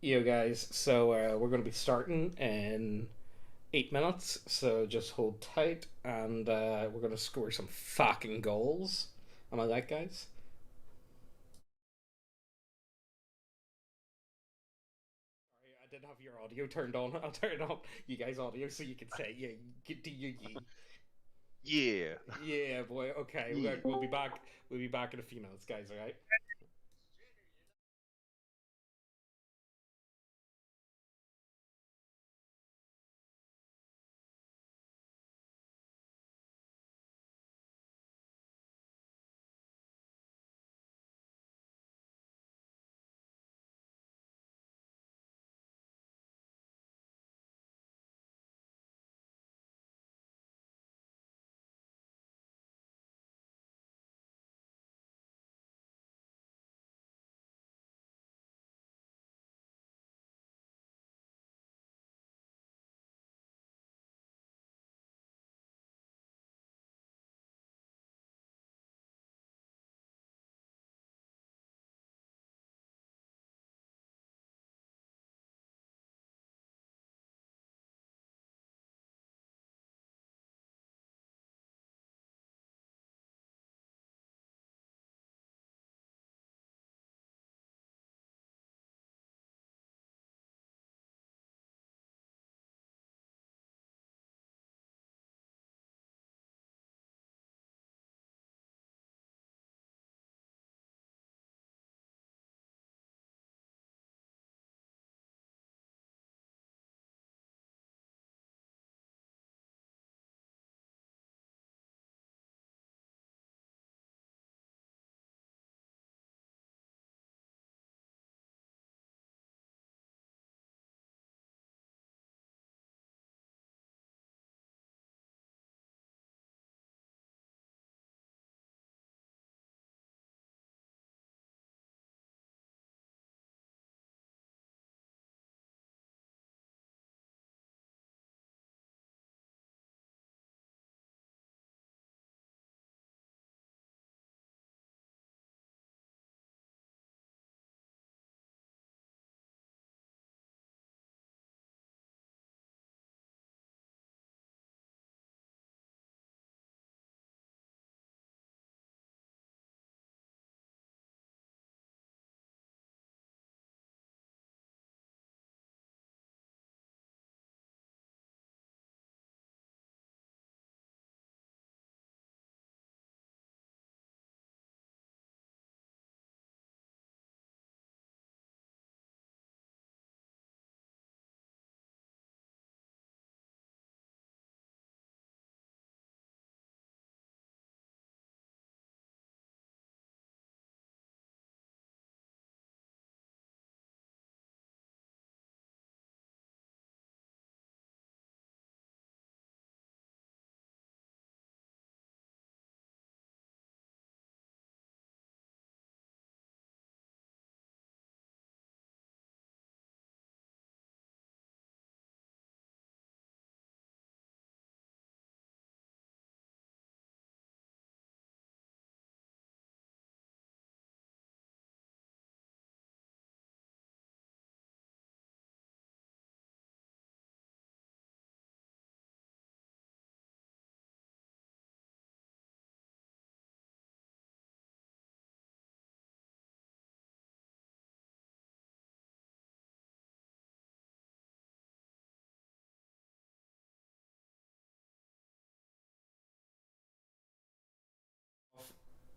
Yo, guys, so we're going to be starting in 8 minutes, so just hold tight and we're going to score some fucking goals. Am I right, guys? Sorry, I didn't have your audio turned on. I'll turn up you guys' audio so you can say, yeah, do your ye. Yeah, Yeah, boy, okay, yeah. we'll be back. We'll be back in a few minutes, guys, alright?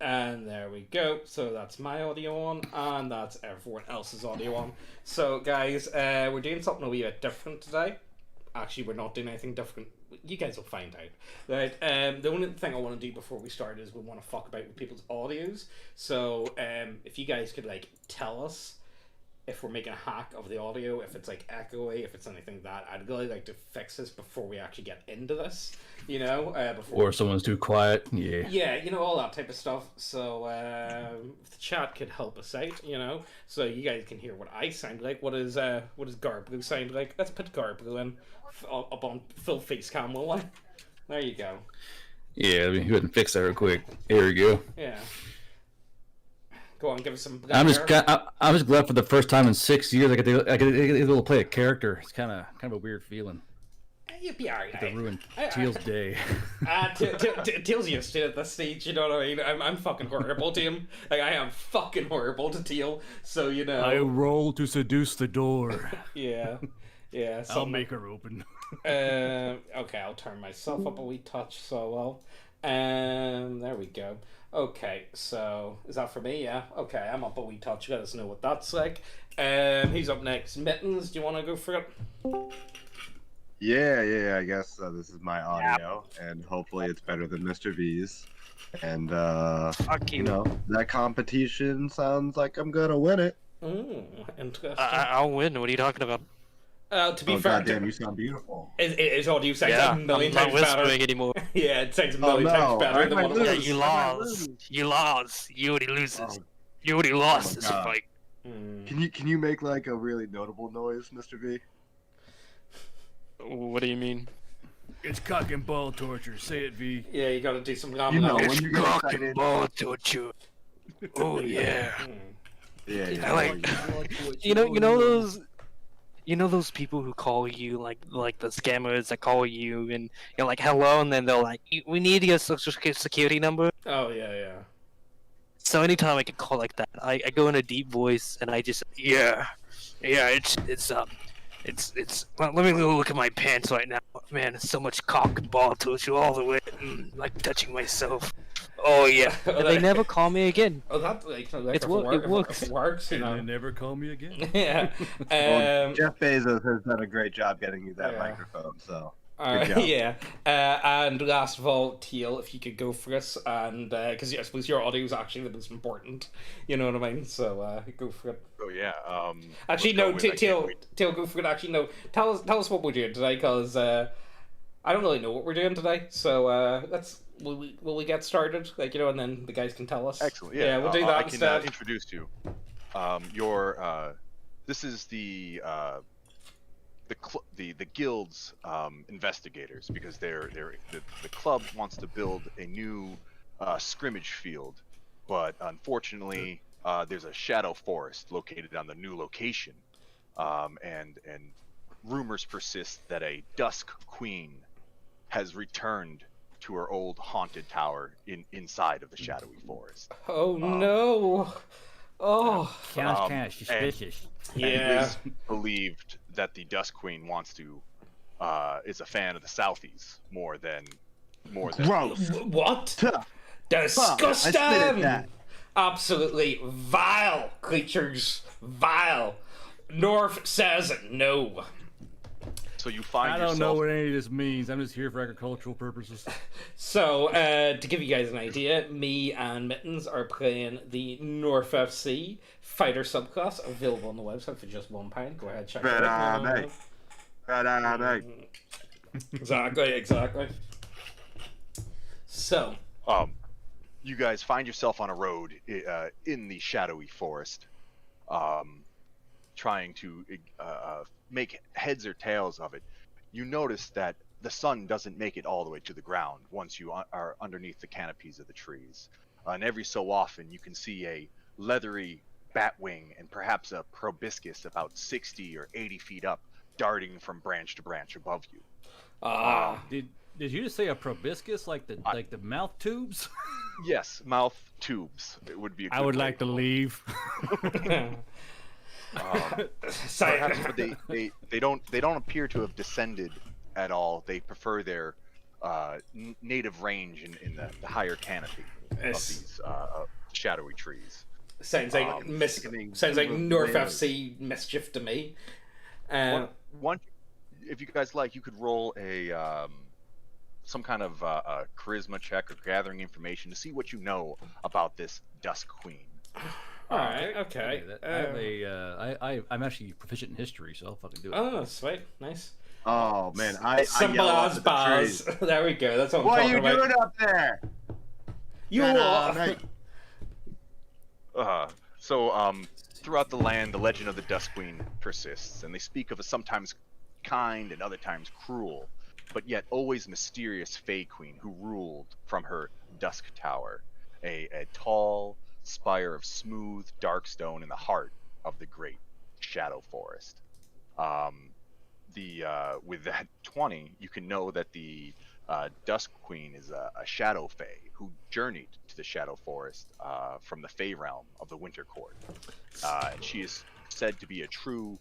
And there we go. So that's my audio on, and that's everyone else's audio on. So, guys, we're doing something a wee bit different today. Actually, we're not doing anything different. You guys will find out. Right. The only thing I want to do before we start is we want to fuck about with people's audios. So, if you guys could like tell us if we're making a hack of the audio, if it's like echoey, if it's anything like that, I'd really like to fix this before we actually get into this. Before Or someone's too quiet. Yeah. yeah, all that type of stuff. So if the chat could help us out, so you guys can hear what I sound like. What does Guardbros sound like? Let's put Guardbros in up on full face cam, will I? There you go. Yeah, I mean, you wouldn't fix that real quick. Here we go. Yeah. Go on, give us some. I'm just glad for the first time in 6 years I get to play a character. It's kind of a weird feeling. You'd be alright. To ruin Teal's day. Teal's used to it at this stage, you know what I mean? I'm fucking horrible to him. Like, I am fucking horrible to Teal, so you know. I roll to seduce the door. Yeah. I'll make her open. Okay, I'll turn myself up a wee touch, so well. There we go. Okay, so is that for me? Yeah. Okay, I'm up a wee touch. Let us know what that's like. Who's up next? Mittens, do you want to go for it? Yeah, I guess this is my audio, and hopefully it's better than Mr. V's. And, you know, that competition sounds like I'm gonna win it. Interesting. I'll win. What are you talking about? To be fair, goddamn, you sound beautiful. His audio sounds a million I'm times not better. whispering anymore. Yeah, it sounds a million times better than what it Yeah, was. you lost. You lost. You already loses. You already lost this fight. Can you make like a really notable noise, Mr. V? What do you mean? It's cock and ball torture. Say it, V. Yeah, you gotta do some You know, when It's you get cock excited. and ball torture. Oh yeah. Yeah. I like. You know those people who call you like the scammers that call you and you're like hello and then they're like we need your social security number. Oh yeah. So anytime I get called like that, I go in a deep voice and I just it's well, let me look at my pants right now. Man, it's so much cock and ball torture all the way. Like touching myself. Oh yeah. And they never call me again. Oh, that It works. It works, you know. And they never call me again. Yeah. Well, Jeff Bezos has done a great job getting you that Yeah. microphone, so. Good job. Yeah. And last of all, Teal, if you could go for us, and because I suppose your audio is actually the most important. You know what I mean? So go for it. Oh yeah. Actually, no, Teal, go for it. Actually, no. Tell us what we're doing today, because I don't really know what we're doing today. So will we get started? Like, you know, and then the guys can tell us. Excellent. Yeah. Yeah, we'll do that I can instead. introduce you. This is the guild's investigators, because the club wants to build a new scrimmage field, but unfortunately there's a shadow forest located on the new location, and rumors persist that a dusk queen has returned to her old haunted tower inside of the shadowy forest. Oh no! Oh. Sounds kind of suspicious. And it is believed that the Dusk Queen is a fan of the Southies more than. Gross. What? I spit at Disgusting! that. Absolutely vile creatures. Vile. North says no. So you find I don't know what any of this means. I'm just here for agricultural purposes. So, to give you guys an idea, me and Mittens are playing the North FC fighter subclass, available on the website for just £1. Go ahead, check it out. Exactly. So, you guys find yourself on a road in the shadowy forest, trying to make heads or tails of it. You notice that the sun doesn't make it all the way to the ground once you are underneath the canopies of the trees, and every so often you can see a leathery batwing and perhaps a proboscis about 60 or 80 feet up, darting from branch to branch above you. Did you just say a proboscis, like the mouth tubes? Yes, mouth tubes. It would be. A good I would way like to call it. leave. Perhaps, but they don't appear to have descended at all. They prefer their native range in the higher canopy of these shadowy trees. sounds like sounds like North FC mischief to me. One, if you guys like, you could roll a some kind of charisma check or gathering information to see what you know about this Dusk Queen. All right, okay. I'm actually proficient in history, so I'll fucking do it. Oh, sweet, nice. Oh man, I Simple yell up as at the bars. trees. There we go. That's what I'm What are talking you about. doing up there? You Mate. Throughout the land, the legend of the Dusk Queen persists, and they speak of a sometimes kind and other times cruel, but yet always mysterious Fey Queen who ruled from her Dusk Tower. A tall, spire of smooth, dark stone in the heart of the great shadow forest. With that 20, you can know that the Dusk Queen is a shadow fae who journeyed to the shadow forest from the Fae realm of the Winter Court. And she is said to be a true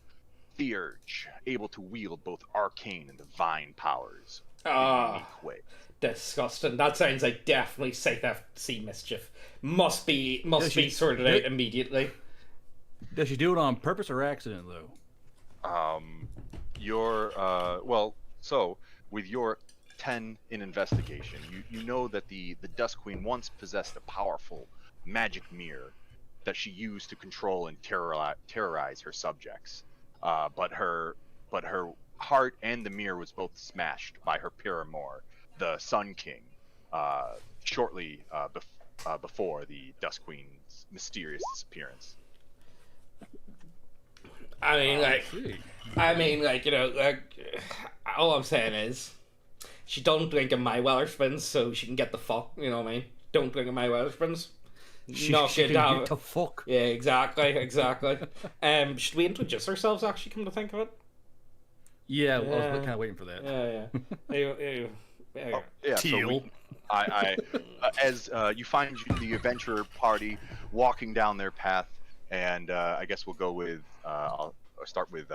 theurge, able to wield both arcane and divine powers in unique ways. Disgusting. That sounds like definitely South FC mischief. Must be sorted out immediately. Does she do it on purpose or accident, though? So with your 10 in investigation, you know that the Dusk Queen once possessed a powerful magic mirror that she used to control and terrorize her subjects. But her heart and the mirror was both smashed by her paramour, the Sun King, shortly before the Dusk Queen's mysterious disappearance. I mean, all I'm saying is, she don't drink in my Wellerspins, so she can get the fuck. You know what I mean? Don't drink in my Wellerspins. Not good to have. To fuck. Yeah, exactly. Should we introduce ourselves? Actually, come to think of it. Yeah, I was kind of waiting for that. Yeah. Teal. As you find the adventurer party walking down their path, and I guess we'll go with I'll start with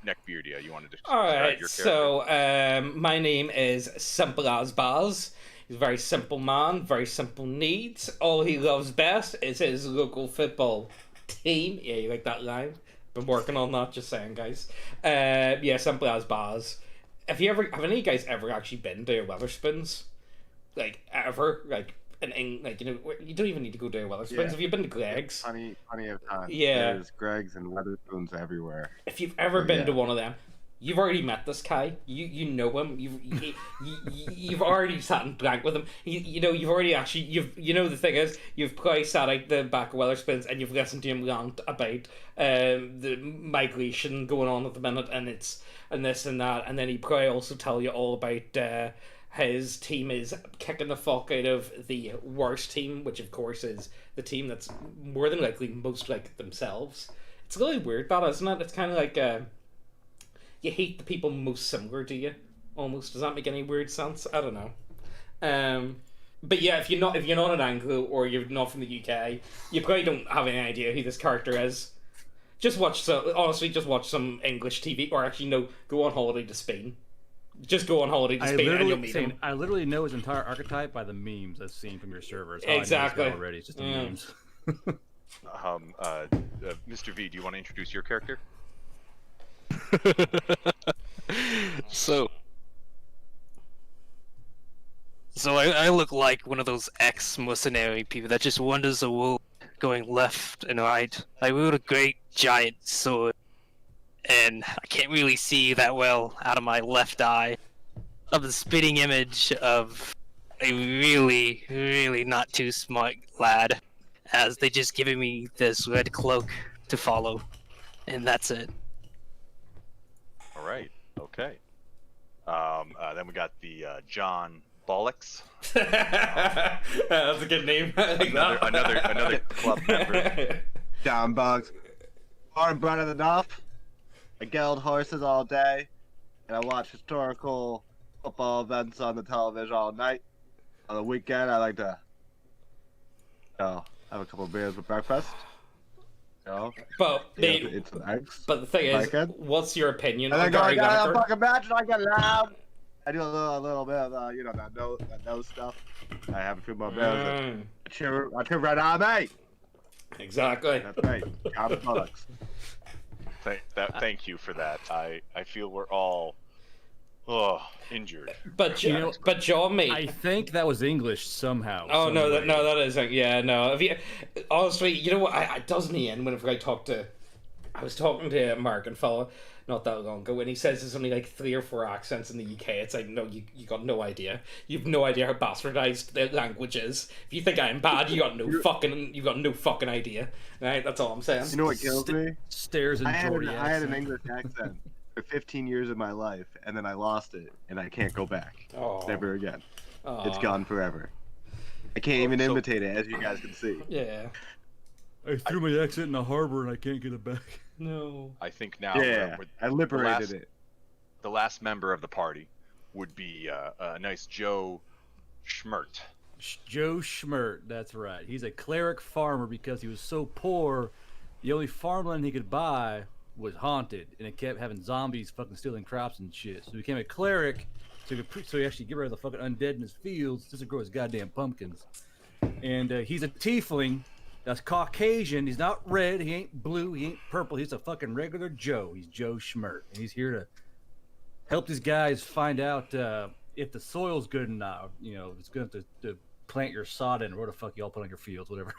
Neckbeardia. You wanted to All right. your character? So my name is Simple as Baz. He's a very simple man, very simple needs. All he loves best is his local football team. Yeah, you like that line? Been working on that, just saying, guys. Yeah, Simple as Baz. Have any of you guys ever actually been to Weatherspoons? Like, ever? Like, you don't even need to go to Weatherspoons. Yeah. Have you been to Greg's? Plenty of times. Yeah. There's Greg's and Weatherspoons everywhere. If you've ever been to one of them, you've already met this guy. You know him. You've already sat and drank with him. You've already actually the thing is, you've probably sat out the back of Weatherspoons and you've listened to him rant about the migration going on at the minute, and this and that, and then he probably also tell you all about his team is kicking the fuck out of the worst team, which of course is the team that's more than likely most like themselves. It's really weird, that, isn't it? It's kind of like you hate the people most similar to you, almost. Does that make any weird sense? I don't know. But yeah, if you're not an Anglo or you're not from the UK, you probably don't have any idea who this character is. Just watch some English TV, or actually no, go on holiday to Spain. Just go on holiday to Spain and you'll meet him. I literally know his entire archetype by the memes I've seen from your servers. Exactly. Already, it's just the memes. Mr. V, do you want to introduce your character? So I look like one of those ex-mercenary people that just wanders the world going left and right. I wield a great giant sword, and I can't really see that well out of my left eye. Of the spitting image of a really, really not too smart lad, as they just giving me this red cloak to follow, and that's it. All right. Okay. Then we got the John Bollocks. That's a good name. another club member. Down bugs. Born bred in the north. I geld horses all day, and I watch historical football events on the television all night. On the weekend, I like to, have a couple of beers with breakfast. But it's eggs. But the thing is, what's your opinion And on then I Gary got a Lineker? fucking match, and I get loud. I do a little bit of that nose stuff. I have a few more beers. I cheer right on, mate. Exactly. That's right. Common products. Thank you for that. I feel we're all injured. But John, mate. I think that was English somehow. Oh no, that isn't. Yeah, no. Honestly, you know what? I does me in whenever I was talking to an American fella not that long ago, and he says there's only like 3 or 4 accents in the UK. It's like, no, you got no idea. You've no idea how bastardized the language is. If you think I'm bad, you got no fucking idea. Right? That's all I'm saying. You know what kills me? Stairs and I had an English accent for 15 years of my life, and then I lost it, and I can't go back. Oh. Never again. Oh. It's gone forever. I can't even imitate it, as you guys can see. Yeah. I threw my exit in the harbor and I can't get it back. No. I think now I liberated it. the last member of the party would be a nice Joe Schmert. Joe Schmert, that's right. He's a cleric farmer because he was so poor, the only farmland he could buy was haunted, and it kept having zombies fucking stealing crops and shit. So he became a cleric, so he actually get rid of the fucking undead in his fields just to grow his goddamn pumpkins. And he's a tiefling that's Caucasian. He's not red, he ain't blue, he ain't purple. He's a fucking regular Joe. He's Joe Schmert, and he's here to help these guys find out if the soil's good enough. You know, it's good to plant your sod in, or what the fuck y'all put on your fields, whatever.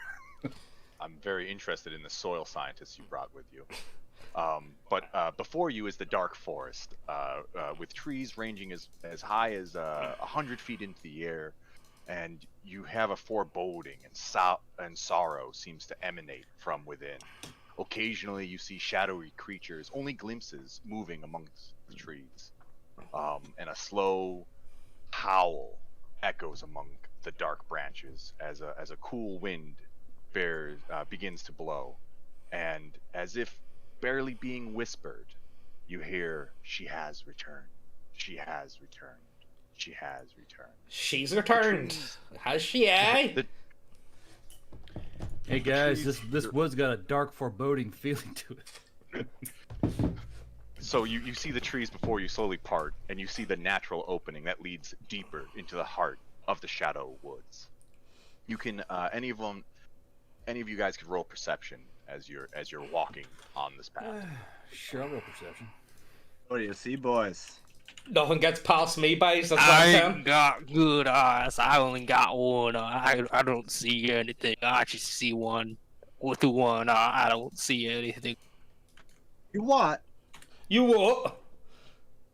I'm very interested in the soil scientists you brought with you. But before you is the dark forest, with trees ranging as high as 100 feet into the air, and you have a foreboding and sorrow seems to emanate from within. Occasionally you see shadowy creatures, only glimpses, moving amongst the trees, and a slow howl echoes among the dark branches as a cool wind begins to blow, and as if barely being whispered, you hear, "She has returned. She has returned. She has returned." She's returned. Has she, eh? Hey guys, this wood's got a dark foreboding feeling to it. So you see the trees before you slowly part, and you see the natural opening that leads deeper into the heart of the Shadow Woods. You can any of you guys could roll perception as you're walking on this path. Sure, I'll roll perception. What do you see, boys? Nothing gets past me, boys. That's what I I'm ain't saying. got good eyes. I only got one eye. I don't see anything. I just see one. With the one eye, I don't see anything. You what? You what?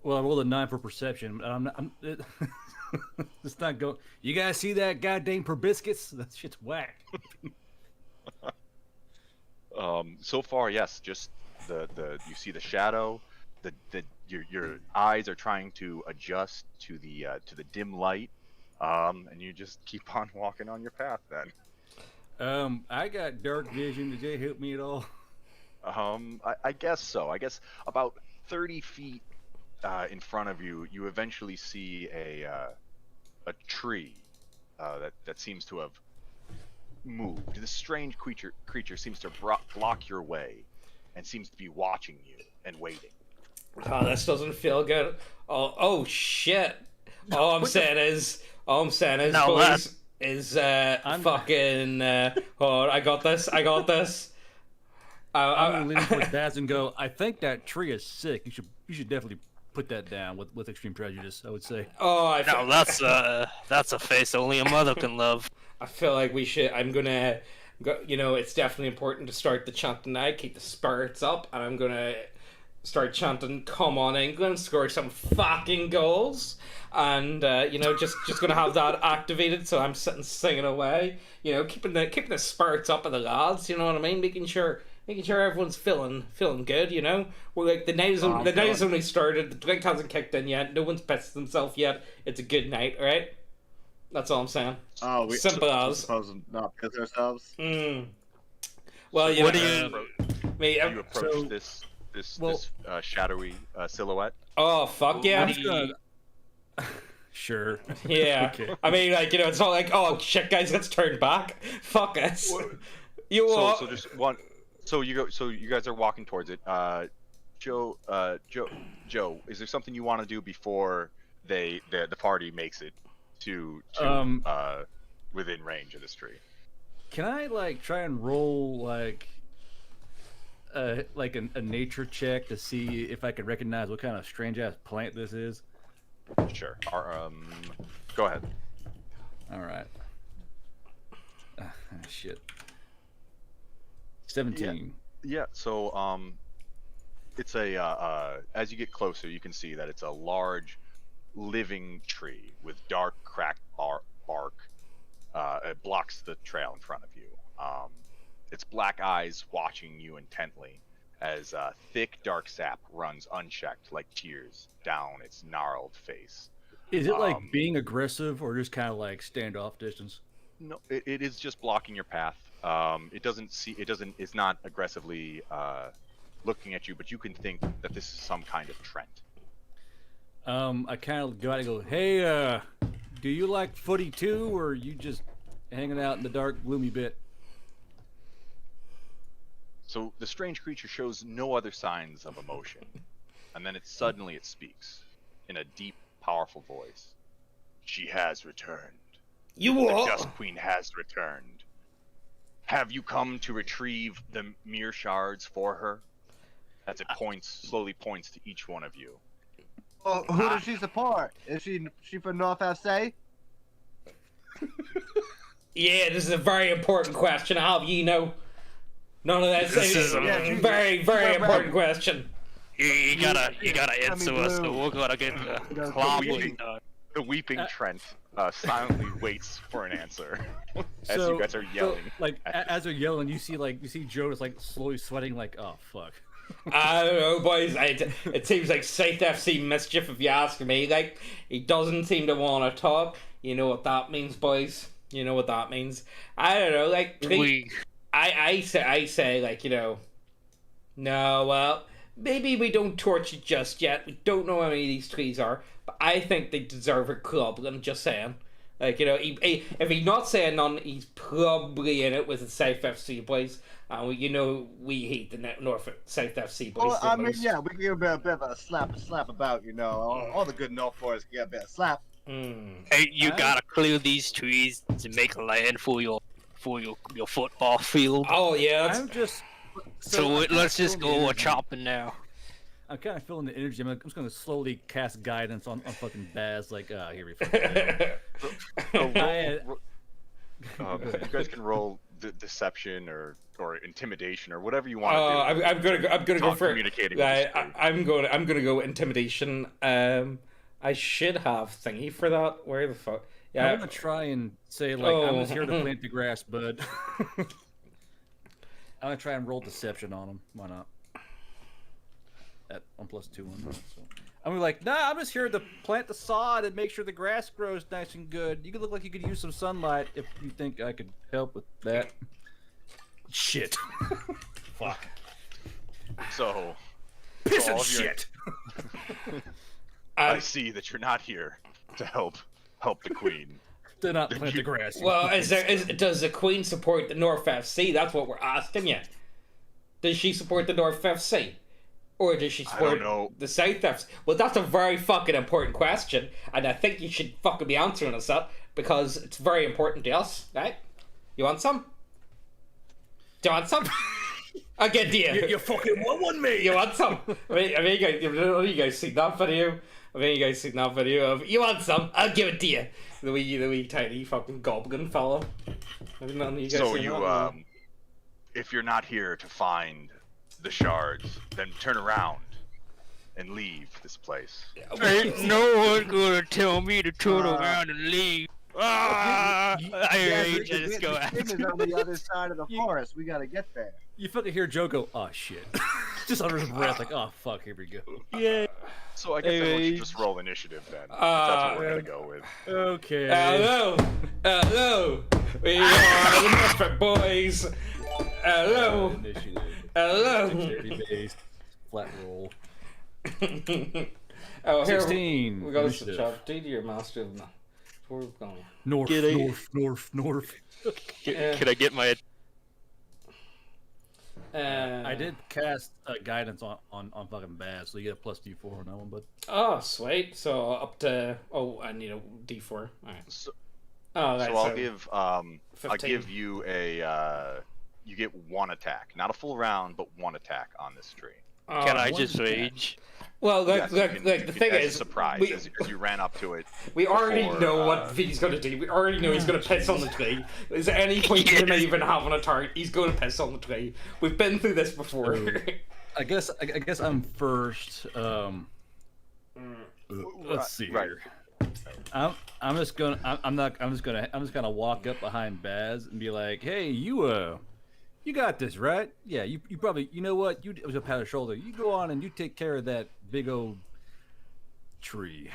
Well, I rolled a 9 for perception. It's not going. You guys see that goddamn proboscis? That shit's whack. So far, yes, just the you see the shadow, your eyes are trying to adjust to the dim light, and you just keep on walking on your path then. I got dark vision. Did they help me at all? I guess so. I guess about 30 feet in front of you, you eventually see a tree that seems to have moved. This strange creature seems to block your way and seems to be watching you and waiting. Oh, this doesn't feel good. Oh shit. All I'm saying is, No, boys, is fucking. Oh, I got this. I'm gonna lean towards Daz and go. I think that tree is sick. You should definitely put that down with extreme prejudice, I would say. Oh, No, that's a face only a mother can love. I feel like we should. I'm gonna go. You know, it's definitely important to start the chant tonight. Keep the spirits up, and I'm gonna start chanting, "Come on, England, score some fucking goals." And you know, just gonna have that activated. So I'm sitting singing away. You know, keeping the spirits up of the lads. You know what I mean? Making sure everyone's feeling good. You know, we're like the night's only started. The drink hasn't kicked in yet. No one's pissed themselves yet. It's a good night, all right? That's all I'm saying. Oh, we Simple as. supposed to not piss ourselves. Well, you What know, do you? You approach this shadowy silhouette. Oh fuck yeah! What do you- Sure. Yeah. Okay. I mean, like, you know, it's not like, oh shit, guys, let's turn back. Fuck us. You what? So just one. So you guys are walking towards it. Joe, is there something you want to do before the party makes it to within range of this tree? Can I like try and roll like a nature check to see if I can recognize what kind of strange ass plant this is? Sure. Go ahead. All right. Shit. 17. Yeah. So it's as you get closer, you can see that it's a large, living tree with dark, cracked bark. It blocks the trail in front of you. Its black eyes watching you intently as thick, dark sap runs unchecked like tears down its gnarled face. Is it like being aggressive or just kind of like standoff distance? No, it is just blocking your path. It doesn't see. It doesn't. It's not aggressively looking at you, but you can think that this is some kind of treant. I kind of go out and go, hey, do you like footy too, or are you just hanging out in the dark, gloomy bit? So the strange creature shows no other signs of emotion, and then suddenly it speaks in a deep, powerful voice. She has returned. You The what? Dust Queen has returned. Have you come to retrieve the mere shards for her? As it slowly points to each one of you. Well, who does she support? Is she from North FC? Yeah, this is a very important question. How do you know? None of that. This is a very, very important question. You gotta answer us, blue. or we're gonna get clobbered. The weeping Trent silently waits for an answer as you guys are yelling. As they're yelling, you see Joe is like slowly sweating, like, oh fuck. I don't know, boys. It seems like South FC mischief, if you ask me. Like, he doesn't seem to want to talk. You know what that means, boys? You know what that means? I don't know. Like, I say, like, you know, no, well, maybe we don't torch it just yet. We don't know how many of these trees are, but I think they deserve a club. I'm just saying. Like, you know, if he's not saying none, he's probably in it with the South FC boys. And we hate the North South FC boys. Well, I mean, yeah, we can give a bit of a slap about, you know, all the good North boys get a bit of slap. Hey, you gotta clear these trees to make a land for your football field. Oh yeah, I'm just. So let's just go chopping now. I'm kind of feeling the energy. I'm just going to slowly cast guidance on fucking Baz. Like, here we go. You guys can roll deception or intimidation or whatever you want to do. I'm gonna go for communicating. With I'm gonna go intimidation. I should have thingy for that. Where the fuck? Yeah, I'm gonna try and say like I'm just here to plant the grass, bud. I'm gonna try and roll deception on him. Why not? At 1+2 on that. So. I'm gonna be like, nah, I'm just here to plant the sod and make sure the grass grows nice and good. You could look like you could use some sunlight if you think I could help with that. Shit. Fuck. So, Piss all and of your- shit. I see that you're not here to help the queen. Do not plant the grass. Well, does the Queen support the North FC? That's what we're asking you. Does she support the North FC? Or does she support the South FC? Well, that's a very fucking important question, and I think you should fucking be answering us that, because it's very important to us, right? You want some? Do you want some? I'll get to you. You fucking want me. You want some? I mean, you guys seen that video? Of, you want some? I'll give it to you. The wee tiny fucking goblin fellow. Have none of you guys seen that? If you're not here to find the shards, then turn around and leave this place. Ain't no one gonna tell me to turn around and leave. I rage and just go The after. thing is on the other side of the forest. We gotta get there. You fucking hear Joe go, oh shit. Just under his breath, like, oh fuck, here we go. Yeah. So I guess everyone should just roll initiative then. That's what we're gonna go with. Okay. Hello. We are the Misfit Boys. Hello. Initiative. Hello. Dexterity-based. Flat roll. Oh, here 16. we got to Initiative. switch up. Do your master of where we're going. North. Can I get my? I I did cast guidance on fucking Baz, so you get a +D4 on that one, but Oh, sweet. So up to I need a D4. All right. So, Oh, that's so I'll 15. give you a you get one attack, not a full round, but one attack on this tree. Can I one just attack. rage? Well, Yes, you can- the thing as a is, surprise we, as you ran up to it. we already before, know what he's gonna do. We already know he's gonna piss on the tree. Is there any point in him even having a target? He's gonna piss on the tree. We've been through this before. I guess I'm first. Let's see Right. here. I'm just gonna walk up behind Baz and be like, hey, you got this, right? Yeah, you probably, you know what? You was a pat on the shoulder. You go on and you take care of that big old tree.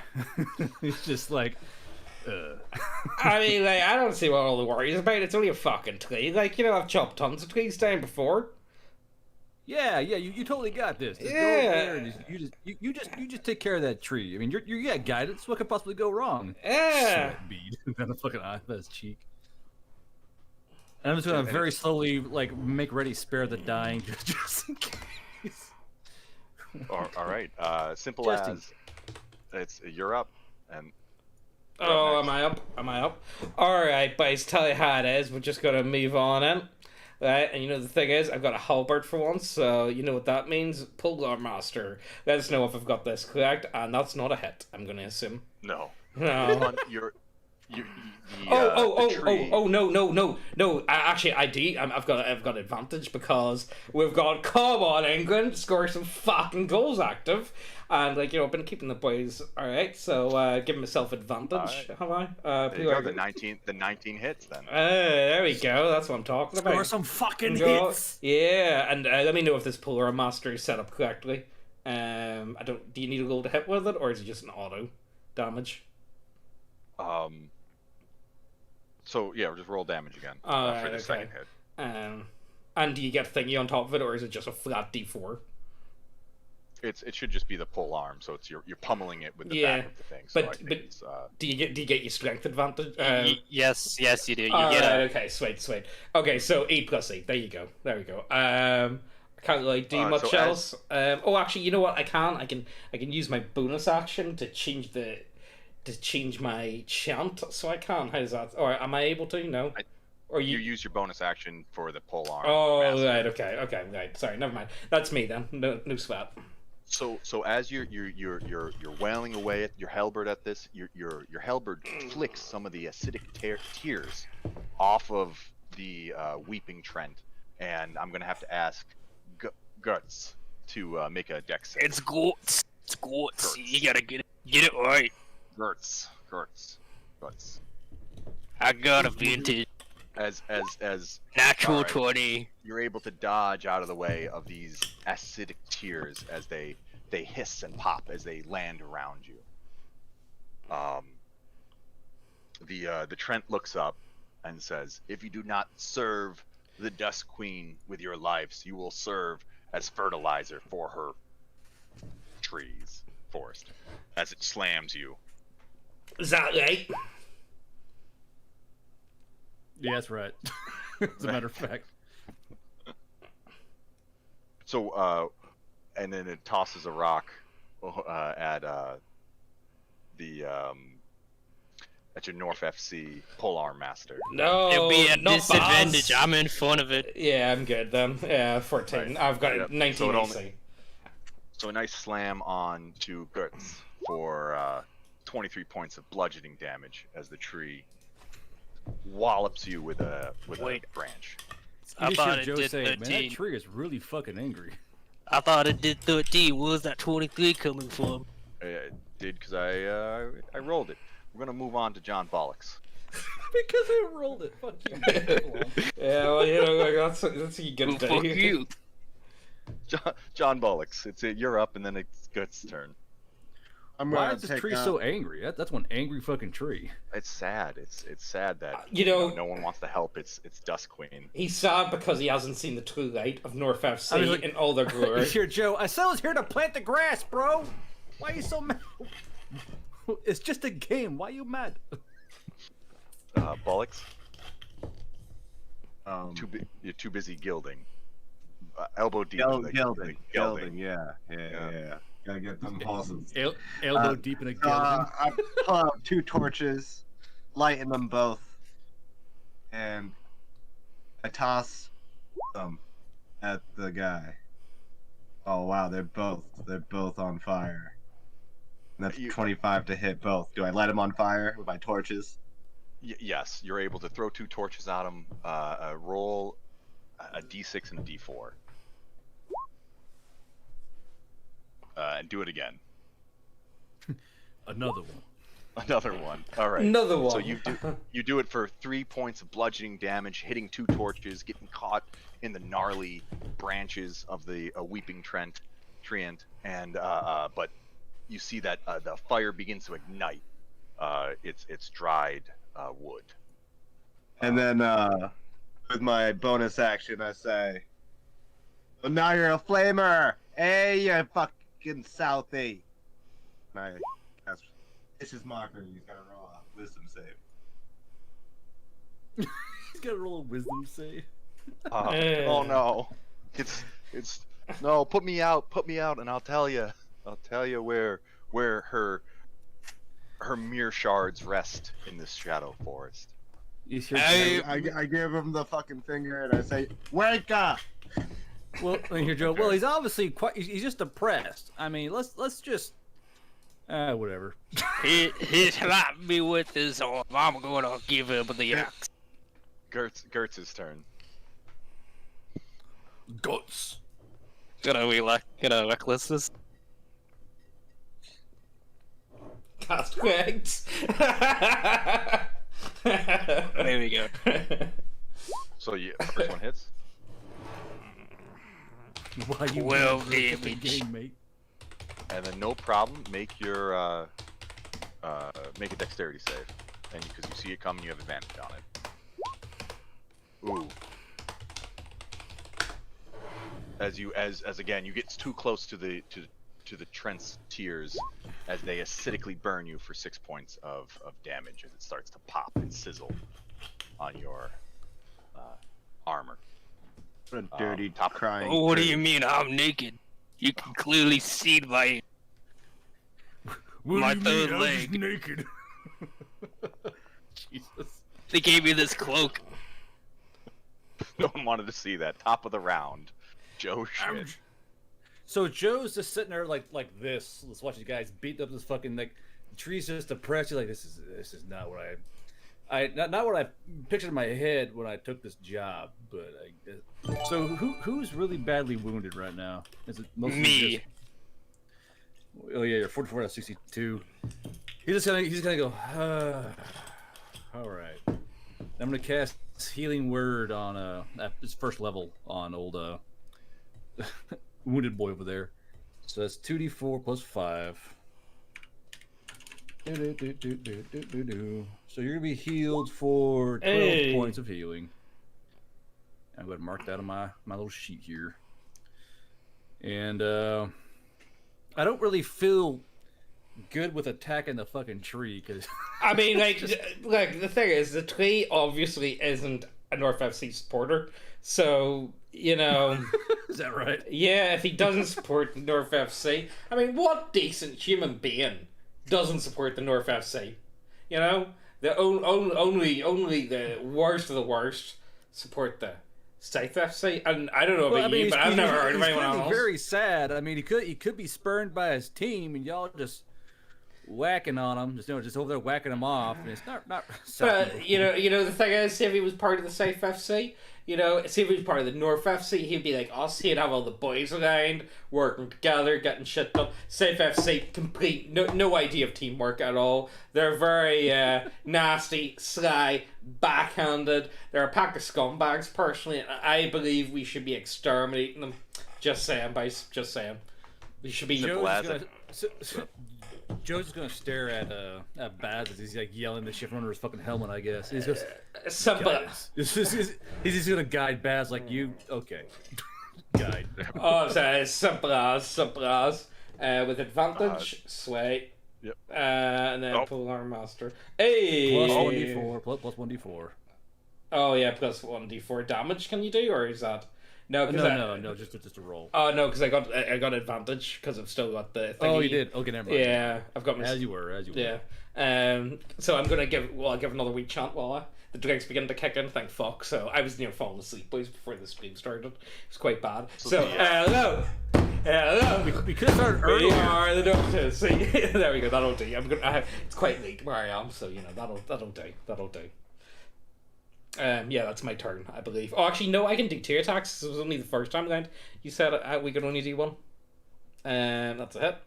It's just like, I mean, like, I don't see what all the worry is about. It's only a fucking tree. Like, you know, I've chopped tons of trees down before. Yeah, you totally got this. Just go over there and you just take care of that tree. I mean, you got guidance. What could possibly go wrong? Yeah. Sweat bead on the fucking eye of his cheek. And I'm just gonna very slowly like make ready, spare the dying, just in case. All right. Simple Justin. as you're up, and Oh, next. am I up? Am I up? Alright, boys, tell you how it is. We're just gonna move on in. Right, and you know the thing is, I've got a halberd for once, so you know what that means? Polar Master. Let us know if I've got this correct, and that's not a hit, I'm gonna assume. no. No. The tree. No. Actually, I've got advantage because we've got, come on, England, score some fucking goals active. And, like, you know, I've been keeping the boys, alright, so giving myself advantage, have I? There you go, the 19 hits then. There we go, that's what I'm talking about. Score some fucking Go. hits. Yeah, and let me know if this Polar Master is set up correctly. Do you need a goal to hit with it, or is it just an auto damage? So yeah, we'll just roll damage again for Alright, the okay. second hit. And do you get thingy on top of it, or is it just a flat D4? It should just be the pull arm, so it's you're pummeling it with the Yeah, back of the thing. So but- I think but- it's, Do you get your strength advantage? Yes, you do. You Alright, get a okay, sweet. Okay, so 8+8. There you go. I can't really do much so else. Actually, you know what? I can use my bonus action to change my chant. So I can. How's that? Or am I able to? No. Or you use your bonus action for the pull arm. Oh, master. right. Okay. Right. Sorry. Never mind. That's me then. No sweat. So as you're wailing away at your halberd at this, your halberd flicks some of the acidic tears off of the weeping Trent, and I'm gonna have to ask Guts to make a dex save. It's Gortz. It's Gortz. You gotta get it right. Guts. I got a vintage. As Natural Alright. 20. you're able to dodge out of the way of these acidic tears as they hiss and pop as they land around you. The Trent looks up and says, "If you do not serve the Dust Queen with your lives, you will serve as fertilizer for her forest." As it slams you. Is that right? Yeah, that's right. As a matter of fact. So, and then it tosses a rock at your North FC Polar Master. No. It'll be at not disadvantage. Baz. I'm in front of it. Yeah, I'm good then. Yeah, 14. Right. I've got Yep. 19 So it AC. only- So a nice slam on to Gertz for 23 points of bludgeoning damage as the tree wallops you with a Wait. branch. I You just thought hear it Joe did say, man, that 13. tree is really fucking angry. I thought it did 13. Where's that 23 coming from? It did because I rolled it. We're gonna move on to John Bollocks. Because I rolled it. Fuck you. Yeah, well, you know, like, that's what you get Well, to fuck do. you. John Bollocks. You're up, and then it's Guts' turn. I'm Why gonna is this take tree out- so angry? That's one angry fucking tree. It's sad. It's sad that You know- no one wants to help. It's Dust Queen. He's sad because he hasn't seen the true light of North FC I was like- in all their glory. Here, Joe. I said I was here to plant the grass, bro. Why are you so mad? It's just a game. Why are you mad? Bollocks. Um, You're too busy gilding. Elbow deep. in the Gilding, yeah. Gotta get them horses. Elbow deep in a gilding. I pull out 2 torches, lighten them both, and I toss them at the guy. Oh wow, they're both on fire. And that's 25 to hit both. Do I light them on fire with my torches? Yes, you're able to throw 2 torches at him. Roll a d6 and a d4. And do it again. Another one. Another one. All right. Another one. So you do it for 3 points of bludgeoning damage, hitting 2 torches, getting caught in the gnarly branches of the weeping treant, and but you see that the fire begins to ignite it's dried wood. And then with my bonus action, I say, well, now you're a flamer. Hey, you fucking Southie. My that's vicious marker. He's gotta roll a wisdom save. He's got to roll a wisdom save. Oh no, it's no. Put me out, and I'll tell you where her mere shards rest in this shadow forest. You sure? I give him the fucking finger and I say, wake up. Well, here, Joe. Well, he's obviously he's just depressed. I mean, let's just. Whatever. He slapped me with his arm. I'm gonna give him the axe. Gertz's turn. Guts. Gonna reckless this. That's correct. There we go. So first one hits. Why you Well, wanna break up the damage. game, mate? And then no problem. Make your make a dexterity save, and because you see it coming, you have advantage on it. Ooh. As again, you get too close to the Trent's tears as they acidically burn you for 6 points of damage as it starts to pop and sizzle on your armor. What a dirty top- crying. Oh, what do pig. you mean I'm naked? You can clearly see my My third leg. naked. Jesus. They gave me this cloak. No one wanted to see that. Top of the round. Joe shit. So Joe's just sitting there like this. Let's watch these guys beat up this fucking like tree's just depressed. He's like, this is not what not what I pictured in my head when I took this job. But so who's really badly wounded right now? Is it mostly Me. just- Oh yeah, you're 44 out of 62. He's gonna go. All right. I'm gonna cast Healing Word on at his first level on old wounded boy over there. So that's 2d4 plus 5. So you're gonna be healed for 12 points of healing. I'm going to mark that on my little sheet here. And I don't really feel good with attacking the fucking tree because I mean, like the thing is, the tree obviously isn't a North FC supporter, so you know. is that right? Yeah, if he doesn't support North FC, I mean, what decent human being doesn't support the North FC? You know, the only the worst of the worst support the South FC, and I don't know about you, but I've never heard of anyone else. Very sad. I mean, he could be spurned by his team, and y'all just whacking on him, just over there whacking him off, and it's not. But you know, the thing is, if he was part of the South FC, you know, see if he was part of the North FC, he'd be like us. He'd have all the boys around, working together, getting shit done. South FC, complete, no idea of teamwork at all. They're very nasty, sly, backhanded. They're a pack of scumbags, personally, and I believe we should be exterminating them. Just saying, boys. Just saying. We should be... Joe's just gonna stare at Baz as he's like yelling this shit from under his fucking helmet. I guess he's just simple. He's just gonna guide Baz like you. Okay, guide. Oh, sorry, simple as with advantage. Sweet. Yep. And then Polar Master. Hey. Plus 1d4. Plus 1d4. Oh yeah, plus 1d4 damage. Can you do, or is that? No, no, just a roll. Oh no, because I got advantage because I've still got the thingy. Oh, you did. Okay, never mind. Yeah, I've got my. As you were. Yeah. So I'm gonna give another wee chant while the drinks begin to kick in. Thank fuck. So I was near falling asleep, boys, before the stream started. It's quite bad. So hello. We could have started earlier. We are the doctors. See, there we go. That'll do. It's quite late where I am, so you know that'll do. Yeah, that's my turn, I believe. Oh, actually, no, I can do 2 attacks. This was only the first time around. You said we could only do 1. That's a hit.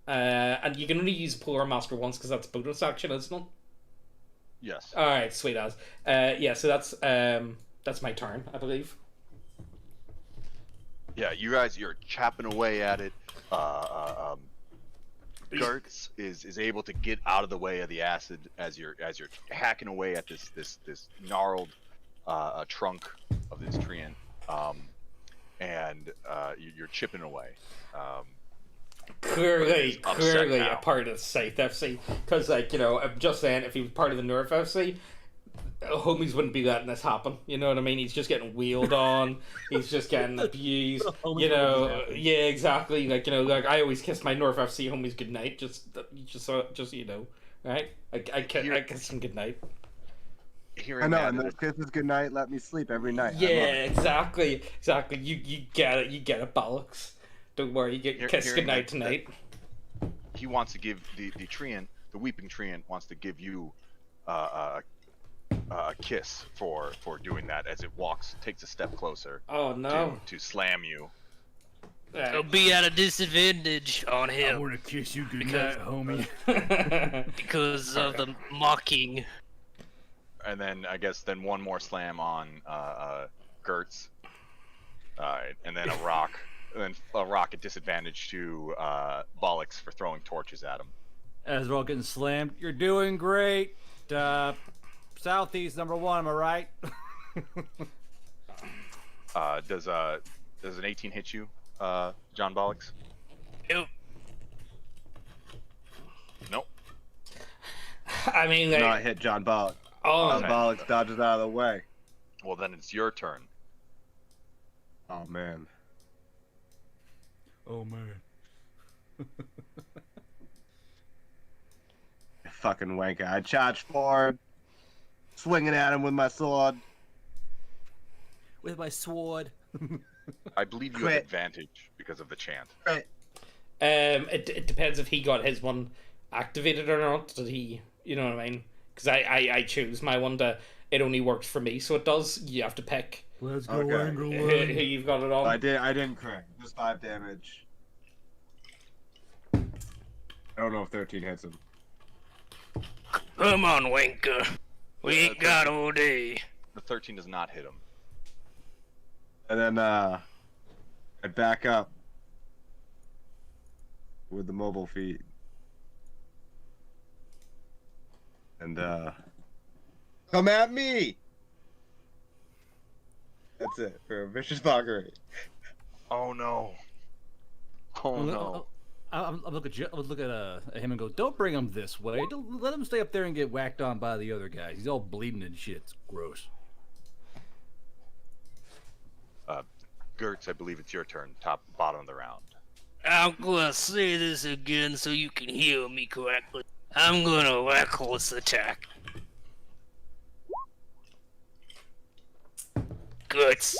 And you can only use Polar Master once because that's bonus action, isn't it? Yes. All right, sweet as. Yeah, so that's my turn, I believe. Yeah, you guys, you're chapping away at it. Gertz is able to get out of the way of the acid as you're hacking away at this gnarled trunk of this treant, and you're chipping away. Clearly now. a part of the Scythe FC, because I'm just saying, if he was part of the Nerf FC, homies wouldn't be letting this happen. You know what I mean? He's just getting wheeled on. He's just getting abused. Yeah, exactly. Like I always kiss my Nerf FC homies goodnight. Just right? I kiss them goodnight. I know, and those kisses goodnight let me sleep every night. Yeah, exactly. You get it. You get it, bollocks. Don't worry, you get kissed goodnight tonight. He wants to give the treant, the weeping treant, wants to give you a kiss for doing that as it takes a step closer. Oh no! To slam you. It'll be at a disadvantage on him. I want to kiss you goodnight, homie. Because of the mocking. And then I guess one more slam on Gertz. Alright, and then a rock. And then a rock at disadvantage to Bollocks for throwing torches at him. As we're all getting slammed, you're doing great. Southeast number 1, am I right? Does an 18 hit you, John Bollocks? Nope. Nope. I mean, like, No, I hit John Bollock. Oh, Okay. Bollock dodges out of the way. Well, then it's your turn. Oh man. Oh man. Fucking wanker. I charge forward, swinging at him with my sword. With my sword. I believe you Crit. have advantage because of the chant. it depends if he got his one activated or not. Did he? You know what I mean? Because I choose my one to. It only works for me, so it does. You have to pick Let's go, go, Okay. who England. you've got it on. I didn't crit. Just 5 damage. I don't know if 13 hits him. Come on, wanker. We ain't got all day. The 13 does not hit him. And then I back up with the mobile feet. And come at me. That's it for a vicious mockery. Oh no. Oh no. I'm look at him and go, don't bring him this way. Don't let him stay up there and get whacked on by the other guys. He's all bleeding and shit. It's gross. Gertz, I believe it's your turn. Bottom of the round. I'm gonna say this again so you can hear me correctly. I'm gonna reckless attack. Guts.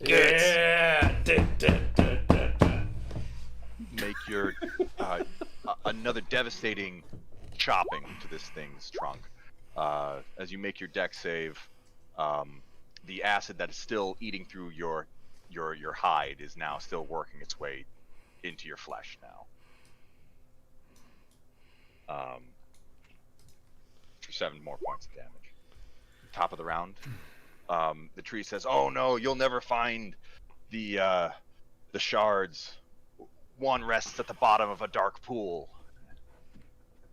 Yeah. Make your another devastating chopping to this thing's trunk. As you make your deck save, the acid that is still eating through your hide is now still working its way into your flesh now. For 7 more points of damage. Top of the round. The tree says, "Oh no, you'll never find the shards. One rests at the bottom of a dark pool.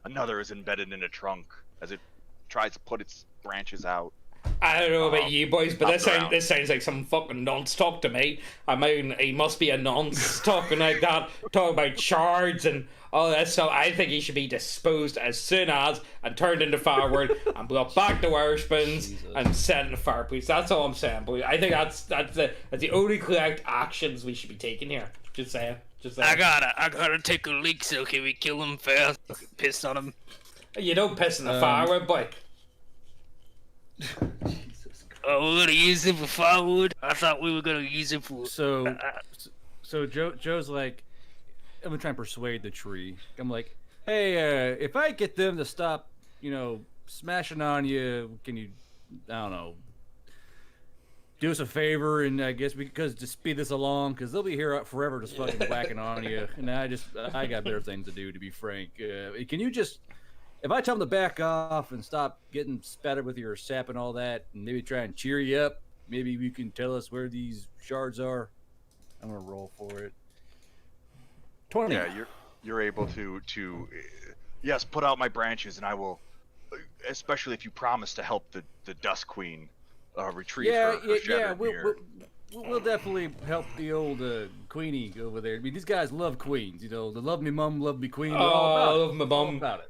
Another is embedded in a trunk as it tries to put its branches out." I don't know about you boys, but up this sounds like some fucking nonce talk to me. I mean, he must be a nonce talking like that, talking about shards and all that stuff. I think he should be disposed as soon as and turned into firewood and brought back to Irishman's and set in the fireplace. That's all I'm saying, boys. I think that's the only correct actions we should be taking here. Just saying. I gotta take a leak, so can we kill him fast? Fucking pissed on him. You don't piss in the firewood, boy. Oh, we're gonna use him for firewood? I thought we were gonna use him for... So Joe's like, I'm gonna try and persuade the tree. I'm like, hey, if I get them to stop, smashing on you, can you, I don't know, do us a favor and I guess because to speed this along, because they'll be here forever just fucking whacking on you, and I got better things to do, to be frank. Can you just, if I tell them to back off and stop getting spattered with your sap and all that, and maybe try and cheer you up, maybe you can tell us where these shards are. I'm gonna roll for it. 20. Yeah, you're able to yes, put out my branches, and I will, especially if you promise to help the Dust Queen retrieve her shattered mirror. We'll definitely help the old Queenie over there. I mean, these guys love queens, you know. They love me mum, love me queen. They're all about I love my All mum. about it.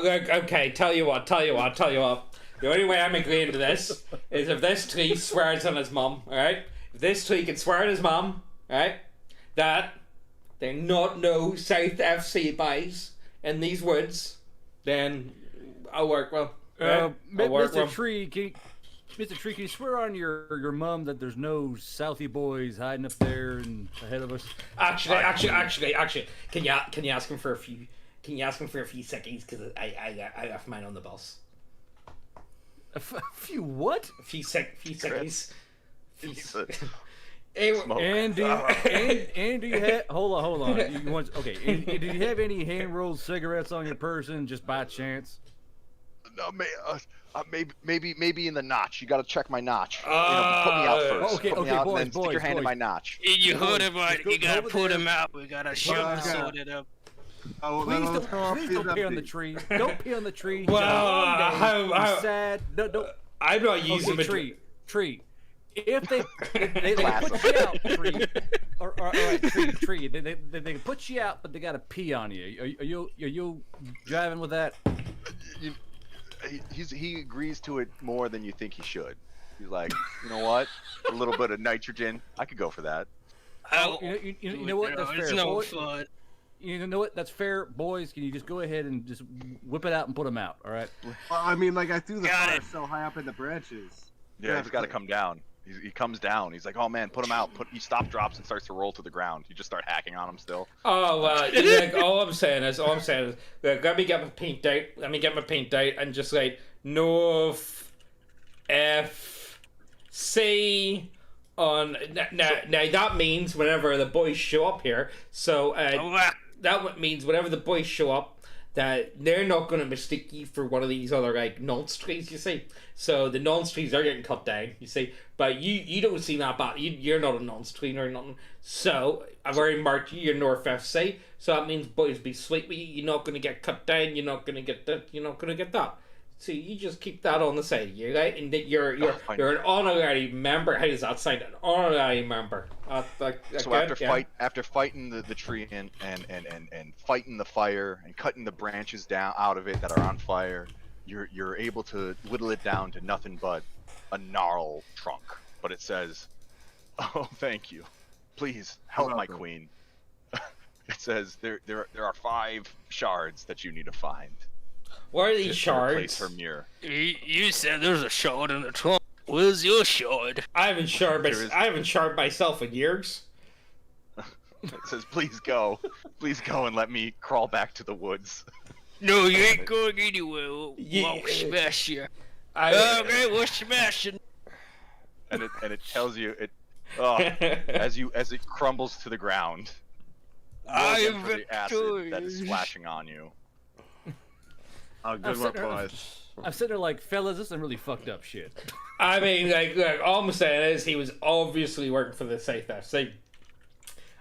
Look, okay, tell you what. The only way I'm agreeing to this is if this tree swears on his mum, alright? If this tree can swear on his mum, alright? That they're not no South FC boys in these woods, then I'll work well. Right? I'll work Mr. well. Tree, Mr. Tree, can you swear on your mum that there's no Southie boys hiding up there and ahead of us? Actually, can you ask him for a few? Can you ask him for a few seconds? Because I left mine on the bus. A few what? A few seconds. And do you have? Hold on. Okay. And do you have any hand rolled cigarettes on your person, just by chance? No, maybe in the notch. You got to check my notch. Put me out first. Okay, Put me out, boys, and then stick your hand in my notch. You heard him right. Go You gotta over put there. him out. We gotta shove and sort it up. Oh, Please let's go off don't these pee on the empties. tree. Don't pee on the tree. Well, He's how- sad. No. I'm not using Okay, tree. If they put you out, tree, all right, tree. They can put you out, but they gotta pee on you. Are you driving with that? He agrees to it more than you think he should. He's like, you know what? A little bit of nitrogen. I could go for that. You know what? That's fair. It's no Boys, fun. you know what? That's fair, boys. Can you just go ahead and just whip it out and put them out? All right. Well, I mean, like I threw the Got fire it. so high up in the branches. Yeah, he's got to come down. He comes down. He's like, oh man, put him out. He stop drops and starts to roll to the ground. You just start hacking on him still. Oh well, like all I'm saying is, look, let me get my paint out, and just like North F C on now. That means whenever the boys show up here. So that means whenever the boys show up, that they're not going to mistake you for one of these other like nonce trees, you see. So the nonce trees are getting cut down, you see. But you don't seem that bad. You're not a nonce tree or nothing. So I've already marked you. You're North FC. So that means boys be sweet with you. You're not going to get cut down. You're not going to get that. You're not going to get that. So you just keep that on the side of you, right? And that you're an honorary member. How does that sound? An honorary member. So after fighting the tree and fighting the fire and cutting the branches down out of it that are on fire, you're able to whittle it down to nothing but a gnarl trunk. But it says, "Oh, thank you. Please help my queen." It says there are 5 shards that you need to find. What are these to replace shards? her mirror. You said there's a shard in the trunk. Where's your shard? I haven't shard myself in years. It says, please go and let me crawl back to the woods. No, you ain't going anywhere. We'll smash you. Okay, we're smashing. And it tells you as it crumbles to the ground. I roll am for the acid that is victorious. splashing on you. Oh, good work, boys. I'm sitting there like, fellas, this is some really fucked up shit. I mean, like, all I'm saying is he was obviously working for the Safe FC.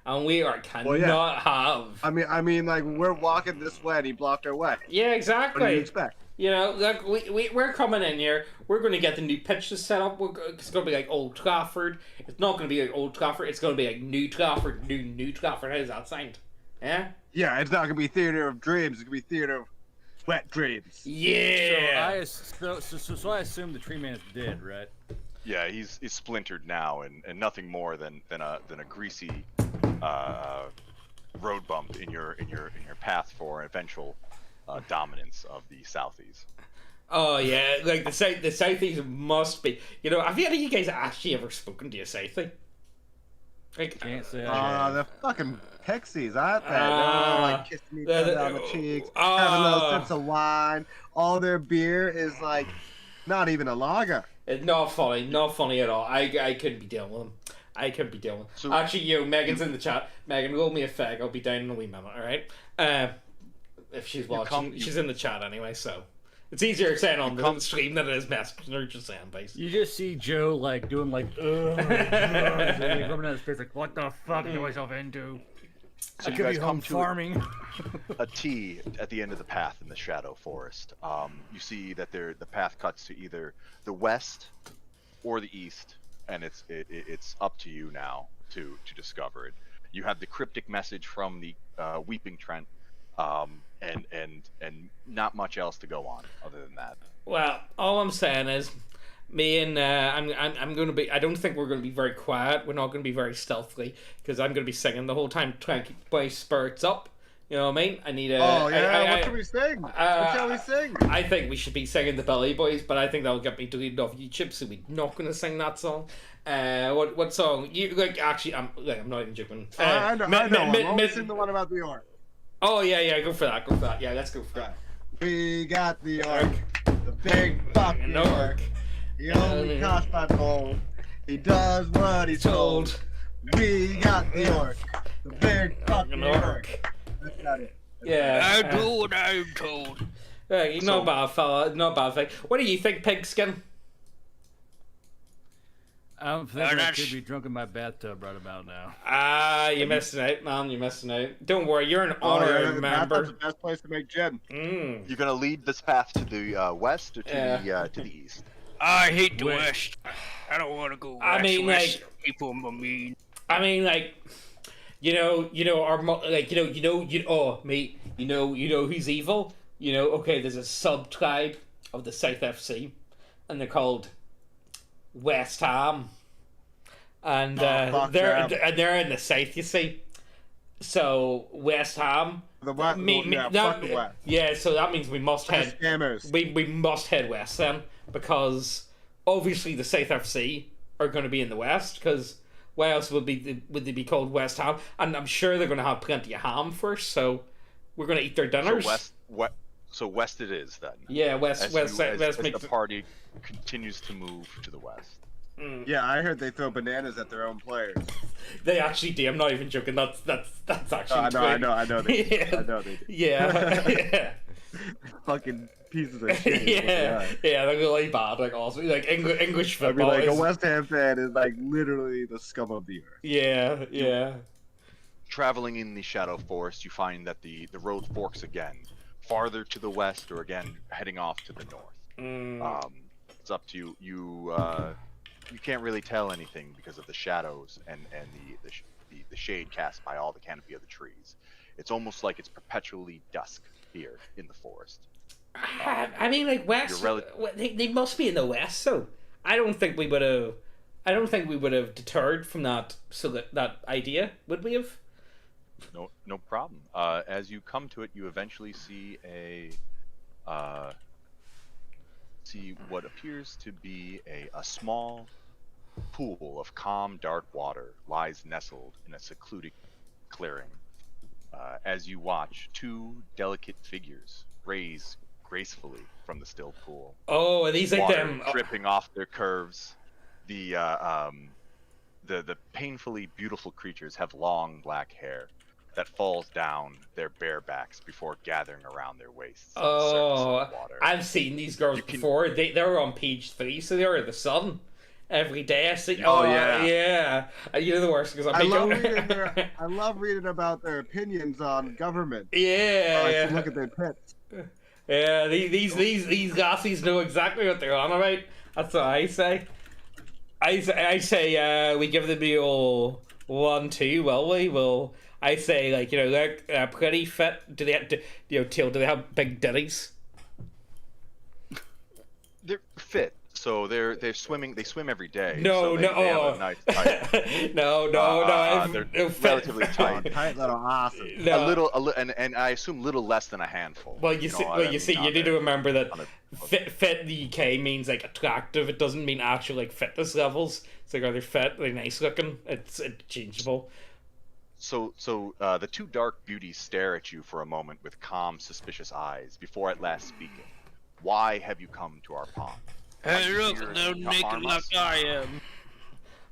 And we cannot have. I mean, like we're walking this way and he blocked our way. Yeah, What do exactly. you expect? You know, look, we're coming in here. We're going to get the new pitches set up. It's going to be like Old Trafford. It's not going to be like Old Trafford. It's going to be like New Trafford. New Trafford. How does that sound? Yeah? Yeah, it's not gonna be theater of dreams. It's gonna be theater of wet dreams. Yeah! So I assume the tree man is dead, right? Yeah, he's splintered now, and nothing more than a greasy road bump in your path for eventual dominance of the Southies. Oh, yeah. Like, the Southies must be... You know, have any of you guys actually ever spoken to a Southie? Like, Can't say. The fucking pixies, aren't they? They're all like kissing each other on the cheeks, having little sips of wine. All their beer is like not even a lager. It's not funny at all. I couldn't be dealing with them. I couldn't be dealing with them. So- Actually, Megan's in the chat. Megan, roll me a fag. I'll be down in a wee minute, alright? If she's watching, she's in the chat anyway, so. It's easier saying on the stream than it is messaging her, just saying, basically. You just see Joe like doing like, rubbing out his face like, what the fuck do I myself into? So I you could guys be come home to farming. a T at the end of the path in the Shadow Forest. You see that the path cuts to either the west or the east, and it's up to you now to discover it. You have the cryptic message from the Weeping Treant, and not much else to go on other than that. Well, all I'm saying is, me and I'm going to be. I don't think we're going to be very quiet. We're not going to be very stealthy because I'm going to be singing the whole time, trying to keep my spirits up. You know what I mean? I need a. Oh yeah, what I, can we sing? What shall we sing? I think we should be singing the Billy Boys, but I think that'll get me deleted off YouTube, so we're not going to sing that song. What song? You like? Actually, I'm not even joking. I know. I'm only sing the one about the orc. Oh yeah, go for that. Go for that. Yeah, let's go for that. We got the orc, the big fucking orc. He only costs 5 gold. He does what he's told. We got the orc, the big fucking orc. That's not it. Yeah. I do what I'm told. You're not a bad fella. Not a bad thing. What do you think, Pigskin? I'm thinking I could be drunk in my bathtub right about now. You're missing out, man. You're missing out. Don't worry, you're an honorary member. That's the best place to make gin. You're gonna lead this path to the west or to the east. I hate the West. I don't want to go west. I mean, west. like, People are mean. I mean, like, mate, you know who's evil? Okay, there's a sub-tribe of the South FC, and they're called West Ham. And they're in the South, you see. So, West Ham. The West, fuck the West. Yeah, so that means we must head... Scammers. We must head west then, because obviously the South FC are going to be in the west, because why else would they be called West Ham? And I'm sure they're going to have plenty of ham first, so we're going to eat their dinners. So west it is then. Yeah, west. As the party continues to move to the west. Yeah, I heard they throw bananas at their own players. They actually do. I'm not even joking. That's actually. I know. They do. Yeah. I know they do. Yeah. Fucking pieces of shit. Yeah, they're really bad. Like also, like English I mean, football. like a West Ham fan is like literally the scum of the earth. Yeah. Traveling in the Shadow Forest, you find that the road forks again, farther to the west, or again heading off to the north. It's up to you. You can't really tell anything because of the shadows and the shade cast by all the canopy of the trees. It's almost like it's perpetually dusk here in the forest. I mean, like west. They must be in the west, so I don't think we would have deterred from that. So that idea, would we have? No problem. As you come to it, you eventually see what appears to be a small pool of calm, dark water lies nestled in a secluded clearing. As you watch, 2 delicate figures raise gracefully from the still pool. Oh, are these like water them dripping off their curves? The painfully beautiful creatures have long black hair that falls down their bare backs before gathering around their waists. Oh, I've seen these girls before. They were on page 3, so they were in the sun every day. I see. Oh yeah. You're the worst because I love reading about their opinions on government. Yeah. Look at their pits. Yeah, these lassies know exactly what they're on about. That's what I say. I say we give them the old 1-2. Will we? Well, I say they're pretty fit. Do they have big ditties? They're fit. So they're swimming. They swim every day. No. They have a nice height. No. They're relatively tight. Tight little asses. A little, and I assume little less than a handful. Well, you need to remember that fit in the UK means like attractive. It doesn't mean actual like fitness levels. It's like, are they fit? Are they nice looking? It's interchangeable. So the 2 dark beauties stare at you for a moment with calm, suspicious eyes before at last speaking. Why have you come to our pond? Hey, look, they're naked like I am.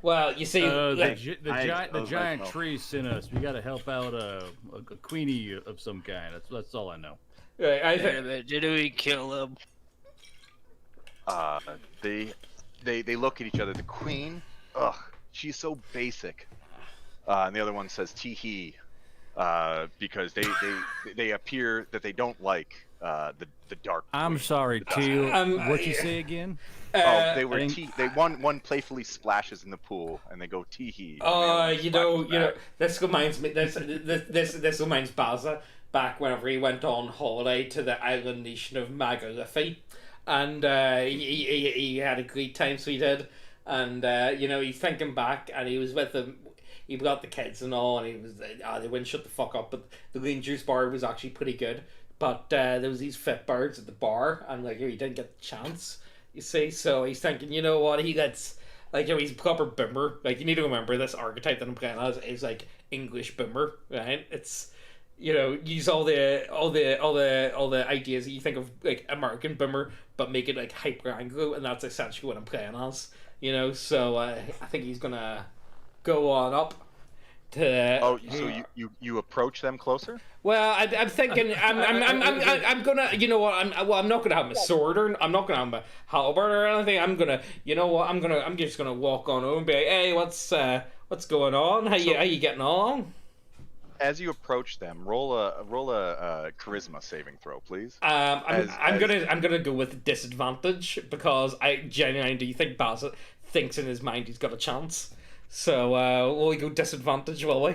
Well, you see, the giant tree sent us. We got to help out a queenie of some kind. That's all I know. Did we kill them? They look at each other. The queen, she's so basic. And the other one says, "Tee hee." because they appear that they don't like the dark. I'm queen, sorry, the dusk Teal. queen. What'd you say again? Oh, they were I think- they one playfully splashes in the pool and they go tee hee. You know, this reminds me. This reminds Baza back whenever he went on holiday to the island nation of Magalhae, and he had a great time, so he did. And you know, he's thinking back, and he was with them. He got the kids and all, and he was they wouldn't shut the fuck up. But the green juice bar was actually pretty good. But there was these fit birds at the bar, and like he didn't get the chance. You see, so he's thinking, you know what, he gets like, you know, he's proper boomer. Like, you need to remember this archetype that I'm playing as is like English boomer, right? It's, you know, use all the ideas that you think of like American boomer, but make it like hyper Anglo, and that's essentially what I'm playing as. You know, so I think he's gonna go on up to. So you approach them closer? Well, I'm thinking I'm gonna, you know what, I'm not gonna have my sword, or I'm not gonna have my halberd or anything. I'm gonna, you know what, I'm just gonna walk on over and be like, hey, what's going on? How you getting on? As you approach them, roll a charisma saving throw, please. I'm gonna go with disadvantage because I genuinely do think Bassett thinks in his mind he's got a chance. So will we go disadvantage, will we?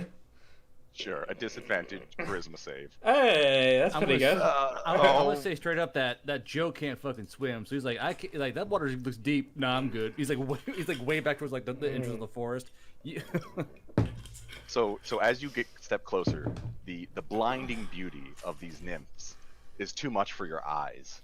Sure, a disadvantage charisma save. Hey, that's pretty good. I'm gonna say straight up that Joe can't fucking swim, so he's like, I can't, like that water looks deep. Nah, I'm good. He's like way back towards like the entrance of the forest. Yeah. So as you step closer, the blinding beauty of these nymphs is too much for your eyes.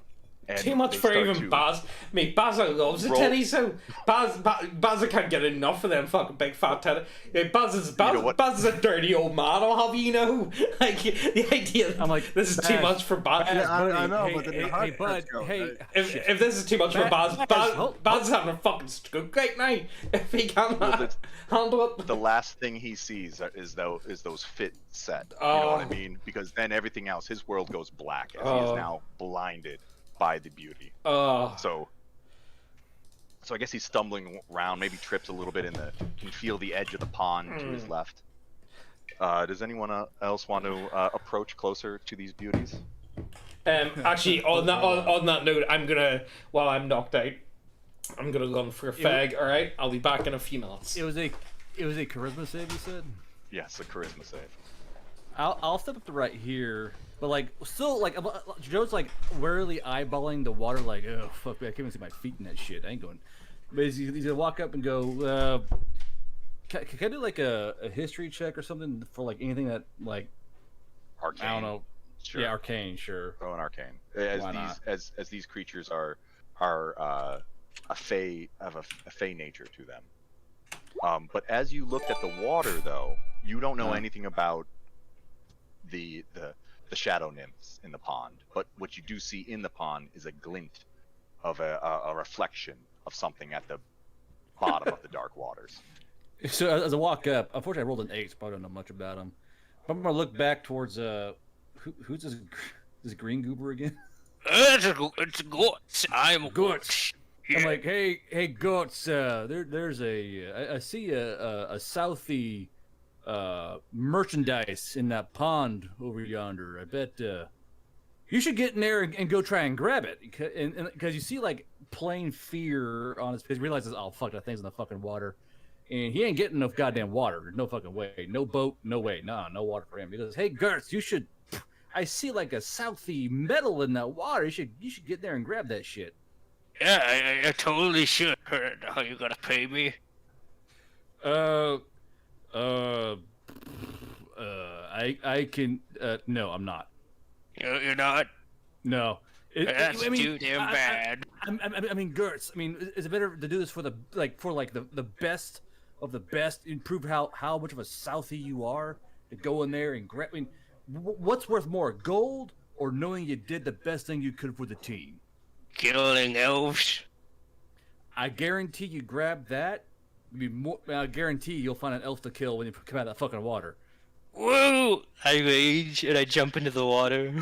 And too much for even Baz. I mean, Bazza loves a teddy, so Bazza can't get enough of them fucking big fat teddy. Yeah, Baz is a dirty old man, I'll have you know. Like, the idea that I'm like, this is too much for Baz. I know, hey, but then hey, bud, hey, if this is too much for Baz, Baz is having a fucking stroke right now. If he can't handle it. The last thing he sees is those fit set. You know what I mean? Because then everything else, his world goes black as he is now blinded by the beauty. So I guess he's stumbling around, maybe trips a little bit can feel the edge of the pond to his left. Does anyone else want to approach closer to these beauties? Actually, on that note, while I'm knocked out, I'm gonna run for a fag. All right, I'll be back in a few minutes. It was a charisma save, you said? Yes, a charisma save. I'll step up to right here. But like, still like, Joe's like warily eyeballing the water, like, oh fuck, I can't even see my feet in that shit. I ain't going. But he's gonna walk up and go, can I do like a history check or something for like anything that like, Arcane. I don't know. Sure. Yeah, arcane, sure. Oh, an arcane. As these creatures are a fey nature to them. But as you looked at the water, though, you don't know anything about the shadow nymphs in the pond, but what you do see in the pond is a glint of a reflection of something at the bottom of the dark waters. So as I walk up, unfortunately I rolled an 8, so I don't know much about him. But I'm gonna look back towards who's this green goober again? It's Goats. I'm Goats. I'm like, hey Goats. There's I see a Southie merchandise in that pond over yonder. I bet you should get in there and go try and grab it, because you see like plain fear on his face. He realizes, oh fuck, that thing's in the fucking water, and he ain't getting enough goddamn water. No fucking way. No boat. No way. Nah, no water for him. He goes, hey Gertz, you should. I see like a Southie metal in that water. You should get there and grab that shit. Yeah, I totally should. How you gonna pay me? I can. No, I'm not. You're not. No. That's too damn bad. I mean, Gertz. I mean, is it better to do this for the best of the best? And prove how much of a Southie you are to go in there and grab. I mean, what's worth more, gold or knowing you did the best thing you could for the team? Killing elves. I guarantee you grab that. I guarantee you'll find an elf to kill when you come out of that fucking water. Woo! I rage and I jump into the water.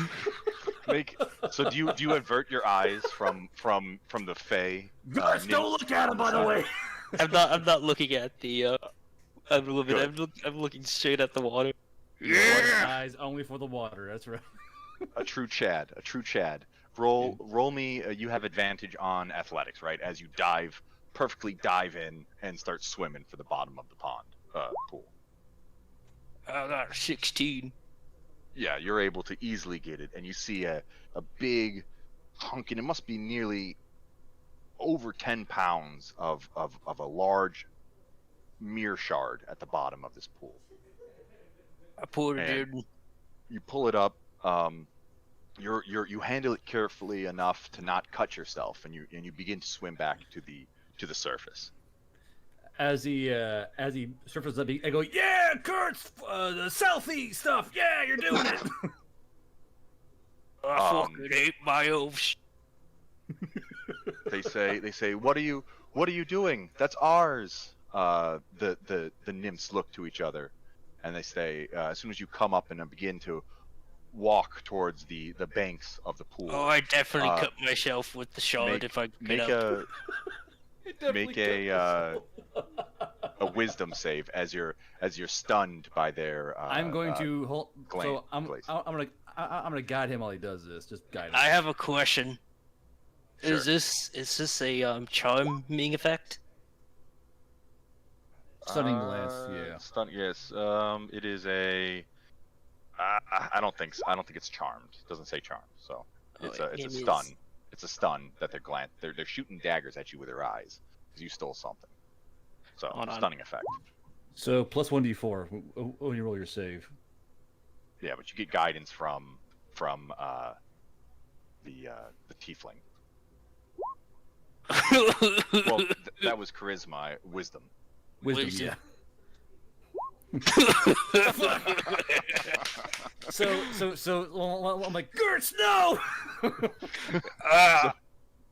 So do you avert your eyes from the Fae? Don't look at him, by the way. I'm not looking at the. I'm looking straight at the water. Eyes only for the water. That's right. A true Chad. A true Chad. Roll me. You have advantage on athletics, right? As you perfectly dive in and start swimming for the bottom of the pond pool. I got 16. Yeah, you're able to easily get it, and you see a big hunk, and it must be nearly over 10 pounds of a large mirror shard at the bottom of this pool. I pulled it And in. you pull it up. You handle it carefully enough to not cut yourself, and you begin to swim back to the surface. As he surfaces up, I go, "Yeah, Kurtz, the selfie stuff. Yeah, you're doing it." I fucking hate my own They say, what are you doing? That's ours. The nymphs look to each other, and they say, as soon as you come up and begin to walk towards the banks of the pool. Oh, I definitely cut myself with the shard if I get up. Make a wisdom save as you're stunned by their. I'm going to hold. So I'm glaze. gonna guide him while he does this. Just guide him. I have a question. Sure. Is this a charming effect? Stunning glance. Yeah. Yes. It is a. I don't think so. I don't think it's charmed. It doesn't say charmed. So it's a stun. It's a stun that they're shooting daggers at you with their eyes because you stole something. So stunning effect. So plus 1d4 when you roll your save. Yeah, but you get guidance from the tiefling. Well, that was charisma, wisdom. Wisdom. Yeah. So I'm like, Gertz, no!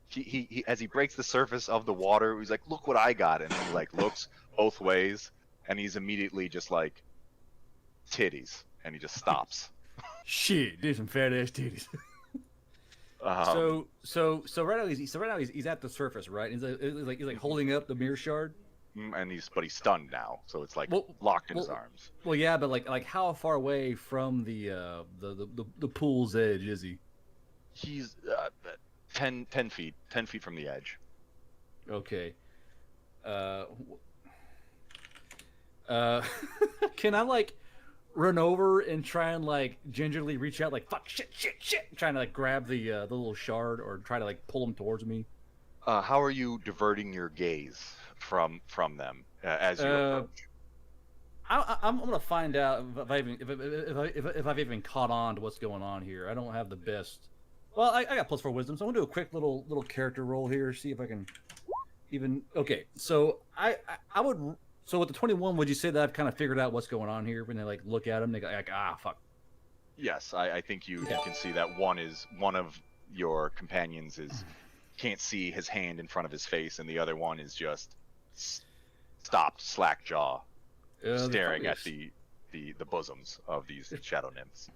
He as he breaks the surface of the water, he's like, look what I got, and he like looks both ways, and he's immediately just like, titties, and he just stops. Shit, dude, some fat ass titties. So right now he's at the surface, right? He's like holding up the mirror shard. And he's stunned now, so it's like locked in his arms. Well, yeah, but like how far away from the pool's edge is he? He's 10 feet from the edge. Okay. Can I like run over and try and like gingerly reach out, like fuck, shit, trying to like grab the little shard or try to like pull him towards me? How are you diverting your gaze from them as you approach? I'm gonna find out if I've even caught on to what's going on here. I don't have the best. Well, I got +4 wisdom, so I'm gonna do a quick little character roll here, see if I can even. Okay, so I would. So with the 21, would you say that I've kind of figured out what's going on here? When they like look at him, they go like, fuck. Yes, I think you can see that one of your companions can't see his hand in front of his face, and the other one is just stopped, slack jaw, staring at the bosoms of these shadow nymphs.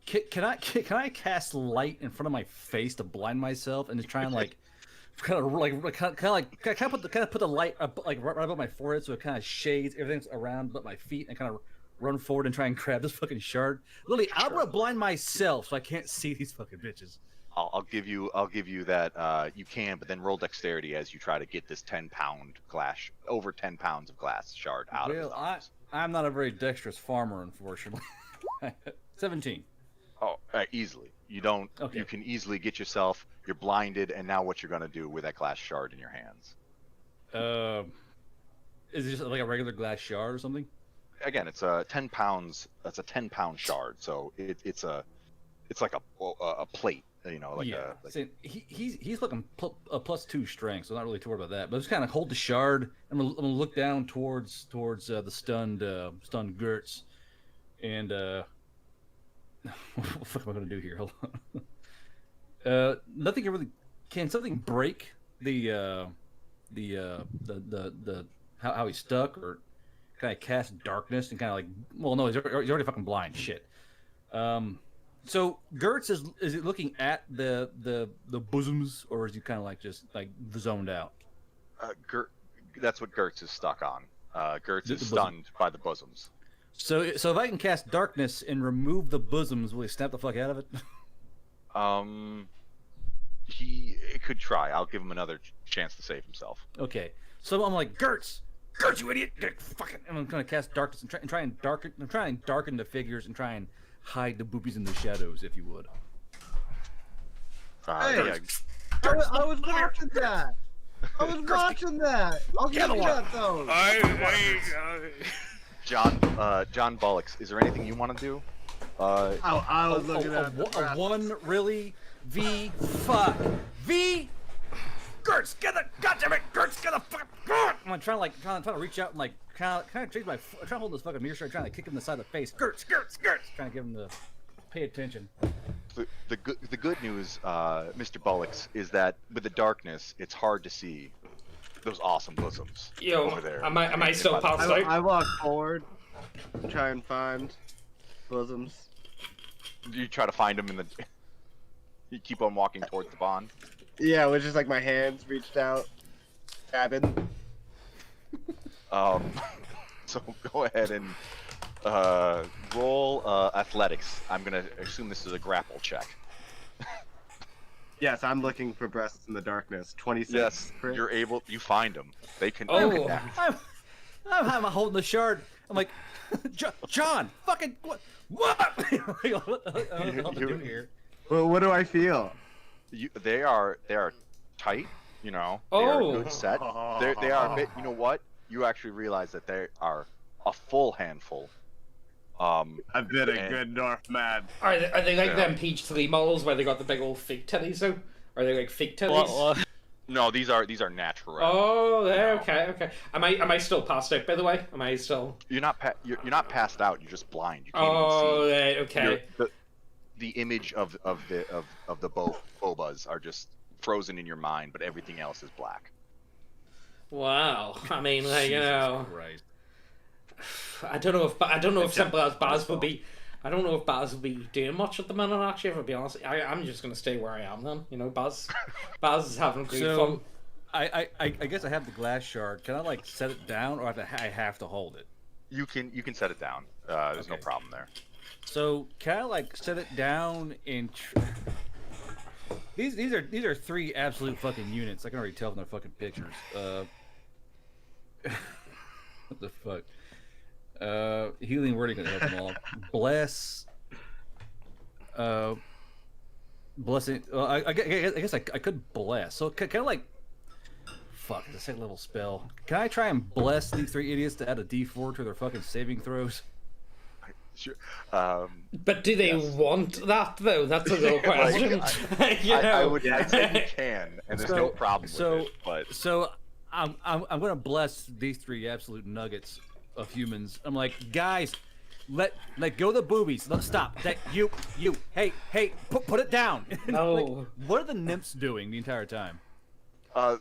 Can I cast light in front of my face to blind myself and just try and like kind of put the light up, like right above my forehead so it kind of shades everything around but my feet and kind of run forward and try and grab this fucking shard. Literally, I'm gonna blind myself so I can't see these fucking bitches. I'll give you that you can, but then roll dexterity as you try to get this 10-pound glass, over 10 pounds of glass shard out of his arms. I'm not a very dexterous farmer, unfortunately. 17. Oh, easily. You don't. Okay. You can easily get yourself. You're blinded, and now what you're gonna do with that glass shard in your hands? Is it just like a regular glass shard or something? Again, it's a 10 pounds. That's a 10-pound shard, so it's like a plate. You know, like yeah. a. So he's looking a +2 strength, so I'm not really too worried about that. But just kind of hold the shard. I'm gonna look down towards the stunned Gertz, and what the fuck am I gonna do here? Hold on. Nothing can really. Can something break the how he's stuck, or kind of cast darkness and kind of like? Well, no, he's already fucking blind. Shit. So Gertz is it looking at the bosoms, or is he kind of like just like zoned out? That's what Gertz is stuck on. Gertz is stunned by the bosoms. So if I can cast darkness and remove the bosoms, will he snap the fuck out of it? He could try. I'll give him another chance to save himself. Okay. So I'm like, Gertz, you idiot! Fucking, and I'm gonna cast darkness and try and darken the figures and try and hide the boobies in the shadows, if you would. Hey. Yeah, I was watching that. I was watching that. I'll give you that though. John Bollocks, is there anything you want to do? I was looking at a one really V fuck V. Gertz, get the goddammit! Gertz, get the fuck! I'm trying to reach out and like kind of change my. I'm trying to hold this fucking mirror shirt, trying to kick him in the side of the face. Gertz, trying to get him to pay attention. The good news, Mr. Bollocks, is that with the darkness, it's hard to see those awesome bosoms over there. Am I still passed out? I walk forward, try and find bosoms. You try to find them in the. You keep on walking towards the pond. Yeah, with just like my hands reached out, grabbing. So go ahead and roll athletics. I'm gonna assume this is a grapple check. Yes, I'm looking for breasts in the darkness. 26. Yes, crit. you're able. You find them. They can. Oh. They connect. I'm holding the shard. I'm like, John, fucking what? What the hell to do here? Well, what do I feel? They are tight. You know. They are a good Oh. set. They are a bit. You know what? You actually realize that they are a full handful. I've been a good Northman. Are they like Yeah. them Peach 3 models where they got the big old fake titties though? Are they like fake titties? No, these are natural. Oh, okay. Am I still passed out, by the way? Am I still? You're not passed out. You're just blind. You can't even Oh, see. right, okay. The image of the bobas are just frozen in your mind, but everything else is black. Wow. I mean, like, you know, Christ. I don't know if simple as Baz would be. I don't know if Baz will be doing much at the minute. Actually, if I'll be honest, I'm just gonna stay where I am then. You know, Baz is having great fun. I guess I have the glass shard. Can I like set it down, or I have to hold it? You can set it down. There's no Okay. problem there. So can I like set it down in? These are three absolute fucking units. I can already tell from their fucking pictures. What the fuck? Healing word ain't gonna help them all. Bless. Blessing. I guess I could bless. So can I like? Fuck, it's a second level spell. Can I try and bless these three idiots to add a D4 to their fucking saving throws? Sure. But do they want that though? That's a real question. I'd say you can, and there's no problem with it. But So I'm gonna bless these three absolute nuggets of humans. I'm like, guys, let go the boobies. Stop. That you. Hey, put it down. No. Like, what are the nymphs doing the entire time?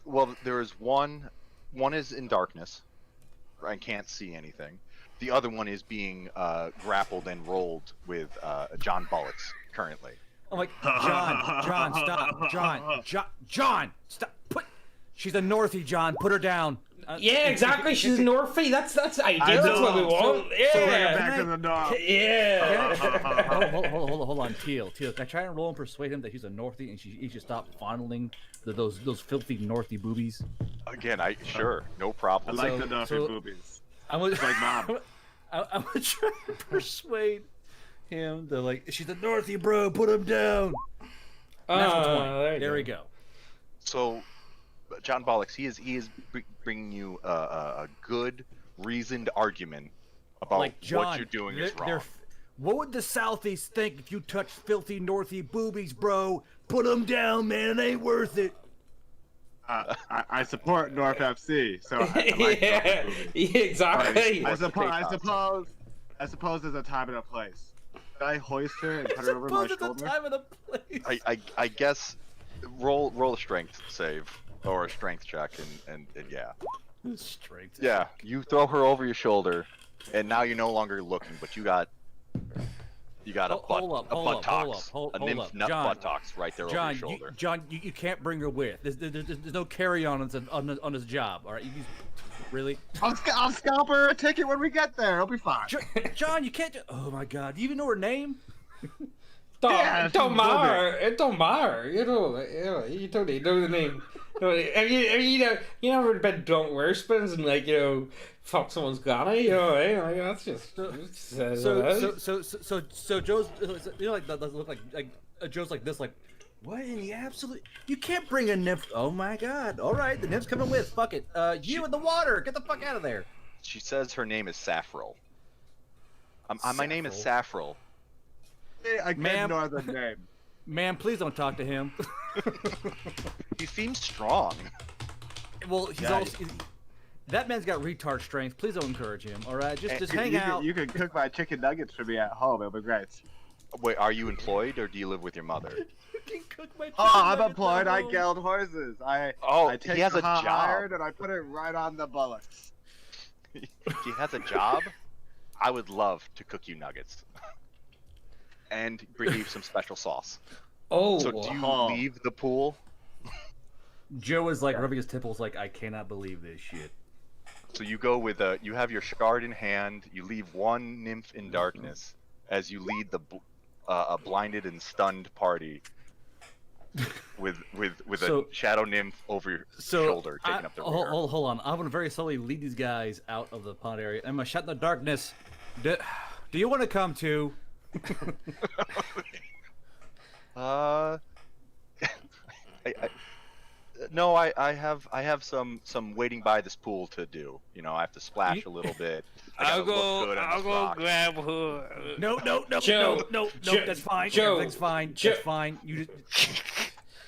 well, there is one. One is in darkness, and can't see anything. The other one is being grappled and rolled with John Bollocks currently. I'm like, John, stop. John, stop. She's a Northie, John. Put her down. Yeah, exactly. She's Northie. That's ideal. That's what we want. Bring it Yeah. back to the dog. Yeah. Hold on, Teal. Can I try and roll and persuade him that he's a Northie and he should stop fondling those filthy Northie boobies? Again, sure, no problem. I like the So- Northern boobies. I'm gonna, like Mom. I'm gonna try and persuade him to like, she's a Northie, bro. Put him down. Natural 20. There we go. So, John Bollocks, he is bringing you a good, reasoned argument about Like, John, what you're doing is wrong. What would the Southies think if you touched filthy Northie boobies, bro? Put them down, man. It ain't worth it. I support North FC, so I like Yeah. Northern boobies. Yeah, exactly. I suppose there's a time and a place. Should I hoist her and put her over my Suppose it's a shoulder? time and a place. I guess roll a strength save or a strength check and yeah. Strength. Yeah, you throw her over your shoulder, and now you're no longer looking, but you got a buttocks, a nymph nut John, buttocks right there over your shoulder. John, you can't bring her with. There's no carry on on this job. All right, Really? I'll scalp her a ticket when we get there. It'll be fine. John, you can't. Oh my God! Do you even know her name? It don't matter. It don't matter. You don't need to know the name. You never been drunk worspins and fuck someone's granny. That's just. So Joe's, like that doesn't look like Joe's like this, like, what in the absolute? You can't bring a nymph. Oh my God! All right, the nymph's coming with. Fuck it. You in the water. Get the fuck out of there. She says her name is Saffrel. My name is Saffrel. I can't know the name. Ma'am, please don't talk to him. He seems strong. Well, he's also. That man's got retard strength. Please don't encourage him. All right, just hang out. You can cook my chicken nuggets for me at home. It'll be great. Wait, are you employed or do you live with your mother? You can cook my chicken I'm nuggets employed. at I home. geld horses. I take he has a the job. hired and I put it right on the bullocks. He has a job. I would love to cook you nuggets. And bring you some special sauce. Oh. So do you leave the pool? Joe is like rubbing his temples, like, I cannot believe this shit. So you go with you have your shard in hand. You leave one nymph in darkness as you lead a blinded and stunned party with a shadow nymph over your shoulder taking up the rear. Hold on. I'm gonna very slowly lead these guys out of the pond area. I'm gonna shut in the darkness. Do you want to come too? No, I have some waiting by this pool to do. I have to splash a little bit. I'll go grab her. No, Joe, that's fine. Joe, Everything's fine. That's fine. You just...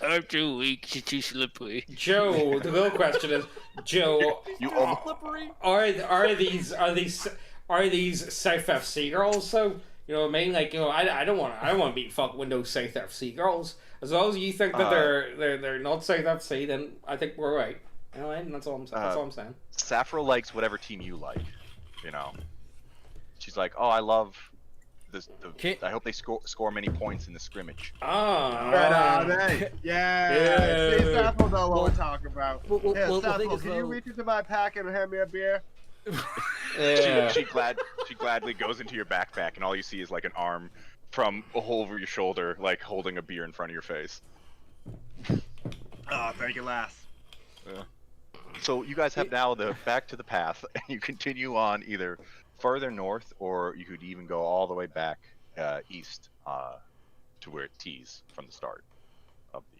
I'm too weak. She's too slippery. Joe, the real question is, Joe, slippery. are these South FC girls? So you know what I mean? I don't want to be fucked with no South FC girls. As long as you think that they're not South FC, then I think we're right. You know what I mean? That's all I'm saying. Saffro likes whatever team you like. She's like, oh, I love this. I hope they score many points in the scrimmage. Right on, hey. Yeah. See, Steph will know what we're talking about. Steph, can you reach into my packet and hand me a beer? Yeah. She gladly goes into your backpack, and all you see is like an arm from a hole over your shoulder, like holding a beer in front of your face. Oh, thank you, lass. Yeah. So you guys have now back to the path, and you continue on either further north, or you could even go all the way back east to where it tees from the start of the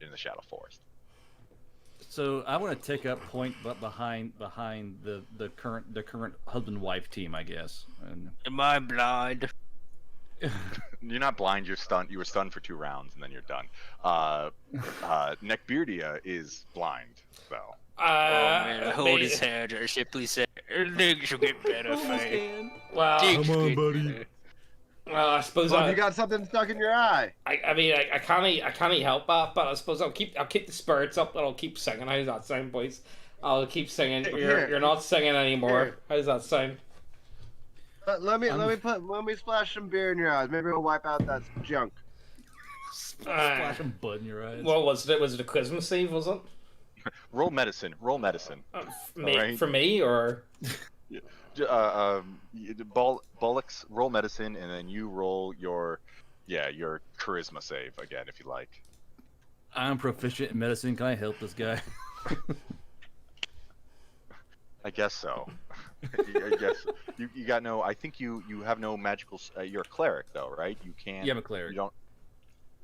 in the Shadow Forest. So I want to take up point, but behind the current husband-wife team, I guess. And... Am I blind? You're not blind. You're stunned. You were stunned for 2 rounds, and then you're done. Neckbeardia is blind, though. Oh man, hold his hand, or Shipley said, things will get better, Faye. Well, Things come on, get buddy. better. Well, I suppose You got something stuck in your eye. I mean, I can't help that, but I suppose I'll keep the spirits up, and I'll keep singing. How's that sound, boys? I'll keep singing. You're not singing anymore. How's that sound? Let me splash some beer in your eyes. Maybe it'll wipe out that junk. Splash some blood in your eyes. What was it? Was it a Christmas Eve? Was it? Roll medicine. For me or? Bullocks roll medicine, and then you roll your charisma save again if you like. I'm proficient in medicine. Can I help this guy? I guess so. I guess you got no. I think you have no magical. You're a cleric though, right? You can't. Yeah, I'm a cleric. You don't.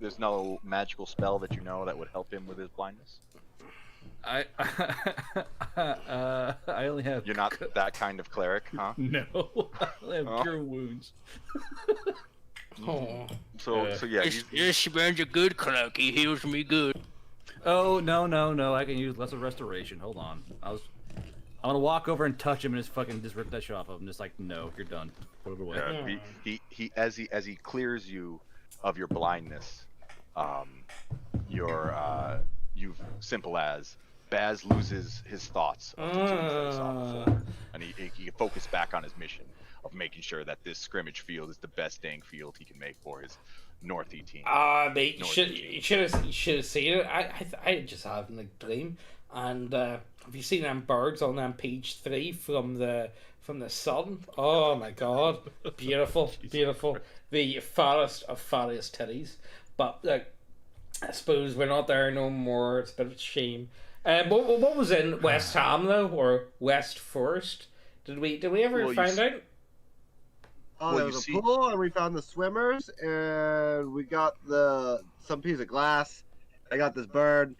There's no magical spell that you know that would help him with his blindness. I only have. You're not that kind of cleric, huh? No, I only have cure wounds. Oh. So yeah. This man's a good cleric. He heals me good. Oh no! I can use lesser restoration. Hold on. I'm gonna walk over and touch him and just rip that shit off of him. Just like, no, you're done. Put it away. Yeah, he as he clears you of your blindness, you've simple as Baz loses his thoughts of the tombstone, and he focus back on his mission of making sure that this scrimmage field is the best dang field he can make for his Northy team. Mate, you should have seen it. I just having a dream. And have you seen them birds on them page 3 from the sun? Oh my god, beautiful, beautiful. The fattest of fattest titties. But like, I suppose we're not there no more. It's a bit of a shame. What was in West Ham though, or West Forest? Did we ever find out? Oh, there was a pool, and we found the swimmers, and we got some piece of glass. I got this bird.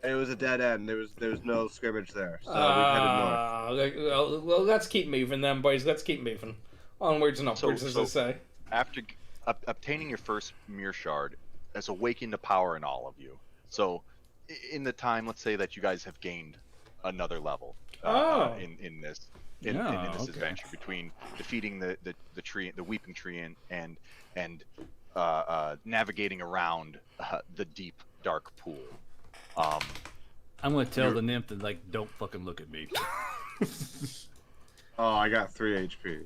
And it was a dead end. There was no scrimmage there, so we headed north. Well, let's keep moving then, boys. Let's keep moving. Onwards and upwards, as they say. After obtaining your first mirror shard, has awakened the power in all of you. So, in the time, let's say that you guys have gained another level in this adventure between defeating the weeping treant and navigating around the deep dark pool. I'm gonna tell the nymph that, like, don't fucking look at me. Oh, I got 3 HP.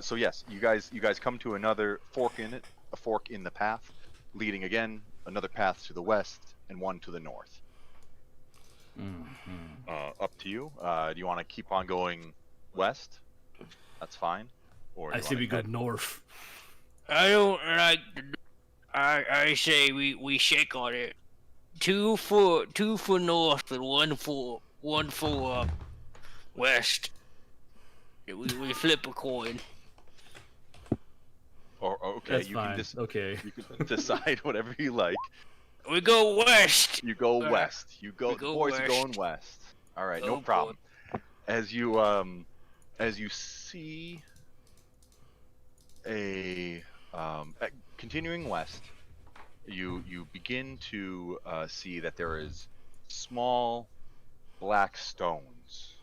So yes, you guys come to another fork in the path, leading again another path to the west and one to the north. Up to you. Do you want to keep on going west? That's fine. Or I say we go north. I don't like. I say we shake on it. 2 for north and 1 for west. We flip a coin. Or okay, That's you fine. You can decide whatever you like. We go west. You go west. You go. The boys west. are going west. All right, no Oh, problem. As you see continuing west, you begin to see that there is small black stones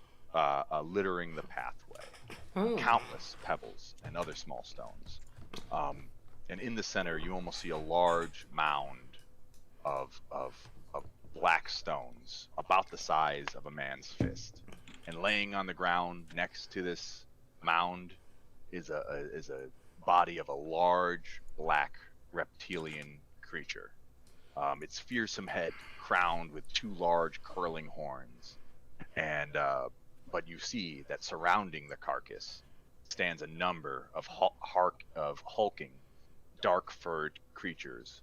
littering the pathway. Countless pebbles and other small stones. And in the center, you almost see a large mound of black stones, about the size of a man's fist. And laying on the ground next to this mound is a body of a large black reptilian creature. Its fearsome head crowned with 2 large curling horns, and but you see that surrounding the carcass stands a number of hulking, dark-furred creatures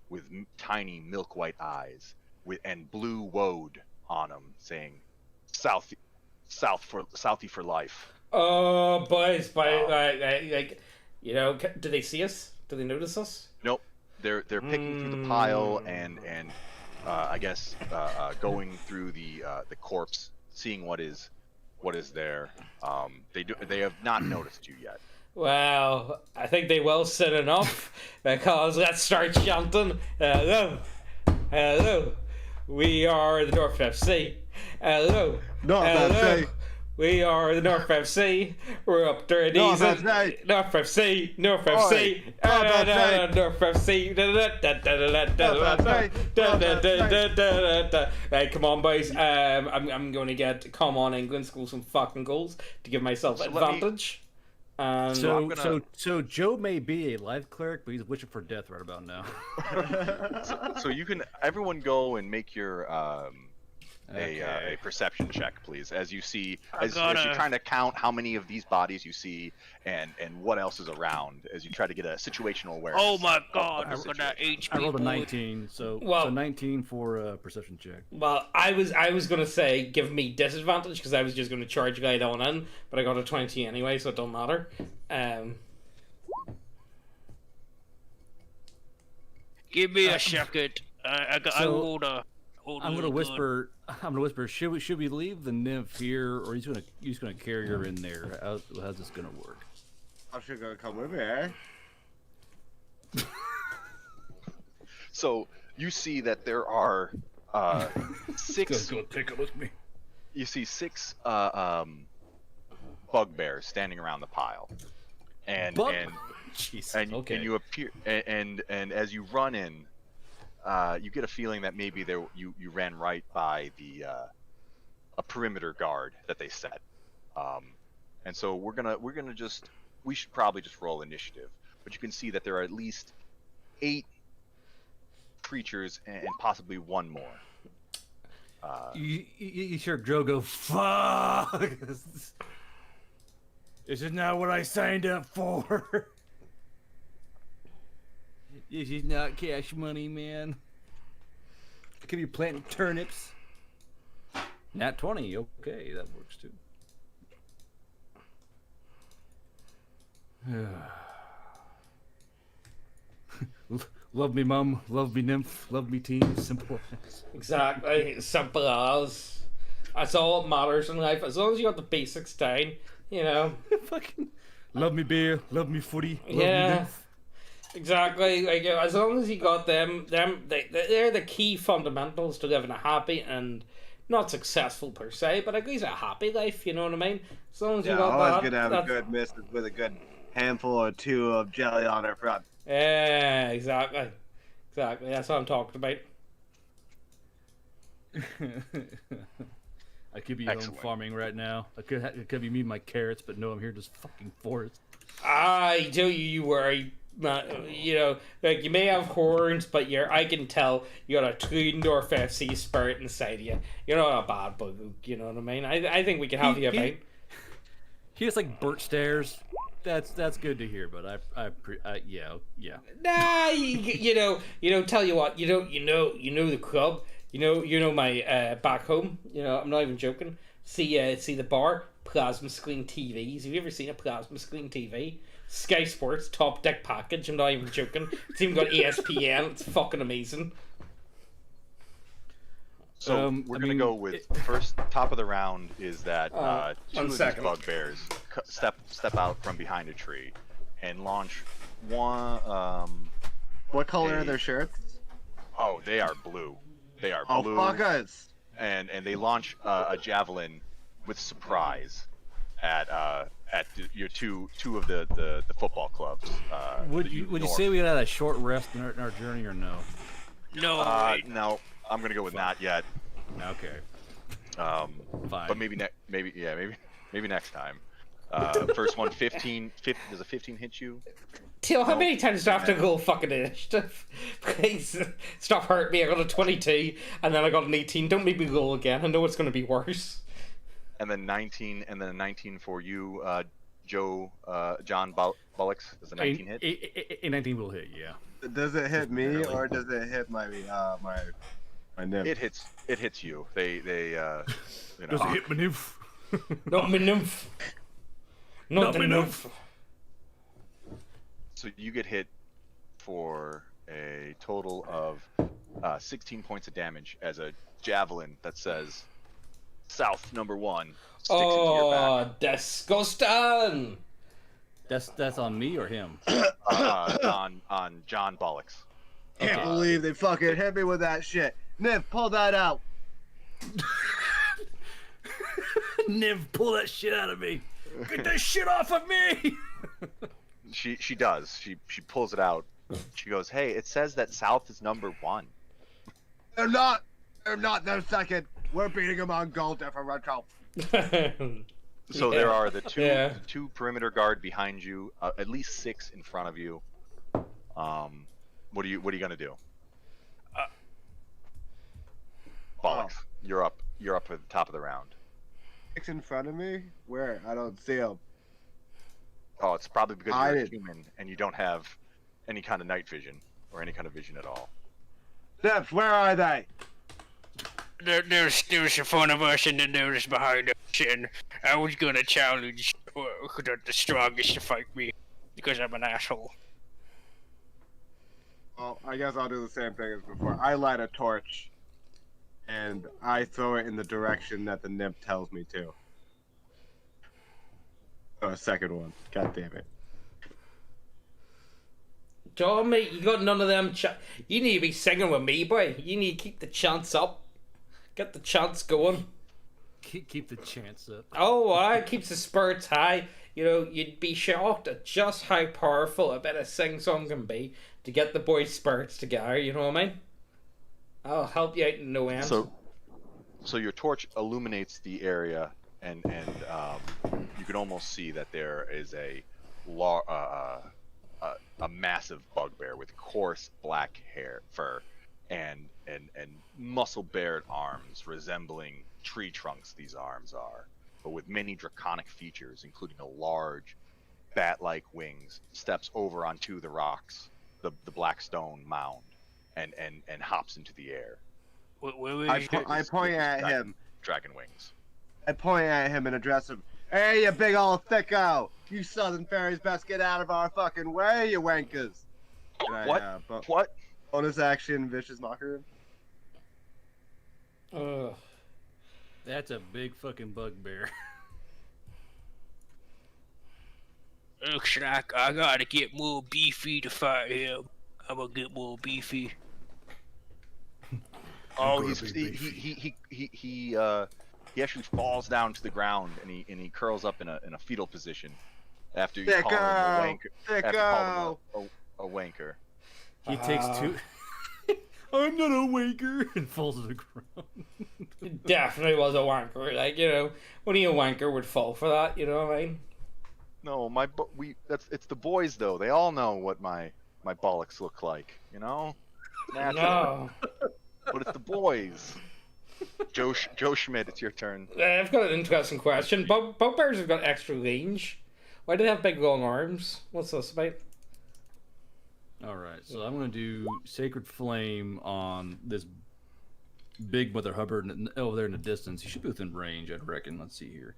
with tiny milk-white eyes, and blue woad on them, saying "Southie for life." Oh, boys, like, you know, do they see us? Do they notice us? Nope. They're picking through the pile and I guess going through the corpse, seeing what is there. They have not noticed you yet. Well, I think they will soon enough, because let's start chanting. Hello, hello, we are the North FC. Hello, North hello. FC. We are the North FC. We're up to our knees. North FC. North FC. North Oi. FC. North FC. North FC. Right, come on, boys. I'm going to get "Come On England" score some fucking goals to give myself advantage. So Joe may be a life cleric, but he's wishing for death right about now. So you can everyone go and make your a perception check, please, as you see as you're trying to count how many of these bodies you see and what else is around, as you try to get a situational awareness. Oh my god, I got that HP. I rolled a 19, so 19 for a perception check. Well, I was gonna say give me disadvantage because I was just gonna charge guide on in, but I got a 20 anyway, so it don't matter. Give me a second. I rolled a. I'm gonna whisper. Should we leave the nymph here, or he's gonna carry her in there? How's this gonna work? I'm sure gonna come with me, eh? So you see that there are 6. Go take it with me. You see 6 bugbears standing around the pile, and Jeez. and you appear and as you run in, you get a feeling that maybe you ran right by a perimeter guard that they set. And so we should probably just roll initiative. But you can see that there are at least 8 creatures and possibly one more. You hear Drogo, fuck! This is not what I signed up for. This is not cash money, man. I could be planting turnips. Nat 20, okay, that works too. Love me, mum. Love me, nymph. Love me, team. Simple as. Exactly. Simple as. That's all that matters in life. As long as you got the basics down, you know. Fucking. Love me, beer. Love me, footy. Love me, Yeah. nymph. Exactly. Like, as long as you got them, they're the key fundamentals to living a happy and not successful per se, but at least a happy life. You know what I mean? As long as you Yeah, got always that. gonna have a that's- good missus with a good handful or two of jelly on her front. Yeah, exactly. Exactly. That's what I'm talking about. I could be home Excellent. farming right now. It could be me and my carrots, but no, I'm here just fucking forest. I do you worry. You know, like you may have horns, but I can tell you got a Tründorf FC spirit inside you. You're not a bad bug, you know what I mean? I think we can have you about. He has like birch stairs. That's good to hear, but yeah. Nah, you know. Tell you what, you know the club. You know my back home. You know, I'm not even joking. See the bar, plasma screen TVs. Have you ever seen a plasma screen TV? Sky Sports top deck package. I'm not even joking. It's even got ESPN. It's fucking amazing. So we're gonna go with first top of the round is that 2 of these second. bugbears step out from behind a tree and launch one. What color are Hey. their shirts? Oh, they are blue. They are Oh, blue, fuck us. and they launch a javelin with surprise at your two of the football clubs. Would that you north. say we had a short rest in our journey or no? No. No, I'm gonna go with not yet. Okay, But fine. maybe next time. First one, 15. Does a 15 hit you? Till how many times do I have to go fucking initiative? Please stop hurting me. I got a 22 and then I got an 18. Don't make me roll again. I know it's going to be worse. And then 19, and then a 19 for you, John Bullocks. Does a 19 hit? A 19 will hit, yeah. Does it hit me Barely. or does it hit my nymph? It hits you. They you know. Does it hit my nymph? Not my nymph. Not the nymph. So you get hit for a total of 16 points of damage as a javelin that says South number 1 sticks into your back. Oh, disgusting. That's on me or him? On John Bullocks. Can't believe they fucking hit me with that shit. Nymph, pull that out. Niv, pull that shit out of me. Get that shit off of me. She does. She pulls it out. She goes, "Hey, it says that South is number 1." They're not. They're second. We're beating them on goal differential. So Yeah. there are the two Yeah. the 2 perimeter guard behind you, at least 6 in front of you. What are you gonna do? Bollocks, you're up. You're up at the top of the round. 6 in front of me? Where? I don't see them. Oh, it's probably because I you're a did- human and you don't have any kind of night vision or any kind of vision at all. Nymph, where are they? There's in front of us and then there's behind us, and I was gonna challenge the strongest to fight me because I'm an asshole. Well, I guess I'll do the same thing as before. I light a torch, and I throw it in the direction that the nymph tells me to. Oh, a second one. God damn it. John, mate, you got none of them. You need to be singing with me, boy. You need to keep the chants up. Get the chants going. Keep the chance up. Oh, it keeps the spirits high. You know, you'd be shocked at just how powerful a bit of sing-song can be to get the boys' spirits together, you know what I mean? I'll help you out in no end. So your torch illuminates the area and you can almost see that there is lar- a massive bugbear with coarse black fur, and muscle-bared arms resembling tree trunks. These arms are, but with many draconic features, including a large bat-like wings, steps over onto the rocks, the black stone mound, and hops into the air. I point at him. Dragon wings. I point at him and address him. Hey, you big old thicko! You southern fairies best get out of our fucking way, you wankers! What? What? Bonus action, vicious mockery. Ugh. That's a big fucking bugbear. Looks like I gotta get more beefy to fight him. I'm gonna get more beefy. Oh, he actually falls down to the ground and he curls up in a fetal position after you call him a wanker. After calling him a wanker. He takes two. I'm not a wanker, and falls to the ground. It definitely was a wanker. Like, you know, only a wanker would fall for that. You know what I mean? No, it's the boys though. They all know what my bollocks look like. You know. No. But it's the boys. Joe Schmidt, it's your turn. I've got an interesting question. Bugbears have got extra range. Why do they have big long arms? What's this about? Alright, so I'm going to do Sacred Flame on this big Mother Hubbard over there in the distance. He should be within range, I'd reckon. Let's see here.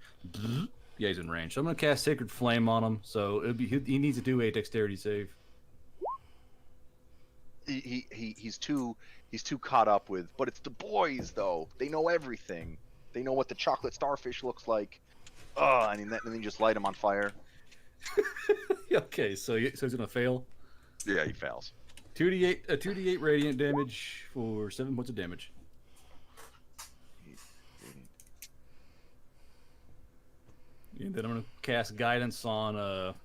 Yeah, he's in range. So I'm going to cast Sacred Flame on him. So he needs to do a dexterity save. He's too caught up with, but it's the boys though. They know everything. They know what the chocolate starfish looks like. And then you just light him on fire. Okay, so he's gonna fail. Yeah, he fails. 2d8 radiant damage for 7 points of damage. And then I'm gonna cast guidance on the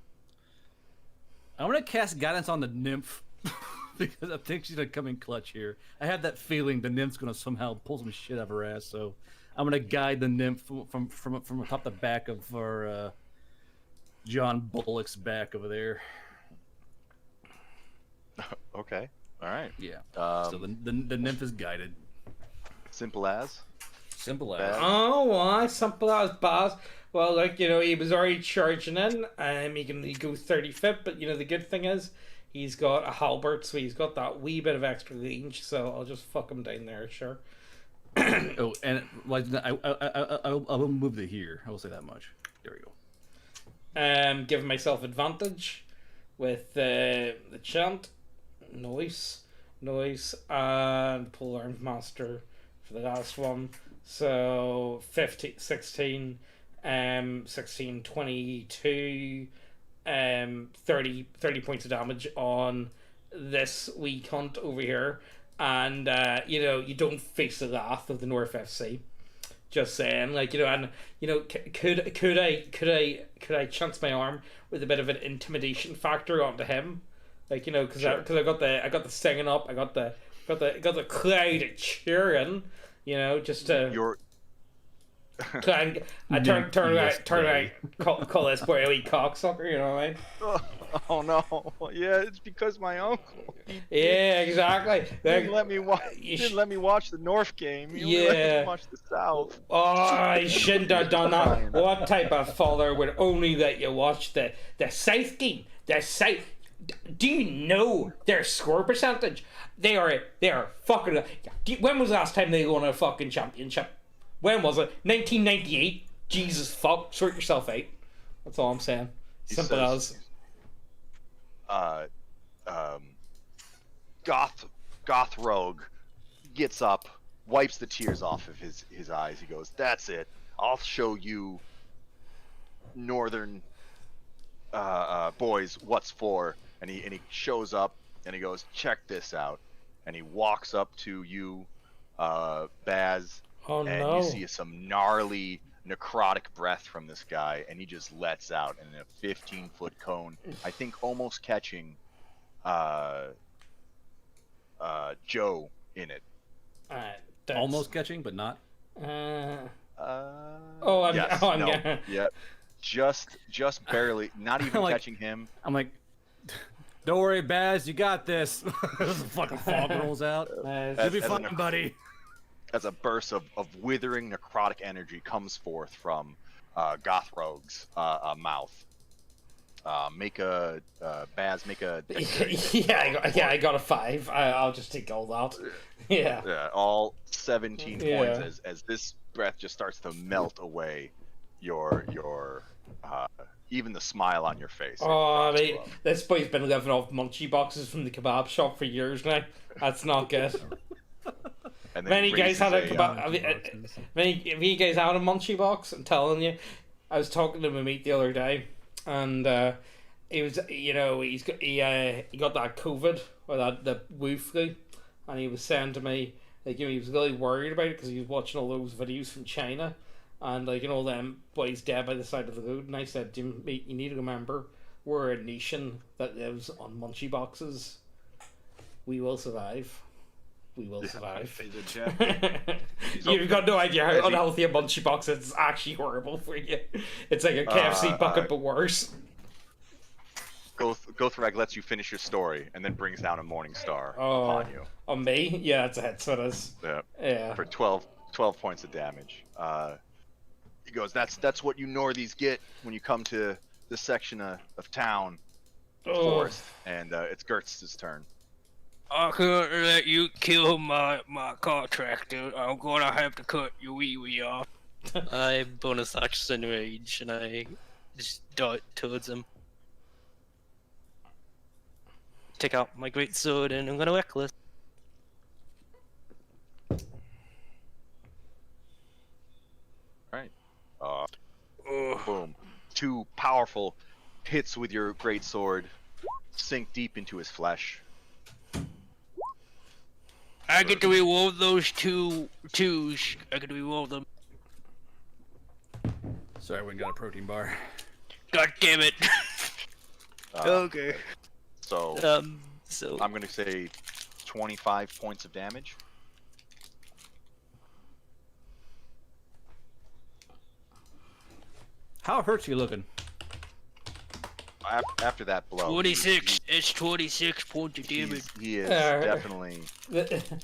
nymph. Because I think she's gonna come in clutch here. I have that feeling the nymph's gonna somehow pull some shit out of her ass. So I'm gonna guide the nymph from top to back of our John Bullock's back over there. Okay. All right. Yeah. So the nymph is guided. Simple as. Oh, why? Simple as bad. Well, like, you know, he was already charging in. He goes 30 feet, but you know the good thing is, he's got a halberd, so he's got that wee bit of extra range, so I'll just fuck him down there, sure. Oh, and like I will move to here. I will say that much. There we go. Giving myself advantage with the chant. Noise, and Pole Arms Master for the last one. So 16, 22... 30 points of damage on this wee cunt over here, and you know, you don't face the wrath of the North FC. Just saying, like, you know, and you know, could I chance my arm with a bit of an intimidation factor onto him, like, you know, because Sure. I got the singing up, I got the crowd cheering, you know, just to. I turn around, call this boy a wee cocksucker, you know what I mean? Oh no! Yeah, it's because my uncle. Yeah, exactly. Didn't let me watch the North game. He only let me watch the South. Oh, I shouldn't have done that. What type of father would only let you watch the South game? The South. Do you know their score percentage? They are fucking. When was the last time they won a fucking championship? When was it? 1998? Jesus fuck. Sort yourself out. That's all I'm saying. Simple as. Goth Rogue gets up, wipes the tears off of his eyes. He goes, "That's it. I'll show you northern boys what's for." And he shows up and he goes, "Check this out." And he walks up to you, Baz. Oh, and no. you see some gnarly necrotic breath from this guy, and he just lets out in a 15-foot cone, I think almost catching Joe in it. That's, Almost catching, but not. Oh, yes, I'm no, yeah. yeah, just barely, not even Like- catching him. I'm like, don't worry, Baz, you got this. The fucking fog rolls out. You'll be as fine, an- buddy. As a burst of withering necrotic energy comes forth from Gothrogue's mouth. Make a Baz, make a dexterity yeah, I got a 5. I'll just take all that. Yeah. all 17 Yeah. points as this breath just starts to melt away your even the smile on your face. Oh, mate, this boy's been living off munchie boxes from the kebab shop for years now. That's not good. And then Many guys had a raises kebab. I mean, many of you guys had a munchie box. I'm telling you. I was talking to my mate the other day, and he was, he got that COVID or that the Wu flu, and he was saying to me like, he was really worried about it because he was watching all those videos from China, and them boys dead by the side of the road. And I said to him, mate, you need to remember, we're a nation that lives on munchie boxes. We will survive. We will survive. You've got no idea how unhealthy a munchie box is. It's actually horrible for you. It's like a KFC bucket, but worse. Gothrag lets you finish your story and then brings down a morning star upon you. On me? Yeah, it's a hit, so it is. Yeah. For 12 points of damage. He goes, that's what you Northies get when you come to this section of town, forest, and it's Gertz's turn. I can't let you kill my contractor. I'm gonna have to cut your wee off. I bonus action rage and I just dart towards him. Take out my great sword and I'm gonna reckless. Alright. Boom. 2 powerful hits with your great sword sink deep into his flesh. I get to reroll those twos. I get to reroll them. Sorry, we got a protein bar. God damn it. Okay. So So I'm gonna say 25 points of damage. How hurts you looking? After that blow, 26. It's 26 points of damage. he is definitely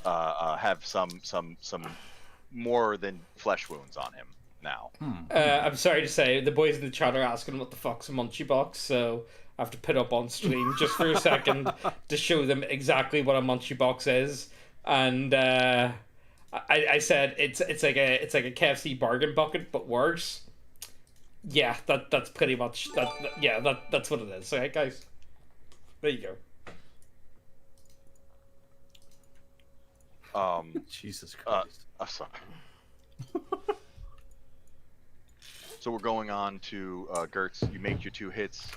have some more than flesh wounds on him now. I'm sorry to say, the boys in the chat are asking what the fuck's a munchie box, so I have to put up on stream just for a second to show them exactly what a munchie box is. And I said it's like a KFC bargain bucket, but worse. Yeah, that's pretty much that's what it is. Alright, guys, there you go. Jesus Christ. I'm sorry. So we're going on to Gertz. You make your 2 hits.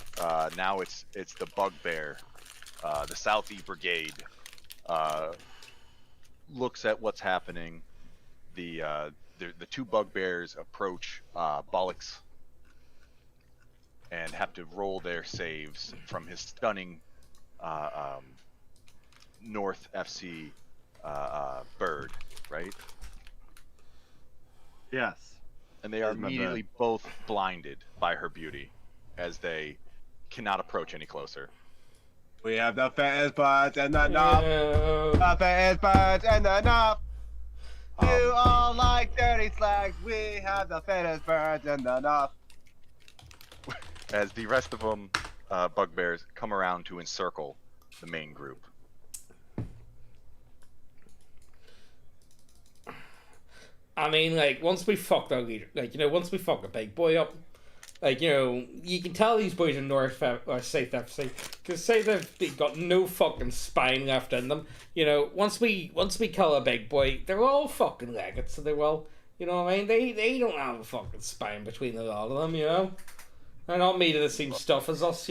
Now it's the bugbear. The Southie Brigade looks at what's happening. The 2 bugbears approach Bollocks and have to roll their saves from his stunning North FC bird, right? Yes. And they are immediately both blinded by her beauty as they cannot approach any closer. We have the fattest birds and the knob. The fattest birds and the knob. You all like dirty slags. We have the fattest birds and the knob. As the rest of them, bugbears, come around to encircle the main group. I mean, like, once we fucked our leader, once we fuck a big boy up, you can tell these boys are North or South FC, because say they've got no fucking spine left in them. Once we kill a big boy, they're all fucking legged, so they're all, you know what I mean? They don't have a fucking spine between a lot of them, They're not made of the same stuff as us,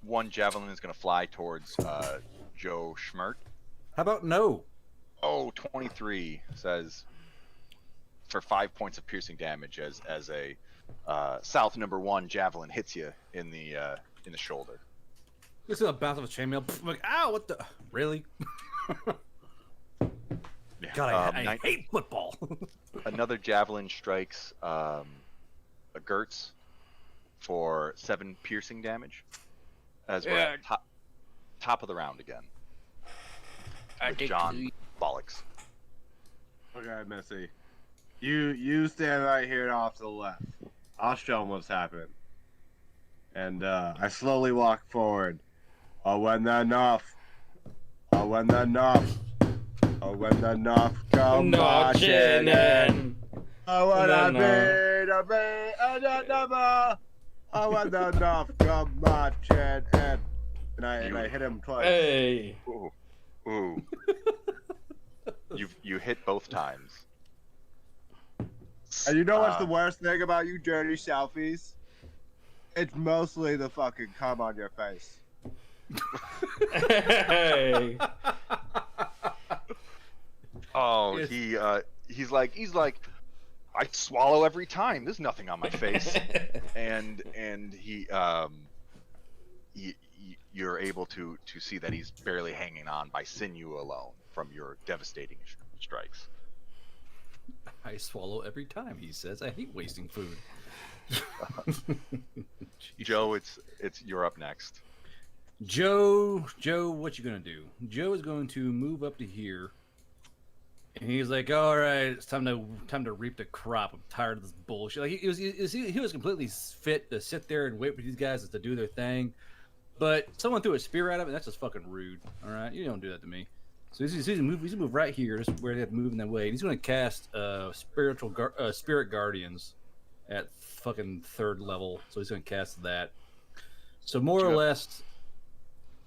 1 javelin is going to fly towards Joe Schmert. How about no? Oh, 23 says for 5 points of piercing damage as a South number 1 javelin hits you in the shoulder. This is a bounce of a chainmail. I'm like, ow, what the? Really? Yeah. God, I hate football. Another javelin strikes a Gertz for 7 piercing damage. As we're at top of the round again. I With think John Bollocks. Okay, Missy. You stand right here off to the left. I'll show him what's happening. And I slowly walk forward. When the enough come marching in. When the enough come marching in. And I hit him twice. Hey. Ooh. You hit both times. And you know what's the worst thing about you dirty selfies? It's mostly the fucking cum on your face. Hey. Oh, Yes. he's like, I swallow every time. There's nothing on my face, and you're able to see that he's barely hanging on by sinew alone from your devastating strikes. I swallow every time, he says. I hate wasting food. Joe, it's you're up next. Joe, what you gonna do? Joe is going to move up to here, and he's like, "All right, it's time to reap the crop. I'm tired of this bullshit." Like he was completely fit to sit there and wait for these guys to do their thing, but someone threw a spear at him, and that's just fucking rude. All right, you don't do that to me. So he's gonna move right here, just where they have to move in that way. And he's gonna cast spirit guardians at fucking 3rd level. So he's gonna cast that. So more or less.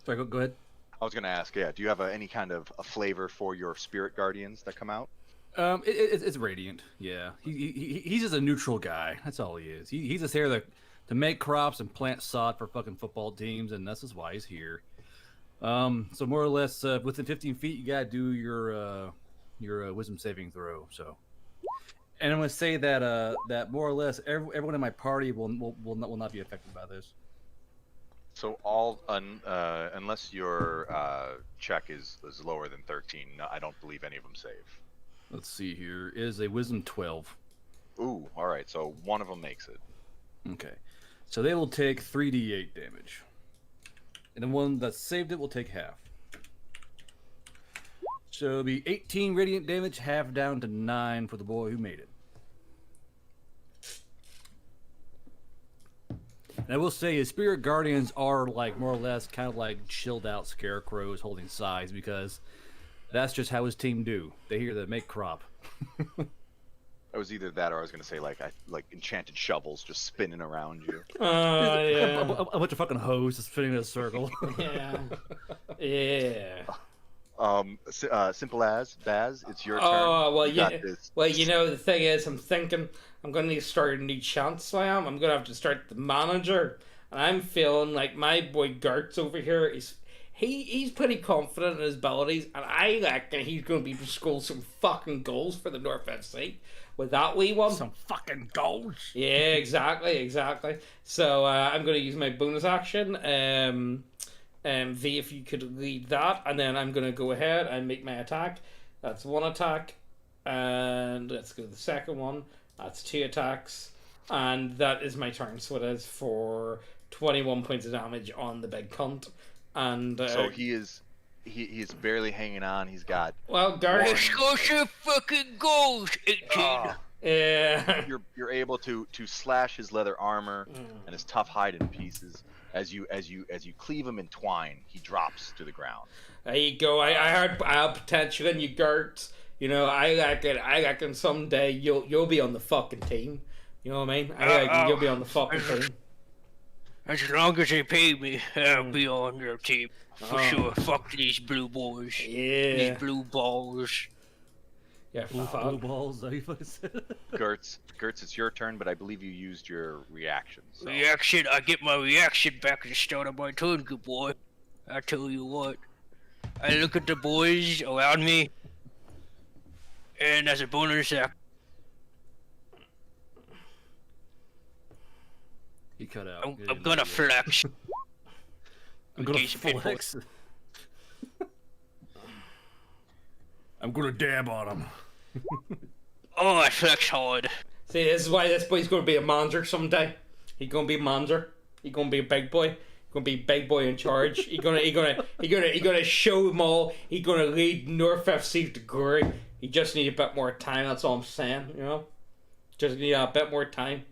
Sorry, go ahead. I was gonna ask, do you have any kind of a flavor for your spirit guardians that come out? It's radiant. Yeah, he's just a neutral guy. That's all he is. He's just here to make crops and plant sod for fucking football teams, and that's just why he's here. So more or less, within 15 feet, you gotta do your wisdom saving throw. So, and I'm gonna say that that more or less everyone in my party will not be affected by this. So unless your check is lower than 13, no, I don't believe any of them save. Let's see here. It is a wisdom 12. Ooh, all right. So one of them makes it. Okay, so they will take 3d8 damage. And the one that saved it will take half. So it'll be 18 radiant damage, half down to 9 for the boy who made it. And I will say his spirit guardians are like more or less kind of like chilled out scarecrows holding sides, because that's just how his team do. They hear that make crop. It was either that or I was gonna say like enchanted shovels just spinning around you. Yeah. A bunch of fucking hoes just spinning in a circle. Yeah. Yeah. Simple as Baz, it's your turn. Oh, well, You got yeah. this. Well, you know, the thing is, I'm thinking I'm going to need to start a new chance. I'm going to have to start the manager. And I'm feeling like my boy Gertz over here he's pretty confident in his abilities. And I reckon he's going to be able to score some fucking goals for the North FC with that wee one. Some fucking goals. Yeah, exactly. So I'm going to use my bonus action. V, if you could lead that, and then I'm going to go ahead and make my attack. That's 1 attack, and let's go to the second one. That's 2 attacks, and that is my turn. So it is for 21 points of damage on the big cunt. And So he is barely hanging on. He's got well, Garth. Score some fucking goals, 18. Yeah. you're able to slash his leather armor and his tough hide in pieces. As you cleave him in twine, he drops to the ground. There you go. I have potential in you, Gert. You know, I reckon someday you'll be on the fucking team. You know what I mean? I reckon you'll be on the fucking team. As long as they pay me, I'll be on your team. For sure. Fuck these blue boys. Yeah. These blue balls. Yeah, Blue fuck. balls, is that what you fucking said? Gertz, it's your turn, but I believe you used your reaction. So. Reaction, I get my reaction back at the start of my turn, good boy. I tell you what. I look at the boys around me, and as a bonus act, He cut out. I'm gonna flex. I'm gonna case of people. flex. I'm gonna dab on him. Oh, I flex hard. See, this is why this boy's gonna be a manager someday. He's gonna be a manager. He's gonna be a big boy. He's gonna be big boy in charge. He's gonna show them all. He's gonna lead North FC to glory. He just need a bit more time. That's all I'm saying. You know, just need a bit more time.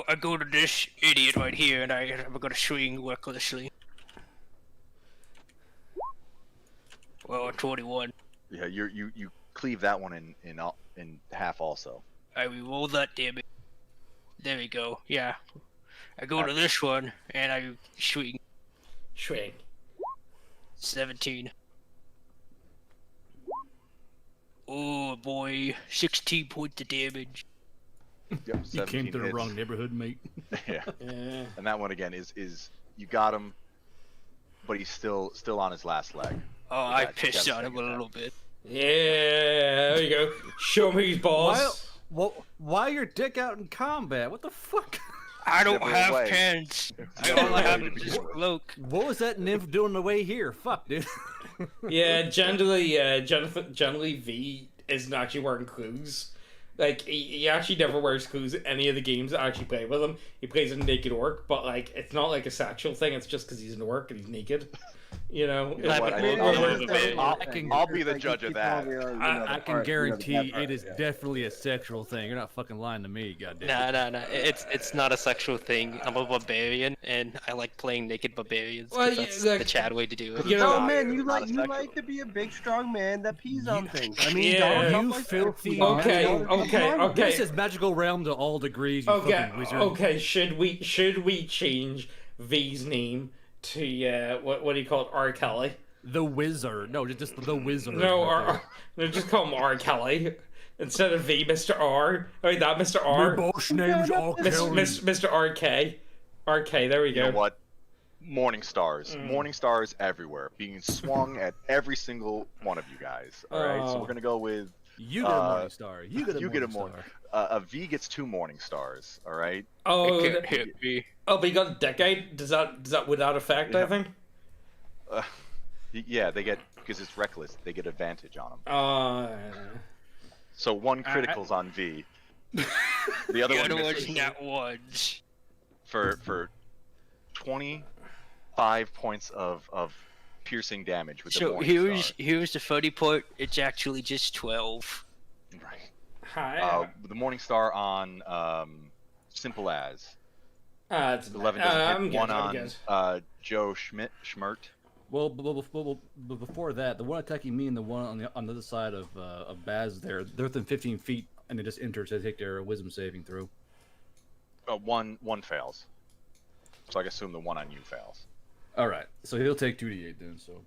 I go to this idiot right here, and I'm gonna swing recklessly. Well, 21. Yeah, you cleave that one in half also. I re-roll that, damn it. There we go. Yeah. I go to this one, and I swing. Swing. 17. Oh boy, 16 points of damage. Yep, You came to the hits. wrong neighborhood, mate. Yeah. Yeah. And that one again is you got him, but he's still on his last leg. Oh, You I got pissed to on him a take it little bit. Yeah. There you go. Show me who's boss. Why your dick out in combat? What the fuck? I don't Never have away. pants. Never All I have away to is be this worse. cloak. What was that nymph doing on the way here? Fuck, dude. Yeah, generally V isn't actually wearing clothes. Like, he actually never wears clothes in any of the games that I actually play with him. He plays a naked orc, but, like, it's not like a sexual thing, it's just because he's an orc and he's naked. You know? You know what, I mean, I'll be the judge of that. I can guarantee it is definitely a sexual thing. You're not fucking lying to me, goddamn. Nah. It's not a sexual thing. I'm a barbarian, and I like playing naked barbarians. 'Cause Well, that's like- the Chad way to do it. You know, Oh man, you Not like a you sexual. like to be a big strong man that pees on things. I mean, Yeah. don't You like filthy that. Okay, magical- okay. This is magical realm to all degrees, you Okay, fucking wizard. okay, should we change V's name to, what do you call it, R. Kelly? The wizard. No, just the wizard. No, right no, just call him R. Kelly. Instead of V, Mr. R. I mean, that Mr. there. R. Your boss name's all Kelly. Mr. RK. RK, there we You go. know what? Morning stars. Morning stars everywhere. Being swung at every single one of you guys. Alright? So Oh. we're gonna go with You get a morning star. You get a morning morning star. a V gets 2 morning stars, alright? Oh, It can't hit me. oh, but you got decade? Does that without effect, I Yeah. think? Yeah, they get, because it's reckless, they get advantage on them. So 1 critical's on V. The other The one other one's misses not ones. for 25 points of piercing damage with the So morning star. here's the funny part. It's actually just 12. Right. Hi. The morning star on simple as It's 11 doesn't I'm hit. good, One I'm on good. Joe Schmirt. Well, before that, the one attacking me and the one on the other side of Baz, they're within 15 feet, and they just enter, so they take their wisdom saving throw. One fails. So I assume the one on you fails. All right, so he'll take 2d8 then. So,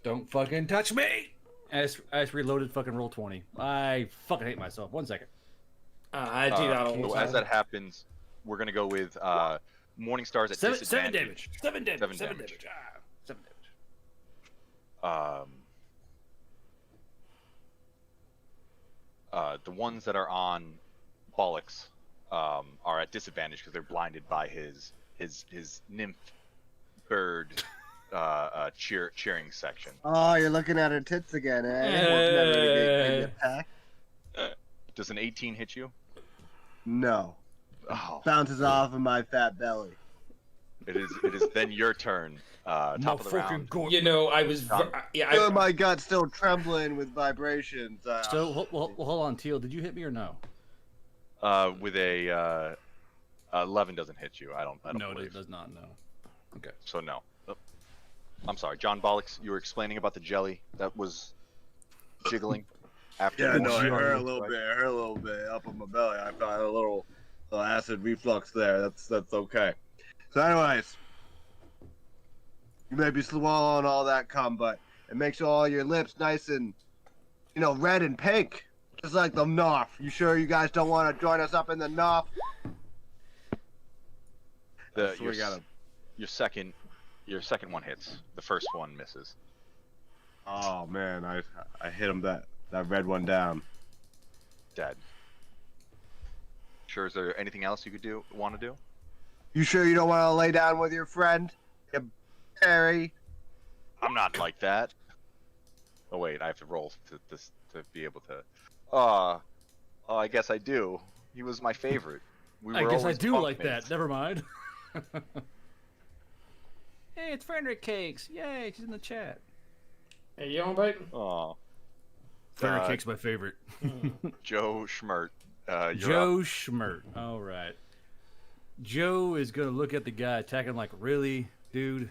don't fucking touch me! I just reloaded. Fucking roll 20. I fucking hate myself. 1 second. I do that all the So time. as that happens, we're gonna go with morning stars at Seven disadvantage. damage. 7 damage. 7 7 damage. damage. 7 damage. The ones that are on Bollocks are at disadvantage because they're blinded by his nymph bird cheering section. Oh, you're looking at her tits again, eh? Wasn't that ready to get attacked? Does an 18 hit you? No. Oh, Bounces off of my fat belly. it is then your turn. Top of the round. You know, I was. Feel my gut still trembling with vibrations. So, hold on, Teal. Did you hit me or no? With a 11 doesn't hit you. I don't No, believe. it does not. No. Okay. So no. Oh. I'm sorry, John Bollocks. You were explaining about the jelly that was jiggling after. Yeah, the no, it one hurt a strike. little bit. It hurt a little bit up on my belly. I got a little acid reflux there. That's okay. So, anyways, you may be swallowing all that cum, but it makes all your lips nice and, red and pink, just like the Knopf. You sure you guys don't want to join us up in the Knopf? Your second one hits. The first one misses. Oh man, I hit him that red one down. Dead. Sure. Is there anything else you could want to do? You sure you don't want to lay down with your friend, you Barry? I'm not like that. Oh wait, I have to roll to be able to. Oh, I guess I do. He was my favorite. We were I guess I always do bunk like mates. that. Never mind. Hey, it's Frederick Cakes. Yay, she's in the chat. Hey, you on, bite? Oh, Frederick Cakes my favorite. Joe Schmert. You're Joe up. Schmert. All right. Joe is gonna look at the guy attacking like, really, dude?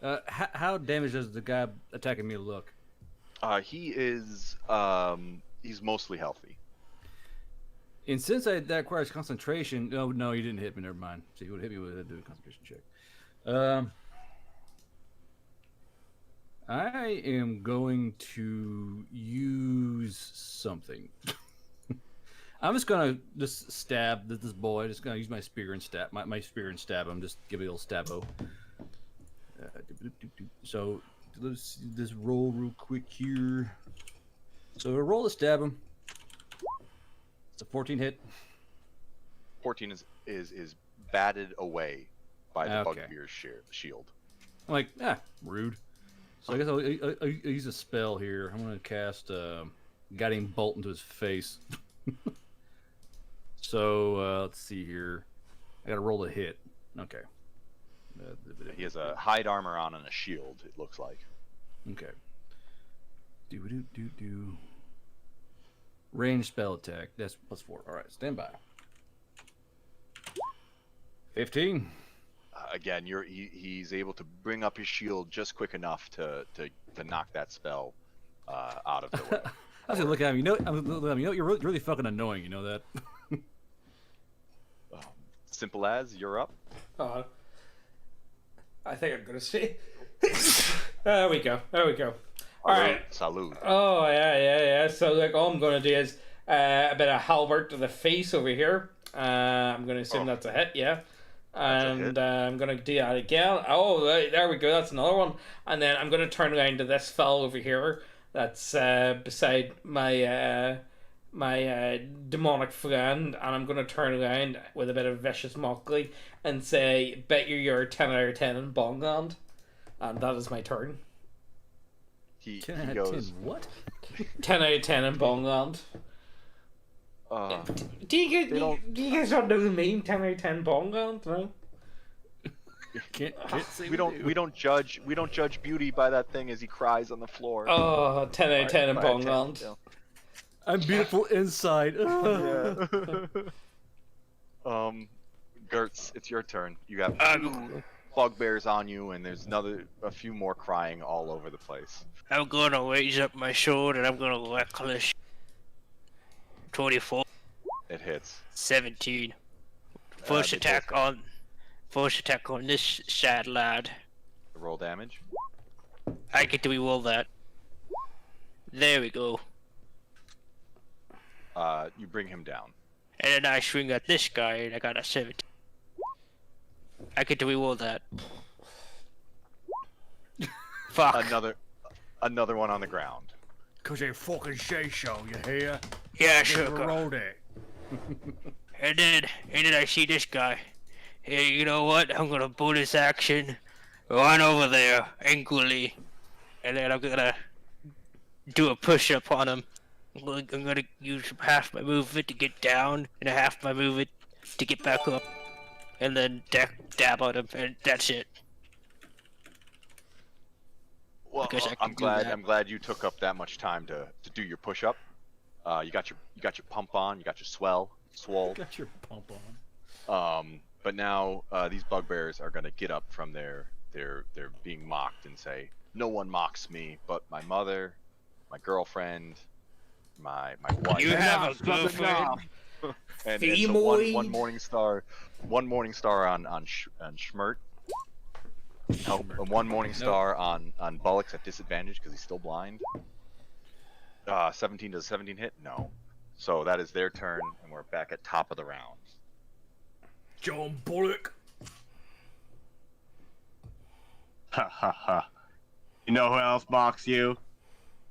Ugh. How damaged does the guy attacking me look? He is. He's mostly healthy. And since that requires concentration, no, you didn't hit me. Never mind. So you would hit me with a concentration check. I am going to use something. I'm just gonna stab this boy. Just gonna use my spear and stab my spear and stab him. Just give it a little stabbo. So let's see this roll real quick here. So a roll to stab him. It's a 14 hit. 14 is batted away by the Okay. bugbear's shield. I'm like, rude. So I guess I'll use a spell here. I'm gonna cast Guiding Bolt into his face. So let's see here. I gotta roll a hit. Okay. He has a hide armor on and a shield. It looks like. Okay. Do. Range spell attack. That's +4. All right, stand by. 15. Again, he's able to bring up his shield just quick enough to knock that spell out of the way. I was gonna look at him. You're really fucking annoying. You know that. Simple as you're up. I think I'm gonna see. There we go. All right. Salud. Oh yeah. So like, all I'm gonna do is a bit of halberd to the face over here. I'm gonna assume that's a hit. Yeah. And I'm gonna do that again. Oh, there we go. That's another one. And then I'm gonna turn around to this fella over here. That's beside my my demonic friend, and I'm gonna turn around with a bit of vicious mockery and say, "Bet you're a 10 out of 10 in Bongland," and that is my turn. He 10 out of goes. 10. What? 10 out of 10 in Bongland. Do you guys not know the meme? 10 out of 10 Bongland? No. Can't say We don't judge beauty by that thing as he cries on the floor. Oh, 10 out of 10 in Bongland. Yeah. I'm beautiful inside. Gertz, it's your turn. You have two bugbears on you, and there's a few more crying all over the place. I'm gonna raise up my sword and I'm gonna reckless. 24, It hits. 17. First they attack on this sad lad. Roll damage. I get to reroll that. There we go. You bring him down. And then I swing at this guy and I got a 17. I get to reroll that. Fuck. Another one on the ground. Cause they fucking say so, you hear? Yeah, sure. Roll it. And then I see this guy. Hey, you know what? I'm gonna bonus action, run over there angrily, and then I'm gonna do a push up on him. I'm gonna use half my movement to get down, and half my movement to get back up, and then dab on him, and that's it. Well, Because I can I'm do glad. that. I'm glad you took up that much time to do your push up. You got your pump on. You got your swole. Got your pump on. But now these bugbears are gonna get up from their being mocked and say, "No one mocks me, but my mother, my girlfriend, my wife." You have a girlfriend. and so one morning star on Schmert. No, one morning star on Bullock's at disadvantage because he's still blind. 17 does 17 hit? No. So that is their turn, and we're back at top of the round. John Bullock. Ha ha ha. You know who else mocks you?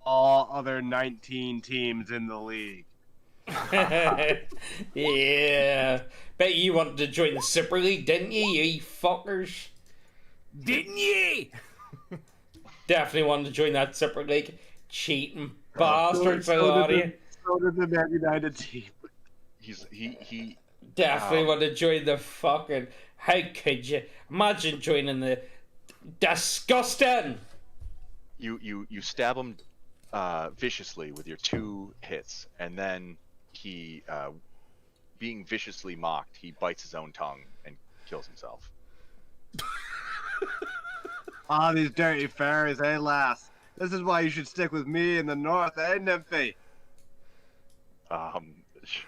All other 19 teams in the league. Yeah. Bet you wanted to join the Super League, didn't you fuckers? Didn't ye? Definitely wanted to join that Super League. cheating So bastards, I got you. did the Man United team. He Definitely want to join the fucking. How could you imagine joining the disgusting? you stab him viciously with your 2 hits, and then he, being viciously mocked, he bites his own tongue and kills himself. Ah, these dirty fairies, eh, lass? This is why you should stick with me in the north, eh, Nymphy?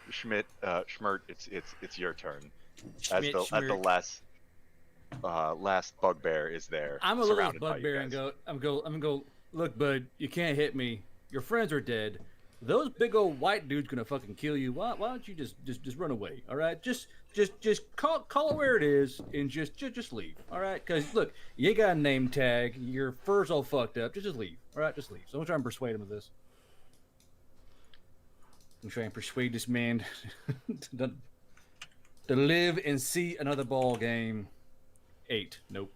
Schmidt, Schmirt, it's your turn. Schmidt, As the last bugbear is there. I'm a little surrounded by you bugbear and guys. I'm gonna go. Look, bud, you can't hit me. Your friends are dead. Those big old white dudes gonna fucking kill you. Why don't you just run away? All right, just call it where it is and just leave. All right, because look, you ain't got a name tag. Your fur's all fucked up. Just leave. All right, just leave. So I'm gonna try and persuade him of this. I'm trying to persuade this man to live and see another ball game. 8. Nope.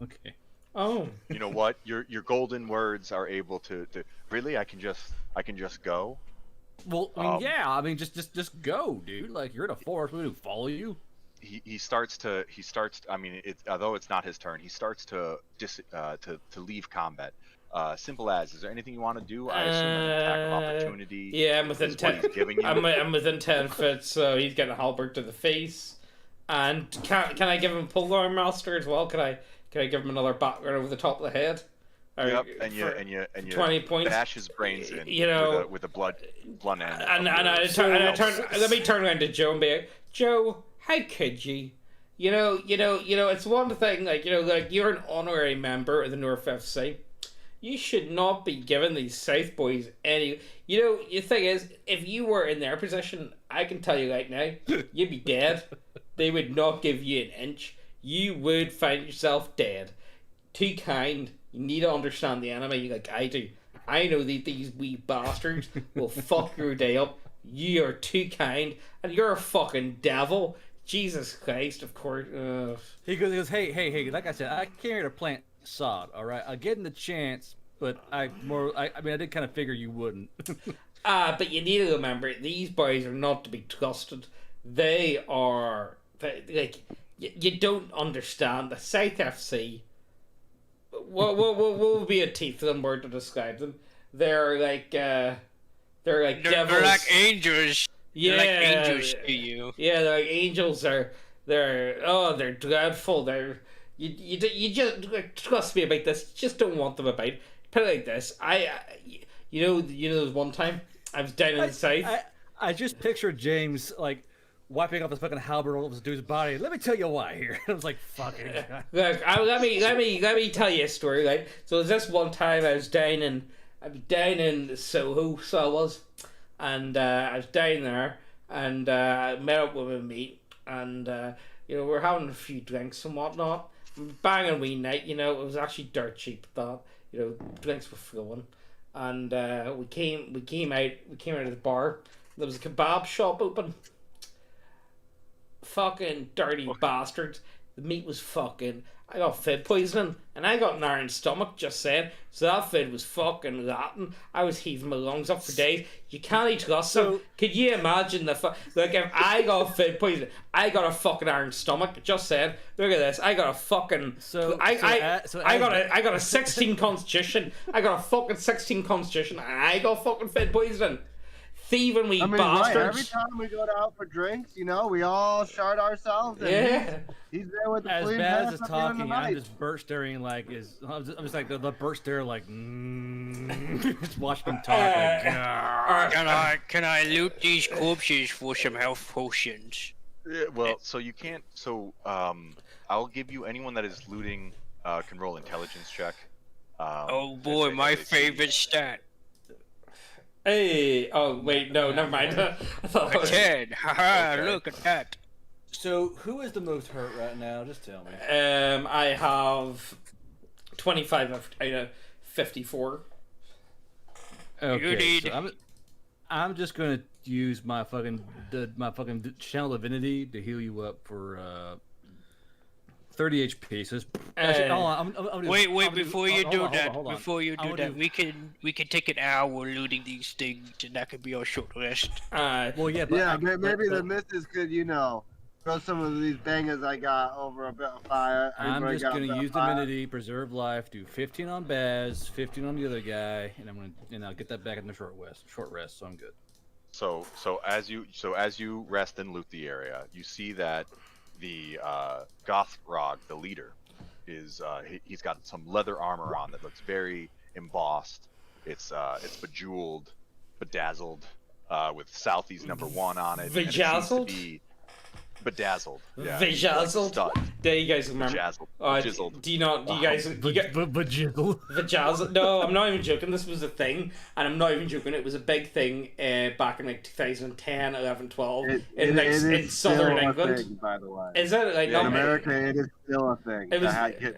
Okay. Oh, You know what? Your golden words are able to really. I can just go. Well, I mean, yeah. I mean, just go, dude. Like you're in a forest. We don't follow you. He starts. I mean, although it's not his turn, he starts to leave combat. Simple as, is there anything you want to do? I assume an attack of opportunity. yeah, I'm within is what 10. he's giving you. I'm within 10 feet, so he's getting a halberd to the face. And can I give him polearm master as well? Can I give him another bat right over the top of the head? Or Yep, and for you 20 points. bash his brains in. You know, with a blunt end. And I turn. Let me turn around to Joe and be like, Joe, how could you? You know. It's one thing, like you're an honorary member of the North FC. You should not be giving these South boys any. The thing is, if you were in their position, I can tell you right now, you'd be dead. They would not give you an inch. You would find yourself dead. Too kind. You need to understand the enemy like I do. I know that these wee bastards will fuck your day up. You are too kind, and you're a fucking devil. Jesus Christ, of course. He goes, hey. Like I said, I came here to plant sod. All right, I get in the chance, but I did kind of figure you wouldn't. But you need to remember, these boys are not to be trusted. They are like you don't understand the South FC. What would be a teeth of them word to describe them? They're like devils. They're like angels. Yeah, They're like angels to you. Yeah, they're like angels. They're dreadful. You just trust me about this. You just don't want them about. Put it like this. There's one time I was down in the south. I just pictured James like wiping off his fucking halberd all of his dude's body. Let me tell you why here. I was like, fucking. Look, let me tell you a story. Right. So there's this one time I was down in Soho, so I was, and I was down there, and I met up with a mate, and we're having a few drinks and whatnot. Banging wee night, it was actually dirt cheap. That drinks were flowing, and we came out of the bar. There was a kebab shop open. Fucking dirty bastards. The meat was fucking. I got food poisoning, and I got an iron stomach, just saying. So that food was fucking rotten. I was heaving my lungs up for days. You can't trust them. Could you imagine if I got food poisoning, I got a fucking iron stomach, just saying. Look at this. I got a fucking. I got a 16 constitution. I got a fucking 16 constitution, and I got fucking food poisoning. Thieving wee bastards. Right, every time we go out for drinks, we all shard ourselves. And he's there with the as clean bad pants as at the end of the talking, night. I'm just burst staring like I'm just like the burst stare like just watching him talk. Can I loot these corpses for some health potions? Yeah, well, so you can't. So I'll give you anyone that is looting can roll intelligence check. Oh boy, my favorite stat. Hey, oh wait, no, never mind. I thought A 10. Haha, Okay. look at that. So who is the most hurt right now? Just tell me. I have 25 out of 54. Okay, so I'm just gonna use my fucking channel divinity to heal you up for 30 HP. So actually, hold on. I'm gonna Wait, before you do that, hold on. before you I'm do gonna that, we can take an hour looting these things, and that could be our short rest. Well, yeah, but Yeah, maybe the missus could, throw some of these bangers I got over a bit of fire. I'm Everybody just got a gonna bit of use fire? divinity, preserve life, do 15 on Baz, 15 on the other guy, and I'll get that back in the short rest, so I'm good. So as you rest and loot the area, you see that the Gothrog, the leader, is he's got some leather armor on that looks very embossed. It's bejeweled, bedazzled, with Southie's #1 on it. And it seems to Bedazzled? be bedazzled. Yeah, Bedazzled? like There you guys remember. Bedazzled. Do you not? Do you guys? But jiggle. Vajazzle? No, I'm not even joking. This was a thing, and I'm not even joking. It was a big thing back in like 2010, 11, 12 in southern England. Thing, by the way. Is it like Yeah, In not? America, it is still a thing. It was-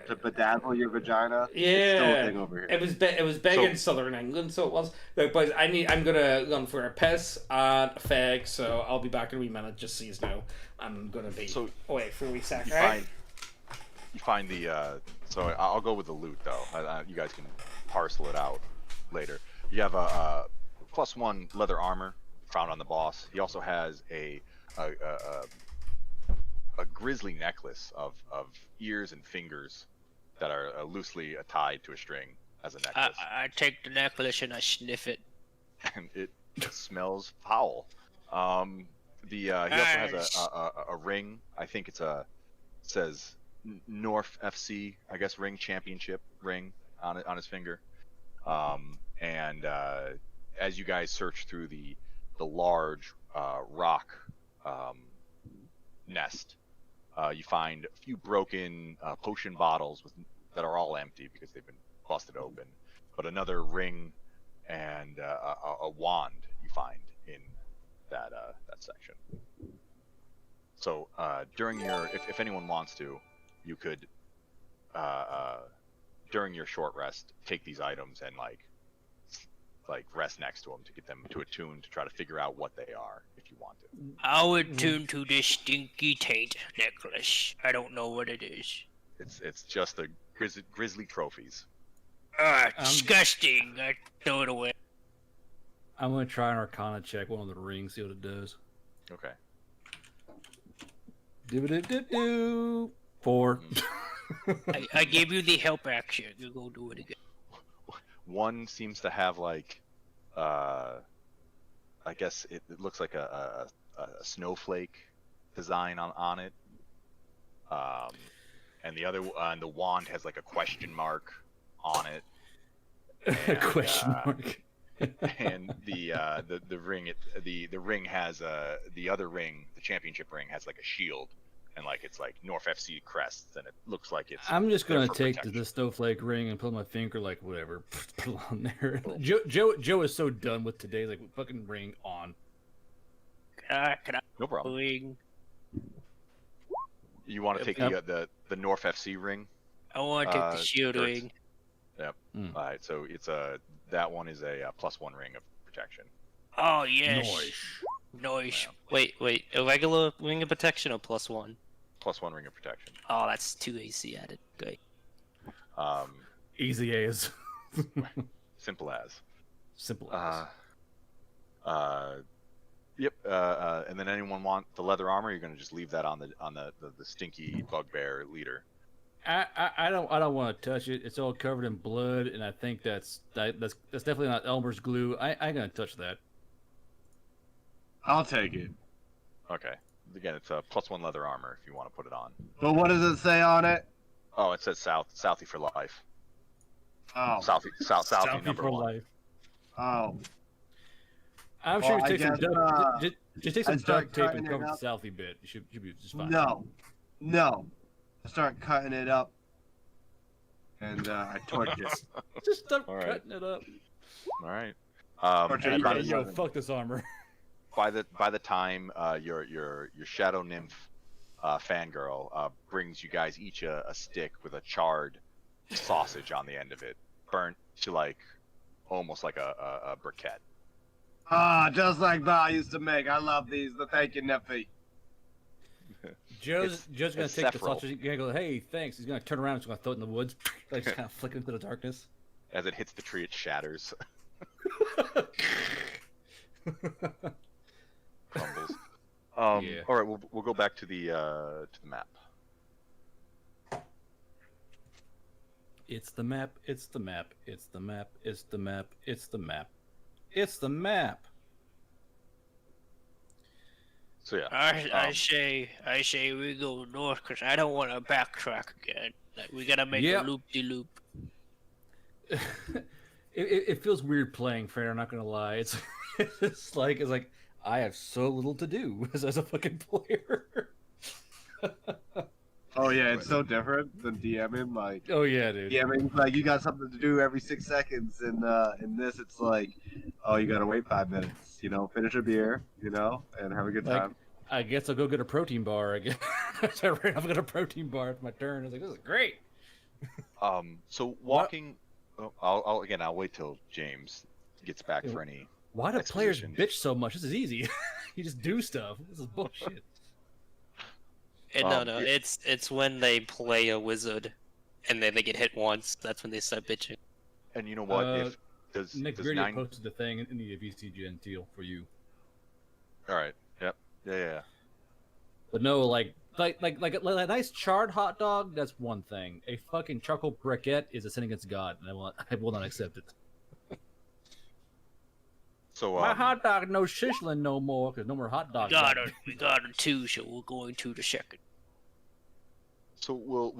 to bedazzle your vagina. Yeah, It's still a thing over here. it was big. It was big So- in southern England, so it was. Look, boys, I'm gonna run for a piss and a fag, so I'll be back in a wee minute. Just so you know, I'm gonna be away for a wee sec. You find the so I'll go with the loot though. You guys can parcel it out later. You have a +1 leather armor found on the boss. He also has a grisly necklace of ears and fingers that are loosely tied to a string as a necklace, I take the necklace and I sniff it. and it smells foul. He also has a ring. I think it says North FC, I guess, ring championship ring on his finger. And as you guys search through the large rock nest, you find a few broken potion bottles that are all empty because they've been busted open, but another ring and a wand you find in that section. So during your, if anyone wants to, you could during your short rest take these items and like rest next to them to get them to attune to try to figure out what they are if you want to. I'll attune to this stinky taint necklace. I don't know what it is. It's just the grisly trophies. Disgusting. I throw it away. I'm gonna try an Arcana check, one of the rings, see what it does. Okay. Do 4. I gave you the help action. You go do it again. One seems to have like, I guess it looks like a snowflake design on it. And the other, and the wand has like a question mark on it. And, Question mark. And the ring, the ring has the other ring, the championship ring has like a shield, and like it's like North FC crests, and it looks like it's. I'm just there gonna for take protection. the snowflake ring and put my finger, like whatever, put it on there. Joe is so done with today, like fucking ring on. Can I No problem. ring? You want to take the North FC ring? I want to take the shield first. ring. Yep. Mm. All right. So it's that one is a +1 ring of protection. Oh yes. Nice. Yeah. Wait. A regular ring of protection or +1? +1 ring of protection. Oh, that's 2 AC added. Great. Easy as. Simple as. Simple as. Yep. And then anyone want the leather armor? You're gonna just leave that on the stinky bugbear leader. I don't want to touch it. It's all covered in blood, and I think that's definitely not Elmer's glue. I ain't gonna touch that. I'll take it. Okay. Again, it's a +1 leather armor if you want to put it on. But what does it say on it? Oh, it says Southie for life. Oh. Southie Southie number for 1. life. Oh. I'm Well, sure I take some guess, just take some I start duct tape cutting and it cover the up. Southie bit. You should be just fine. No. I start cutting it up. And I torch it. Just stop All right. cutting it up. All right. Torture And you. by, Yo, fuck this armor. by the time your shadow nymph fangirl brings you guys each a stick with a charred sausage on the end of it, burnt to like almost like a briquette. Ah, just like Val used to make. I love these. Thank you, Neffy. Joe's gonna it's take the Sephiroth. sausage. He's gonna go, hey, thanks. He's gonna turn around. He's gonna throw it in the woods, like just kind of flick into the darkness. As it hits the tree, it shatters, crumbles. Yeah. All right, we'll go back to the map. It's the map. It's the map. It's the map. It's the map. It's the map. It's the map. So yeah, I say we go north because I don't want to backtrack again. Like, we gotta make Yep. a loop-de-loop. It feels weird playing fair. I'm not gonna lie. It's like I have so little to do as a fucking player. Oh yeah, it's so different than DMing. Like Oh yeah, dude. DMing, like you got something to do every 6 seconds, and in this it's like, oh, you gotta wait 5 minutes. You know, finish a beer, you know, and have a good Like, time. I guess I'll go get a protein bar again. So I ran off and got a protein bar at my turn. I was like, this is great. so walking. Oh, I'll wait till James gets back for any. Why do players Exposition. bitch so much? This is easy. You just do stuff. This is bullshit. No, yeah. it's when they play a wizard, and then they get hit once. That's when they start bitching. And you know what? Uh, Does Neckbeardia 9? posted the thing in the VCGN deal for you. All right. Yep. Yeah. But no, like a nice charred hot dog, that's one thing. A fucking charcoal briquette is a sin against God, and I will not accept it. So My hot dog no shizzling no more, because no more hot dogs. We got a 2, so we're going to the second. So we'll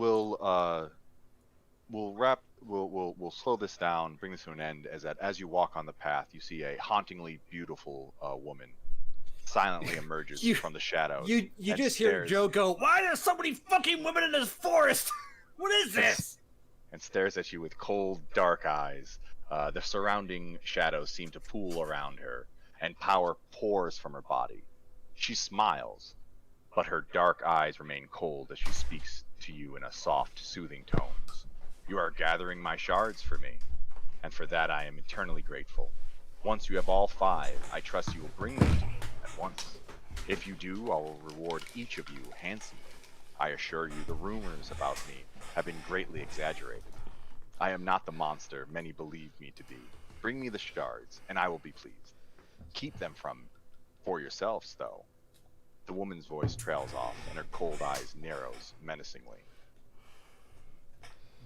slow this down, bring this to an end. As you walk on the path, you see a hauntingly beautiful woman silently emerges from the shadows. You and just hear stares- Joe go, why are there so many fucking women in this forest? What is this? and stares at you with cold, dark eyes. The surrounding shadows seem to pool around her, and power pours from her body. She smiles, but her dark eyes remain cold as she speaks to you in a soft, soothing tones. You are gathering my shards for me, and for that I am eternally grateful. Once you have all 5, I trust you will bring them to me at once. If you do, I will reward each of you handsomely. I assure you the rumors about me have been greatly exaggerated. I am not the monster many believe me to be. Bring me the shards, and I will be pleased. Keep them for yourselves, though. The woman's voice trails off, and her cold eyes narrows menacingly.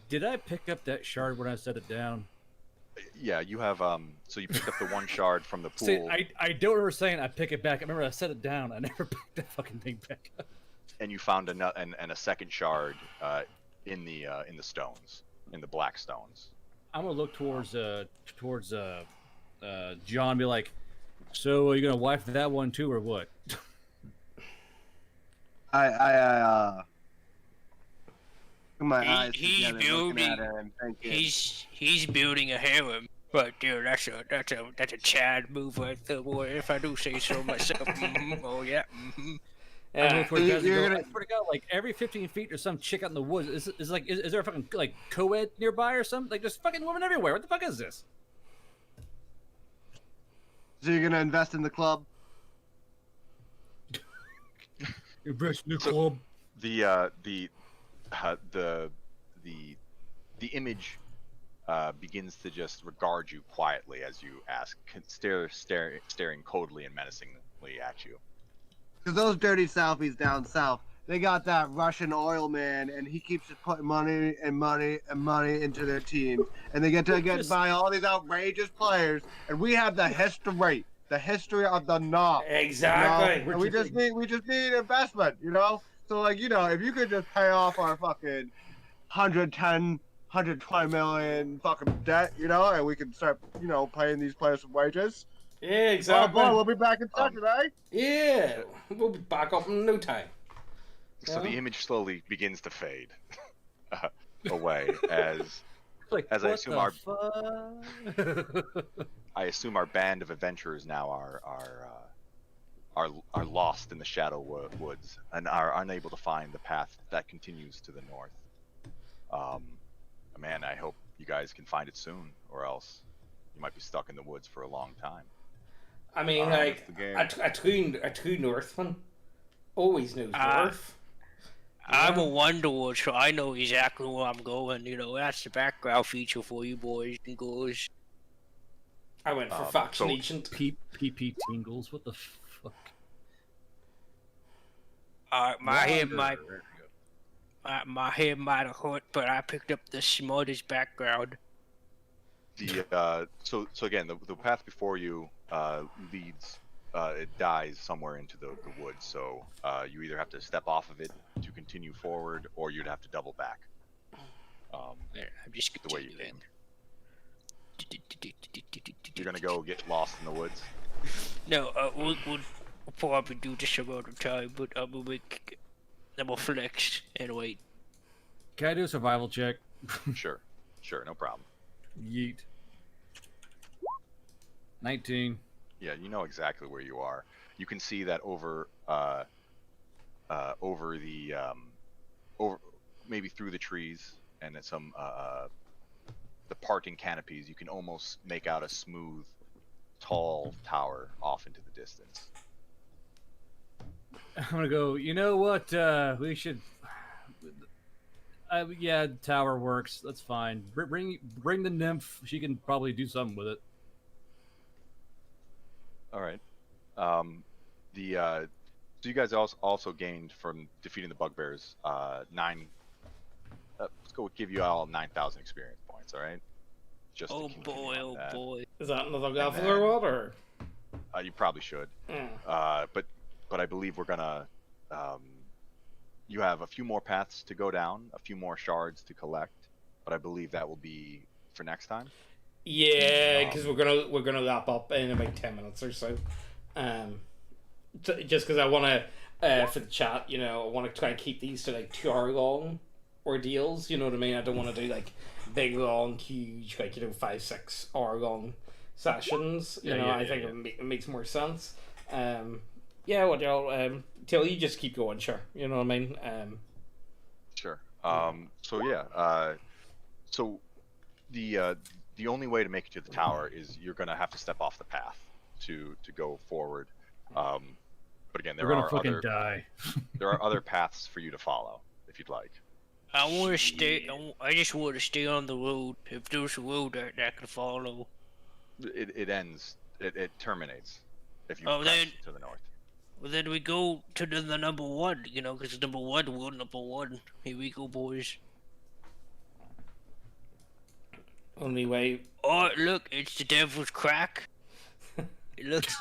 Did I pick up that shard when I set it down? Yeah, you have so you picked up the one shard from the pool. See, I don't remember saying I pick it back. I remember I set it down. I never picked that fucking thing back up. And you found a second shard in the stones, in the black stones. I'm gonna look towards John and be like, so are you gonna wife that one too or what? My He- eyes he's together, looking at building- her and thinking, He's building a harem. But dude, that's a Chad move right there, boy. If I do say so myself. Oh yeah. I look towards You- guys and you're go, gonna- I swear to God, like every 15 feet there's some chick out in the woods. Is there a fucking like co-ed nearby or something? Like there's fucking women everywhere. What the fuck is this? so you're gonna invest in the club? Invest in the So- club. The image begins to just regard you quietly as you ask, staring coldly and menacingly at you. Because those dirty Southies down south, they got that Russian oil man, and he keeps just putting money and money and money into their team, and they get by all these outrageous players, and we have the history of the knob. Exactly. You know? And we just need investment, you know. So like, you know, if you could just pay off our fucking 110, 120 million fucking debt, you know, and we can start, you know, paying these players some wages. Yeah, Oh exactly. boy, we'll be back in touch, eh? Yeah, we'll be back up in no time. So Yeah. the image slowly begins to fade away as Like, As I what assume the fuck? I assume our band of adventurers now are lost in the shadow woods and are unable to find the path that continues to the north. Man, I hope you guys can find it soon, or else you might be stuck in the woods for a long time. I mean, That's like the game. a true Northman always knows north. I'm a wanderer, so I know exactly where I'm going. You know, that's the background feature for you boys and girls. I went for faction so- agent. PP tingles. What the fuck? My head Wander. my head might have hurt, but I picked up the smartest background. So again, the path before you leads. It dies somewhere into the woods. So you either have to step off of it to continue forward, or you'd have to double back. I'm just The way you continuing. You're gonna go get lost in the woods. No, we'll probably do this some other time, but I'm gonna flex and wait. Can I do a survival check? Sure, no problem. Yeet. 19. Yeah, you know exactly where you are. You can see that over maybe through the trees and at some the parting canopies, you can almost make out a smooth, tall tower off into the distance. I'm gonna go. You know what? We should. Yeah, tower works. That's fine. Bring the nymph. She can probably do something with it. All right. So you guys also gained from defeating the bugbears 9. Let's go give you all 9,000 experience points. All right. Just to Oh continue boy, on oh that. boy. Is that another gavel then- or what? Or You probably should. But I believe we're gonna. You have a few more paths to go down, a few more shards to collect, but I believe that will be for next time. yeah, because we're gonna wrap up in about 10 minutes or so. Just because I want to for the chat, you know, I want to try and keep these to like 2 hour long ordeals. You know what I mean? I don't want to do like big, long, huge, like 5-6 hour long sessions. You know, I think it makes more sense. Yeah, what y'all? Till you just keep going, sure. You know what I mean? Sure. So the only way to make it to the tower is you're gonna have to step off the path to go forward. But again, We're gonna fucking die. there are other paths for you to follow if you'd like. I want to stay. I just want to stay on the road. If there's a road that I can follow. It ends. It terminates if you Oh, press then- to the north. Well, then we go to the number one, you know, because number one. Here we go, boys. Only way. Oh, look, it's the devil's crack. It looks.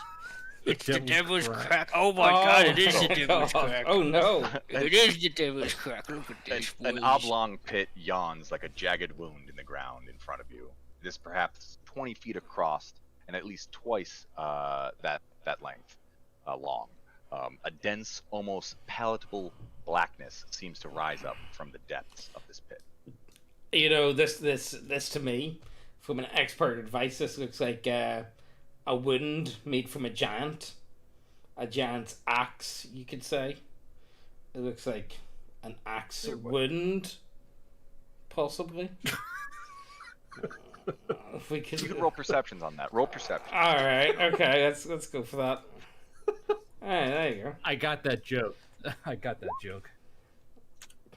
It's the devil's crack. Oh my god, it is the devil's God. crack. Oh no! It is the devil's crack. Look at this, An boys. oblong pit yawns like a jagged wound in the ground in front of you. It is perhaps 20 feet across and at least twice that length long. A dense, almost palatable blackness seems to rise up from the depths of this pit. You know, this to me, from an expert advice, this looks like a wound made from a giant's axe. You could say it looks like an axe wound, possibly. If we could. You can roll perceptions on that. Roll perception. All right. Okay. Let's go for that. All right. There you go. I got that joke.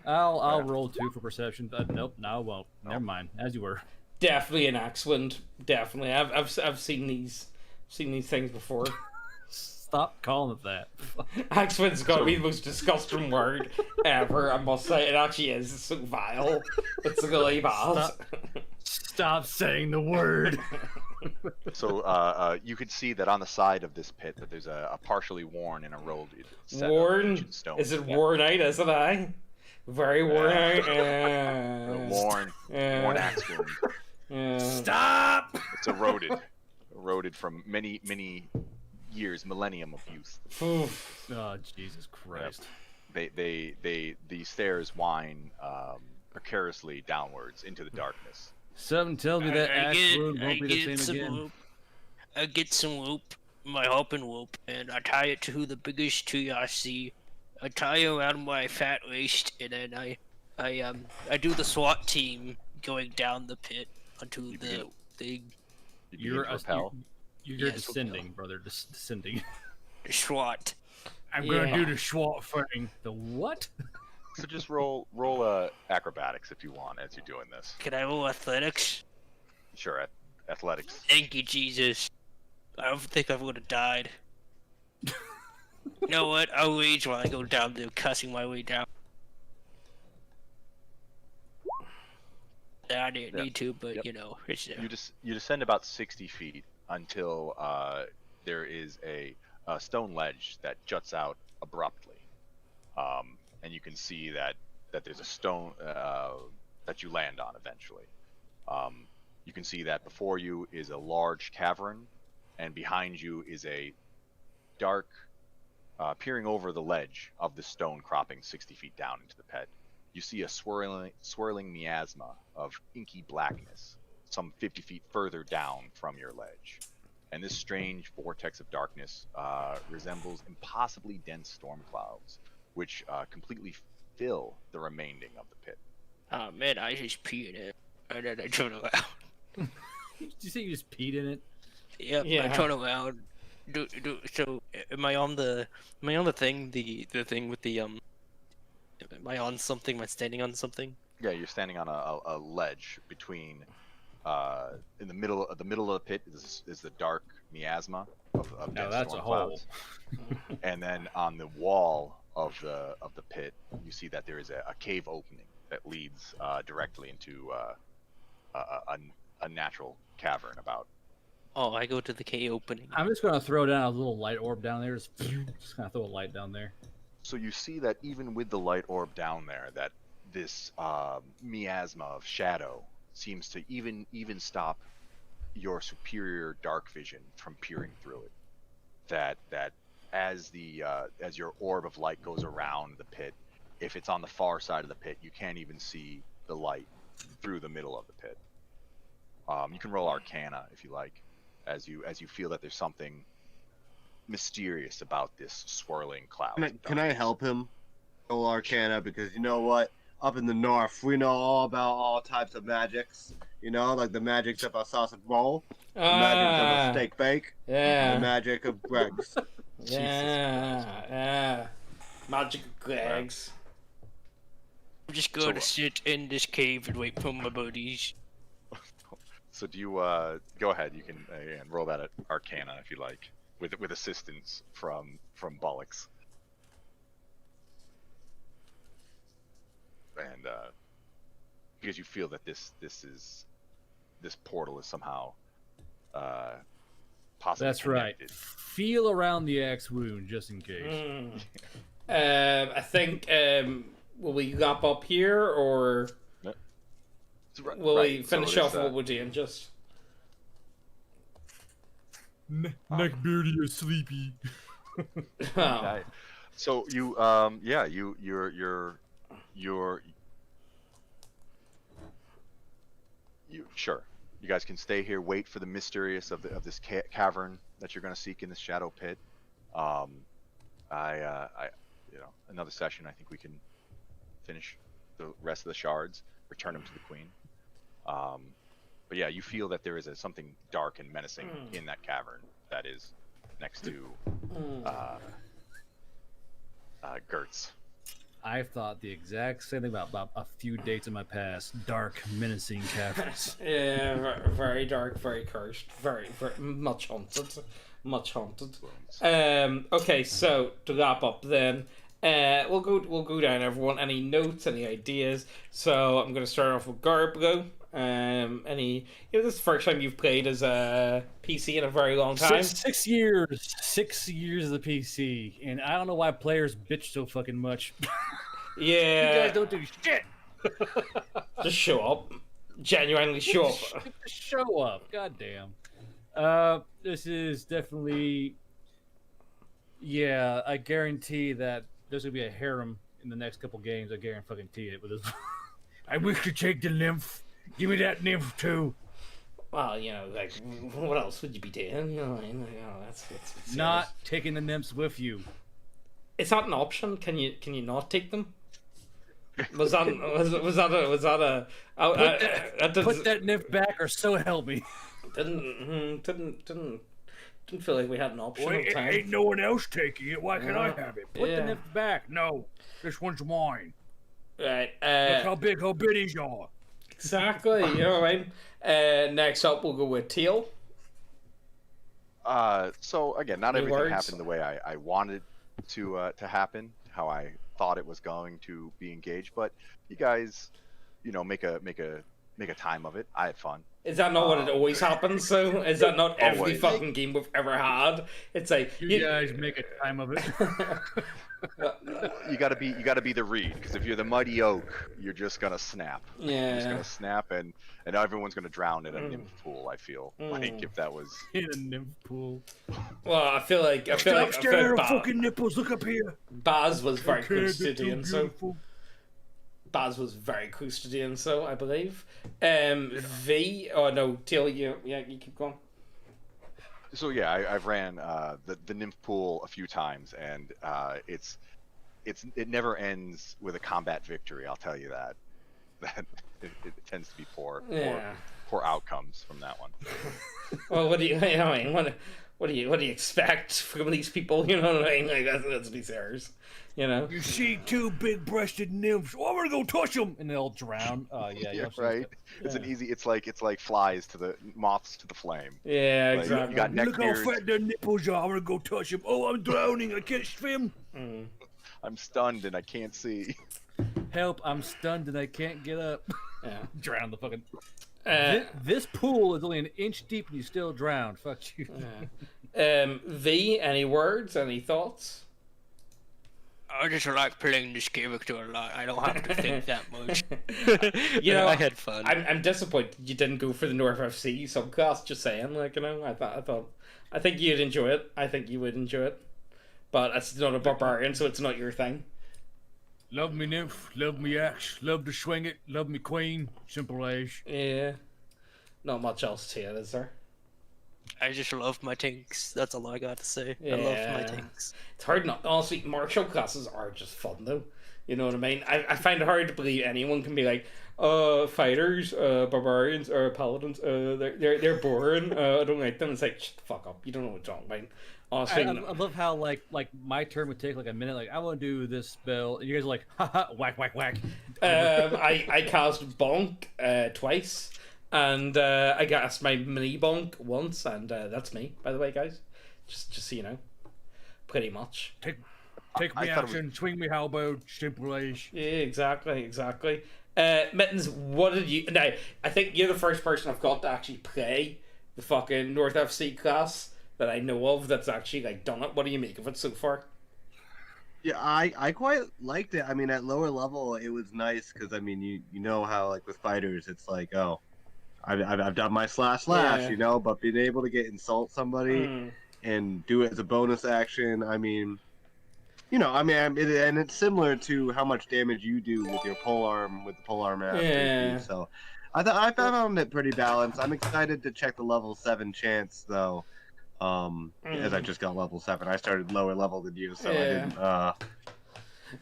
I'll roll 2 for perception, but nope, no, I won't. Never mind. As you were. Definitely an axe wound. Definitely. I've seen these things before. Stop calling it that. Axe wound's got to be the most disgusting word ever. I must say, it actually is. It's so vile. It's really bad. Stop saying the word. So you could see that on the side of this pit that there's a partially worn and eroded set of Worn? ancient stones. Is it worn out? Isn't I? Very worn out. A worn axe wound. Stop! It's eroded from many years, millennium of use. Oof. Oh, Jesus Christ. The stairs wind precariously downwards into the darkness. Something tells me that axe wound won't be the same again. Rope. I get some rope, my hopping rope, and I tie it to the biggest tree I see. I tie it around my fat waist, and then I do the SWAT team going down the pit onto the thing. You're repel. You're Yes. descending, brother. Descending. SWAT. I'm gonna do the SWAT thing. The what? So just roll acrobatics if you want as you're doing this. Can I roll athletics? Sure, athletics. Thank you, Jesus. I don't think I would have died. You know what? I'll rage while I go down there, cussing my way down. I didn't need to, but Yep. you know, it's there. You descend about 60 feet until there is a stone ledge that juts out abruptly, and you can see that there's a stone that you land on eventually. You can see that before you is a large cavern, and behind you is a dark, peering over the ledge of the stone cropping 60 feet down into the pit. You see a swirling miasma of inky blackness some 50 feet further down from your ledge. And this strange vortex of darkness resembles impossibly dense storm clouds, which completely fill the remaining of the pit. Oh man, I just peed in it, and then I turn around. Did you say you just peed in it? Yep, Yeah. I turn around. So am I on the thing? The thing with the Am I on something? Am I standing on something? Yeah, you're standing on a ledge between, in the middle of the pit is the dark miasma of No, dense that's storm a hole. clouds. And then on the wall of the pit, you see that there is a cave opening that leads directly into a natural cavern. About Oh, I go to the K opening. I'm just gonna throw down a little light orb down there. Just kind of throw a light down there. so you see that even with the light orb down there, that this miasma of shadow seems to even stop your superior dark vision from peering through it. That as your orb of light goes around the pit, if it's on the far side of the pit, you can't even see the light through the middle of the pit. You can roll Arcana if you like, as you feel that there's something mysterious about this swirling cloud. Can I help him roll Arcana? Because you know what? Up in the north, we know all about all types of magics. You know, like the magics of a sausage roll, the magics of a steak bake, and the Yeah. magic of Greg's. Yeah. Magic Greg's. I'm just going to sit in this cave and wait for my buddies. So do you go ahead? You can again, roll that at Arcana if you like, with assistance from Bollocks. And because you feel that this portal is somehow possibly That's right. connected. Feel around the axe wound just in case. I think will we wrap up here or will we finish off what we're doing? Just Neckbeardia sleepy. oh. So you sure. You guys can stay here, wait for the mysterious of this cavern that you're going to seek in this shadow pit. Another session. I think we can finish the rest of the shards, return them to the queen. But yeah, you feel that there is something dark and menacing in that cavern that is next to Gertz. I've thought the exact same thing about a few dates in my past. Dark, menacing caverns. Yeah, very dark, very cursed, very much haunted, much haunted. Okay, so to wrap up then, we'll go down everyone. Any notes, any ideas? So I'm gonna start off with Guardbros. This is the first time you've played as a PC in a very long time. 6 years. 6 years of the PC, and I don't know why players bitch so fucking much. Yeah, You guys don't do shit. just show up. Genuinely show up. Just show up. God damn. This is definitely. Yeah, I guarantee that there's gonna be a harem in the next couple games. I guarantee it. With this. I wish to take the nymph. Give me that nymph too. Well, like what else would you be doing? That's Not taking the nymphs with you. It's not an option. Can you not take them? Was that a? Put that nymph back, or so help me. Didn't feel like we had an option. Well, of time. ain't no one else taking it. Why can't I have it? Put Yeah. the nymph back. No, this one's mine. Right. Look how big, how bitty you are. Exactly. You know what I mean? Next up, we'll go with Teal. So again, not Any everything words? happened the way I wanted to happen, how I thought it was going to be engaged. But you guys, make a time of it. I had fun. Is that not what it always happens? So is that not every Always. fucking game we've ever had? It's like You guys make a time of it. You gotta be the reed, because if you're the mighty oak, you're just gonna snap. You're just Yeah. gonna snap, and everyone's gonna drown in a nymph pool. I feel like if that was. In a nymph pool. Well, I feel like Stop staring at fucking nipples. Look up here. Baz was very Okay, close to they're too doing so. beautiful. Baz was very close to doing so, I believe. V. Oh no, Teal. You keep going. So yeah, I've ran the nymph pool a few times, and it never ends with a combat victory. I'll tell you that. That it tends to be poor outcomes from that one. Well, what do you mean? What do you expect from these people? You know what I mean? Like, let's be serious. You know. You see two big-breasted nymphs. Oh, I'm gonna go touch them, and they'll drown. Yeah, Yeah, right. It's an easy. It's like flies to the moths to the flame. Yeah, Like, exactly. You got Look how neckbeards. fat their nipples are. I'm gonna go touch them. Oh, I'm drowning. I can't swim. I'm stunned and I can't see. Help! I'm stunned and I can't get up. Yeah. Drown the fucking. Uh, This pool is only an inch deep and you still drown. Fuck you. V. Any words? Any thoughts? I just like playing this character a lot. I don't have to think that much. You know, I had fun. I'm disappointed you didn't go for the North FC subclass. Just saying, like, you know, I think you'd enjoy it. I think you would enjoy it, but it's not a barbarian, so it's not your thing. Love me nymph, love me axe, love to swing it, love me queen. Simple as. Yeah, not much else to it, is there? I just love my tanks. That's all I got to say. I love Yeah. my tanks. It's hard not. Honestly, martial classes are just fun though. You know what I mean? I find it hard to believe anyone can be like, fighters, barbarians, or paladins. They're boring. I don't like them. It's like, shut the fuck up. You don't know what you're talking about. Honestly, I love how like my turn would take like a minute. Like I want to do this spell, and you guys are like, haha, whack, whack, whack. I cast bonk twice, and I cast my mini bonk once, and that's me, by the way, guys. Just so you know, pretty much. Take I me thought it action, swing me halberd, simple as. Yeah, exactly. Mittens, what did you? Now, I think you're the first person I've got to actually play the fucking North FC class that I know of that's actually like done it. What do you make of it so far? Yeah, I quite liked it. I mean, at lower level, it was nice because I mean, you know how like with fighters, it's like, oh, I've done my slash, Yeah. you know, but being able to insult somebody and do it as a bonus action, I mean, you know, I mean, and it's similar to how much damage you do with your polearm with the polearm after. Yeah. So, I found it pretty balanced. I'm excited to check the level 7 chance though. As I just got level 7, I started lower level than you, so I didn't.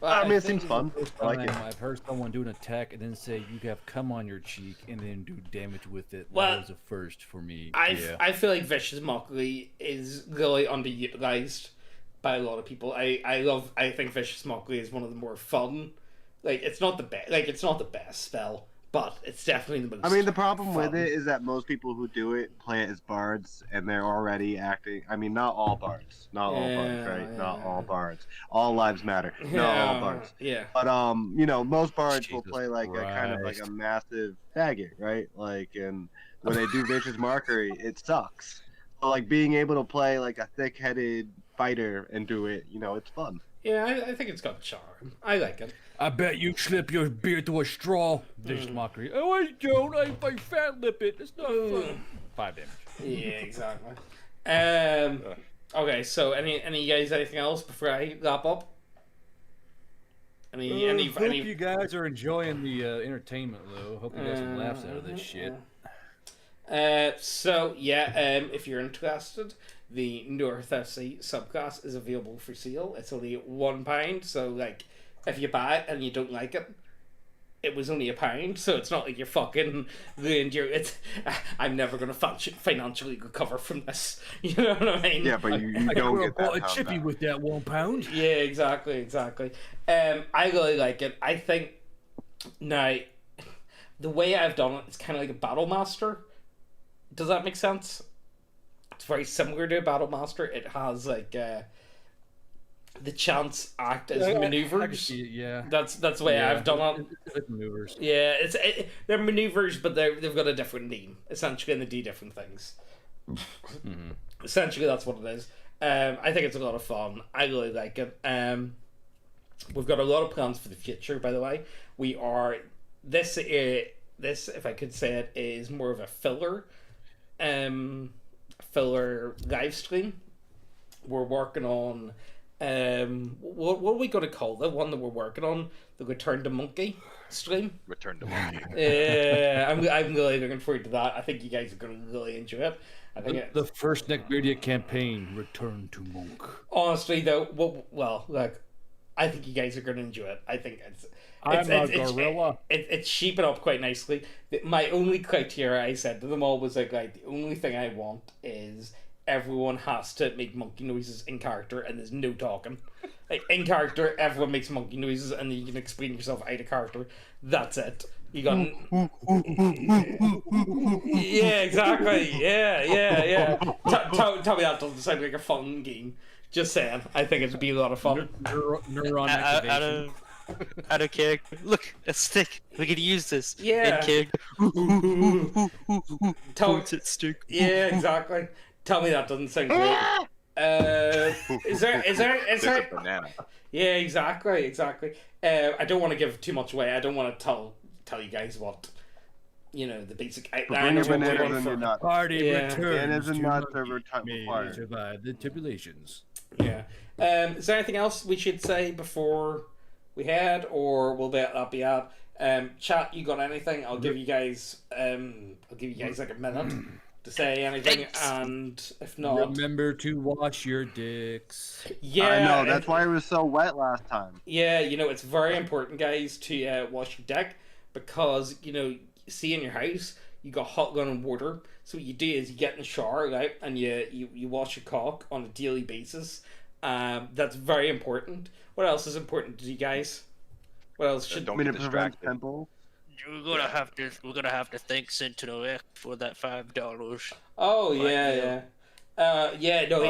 Well, I mean, it think seems fun. this is the I like first it. time I've heard someone do an attack and then say you have cum on your cheek and then do damage with it. Well, that was a first for me. I feel like Vicious Mockery is really underutilized by a lot of people. I think Vicious Mockery is one of the more fun. Like it's not the best spell, but it's definitely the most. I mean, the problem with fun. it is that most people who do it play it as bards, and they're already acting. I mean, not all bards, right? Yeah. Not all bards. All lives matter. Not all bards. Yeah. But you know, most bards will Jesus play like a kind of like Christ. a massive faggot, right? Like, and when they do vicious mockery, it sucks. But like being able to play like a thick-headed fighter and do it, you know, it's fun. Yeah, I think it's got charm. I like it. I bet you slip your beer through a straw. Vicious mockery. Oh, I don't. I fat lip it. It's not fun. 5 damage. Yeah, exactly. Okay, so any guys anything else before I wrap up? Hope you guys are enjoying the entertainment, though. Hope you got some laughs out of this shit. So yeah, if you're interested, the North FC subclass is available for sale. It's only £1, so like if you buy it and you don't like it, it was only £1, so it's not like you're fucking ruined your. I'm never gonna financially recover from this. You know what I mean? Yeah, but you I don't could get have bought that a chippy pound with that £1. Yeah, exactly. I really like it. I think Now, the way I've done it is kind of like a battle master. Does that make sense? It's very similar to a battle master. It has like the chance act as I can maneuvers. see it, yeah. That's the way I've done it. It's like maneuvers. Yeah, they're maneuvers, but they've got a different name essentially, and they do different things. Mm-hmm. Essentially, that's what it is. I think it's a lot of fun. I really like it. We've got a lot of plans for the future. By the way, we are this, if I could say it, is more of a filler live stream. We're working on what are we going to call the one that we're working on? The Return to Monkey stream. Return to Monkey. Yeah, I'm really looking forward to that. I think you guys are going to really enjoy it. I think The first Neckbeardia campaign, Return to Monk. honestly though, well, like I think you guys are going to enjoy it. I think I'm a gorilla. It's shaping up quite nicely. My only criteria I said to them all was like the only thing I want is everyone has to make monkey noises in character, and there's no talking. Like in character, everyone makes monkey noises, and then you can explain yourself out of character. That's it. You got. Yeah, exactly. Yeah. Tell me that doesn't sound like a fun game. Just saying. I think it'd be a lot of fun. Neuron activation. Out of character. Look, a stick. We could use this. Yeah. In character. Tell- stick. Yeah, exactly. Tell me that doesn't sound great. Is there? There's a banana. Yeah, exactly. I don't want to give too much away. I don't want to tell you guys what, the basic. I Bring know your what we're bananas going and for. your nuts. Party Yeah. returns Bananas and to nuts Monkey. are return May required. survive the tribulations. Yeah. Is there anything else we should say before we head, or will that be out? Chat, you got anything? I'll give you guys like a minute to say anything, Thanks. and if not, Remember to wash your dicks. yeah, I know, that's why it was so wet last time. Yeah, it's very important, guys, to wash your dick because see in your house you got hot running water. So what you do is you get in the shower, right, and you wash your cock on a daily basis. That's very important. What else is important to you guys? What else should? Don't I mean, get it prevents distracted. pimples. We're gonna have to thank Sentinel X for that $5. Oh Like, yeah. Yeah. No.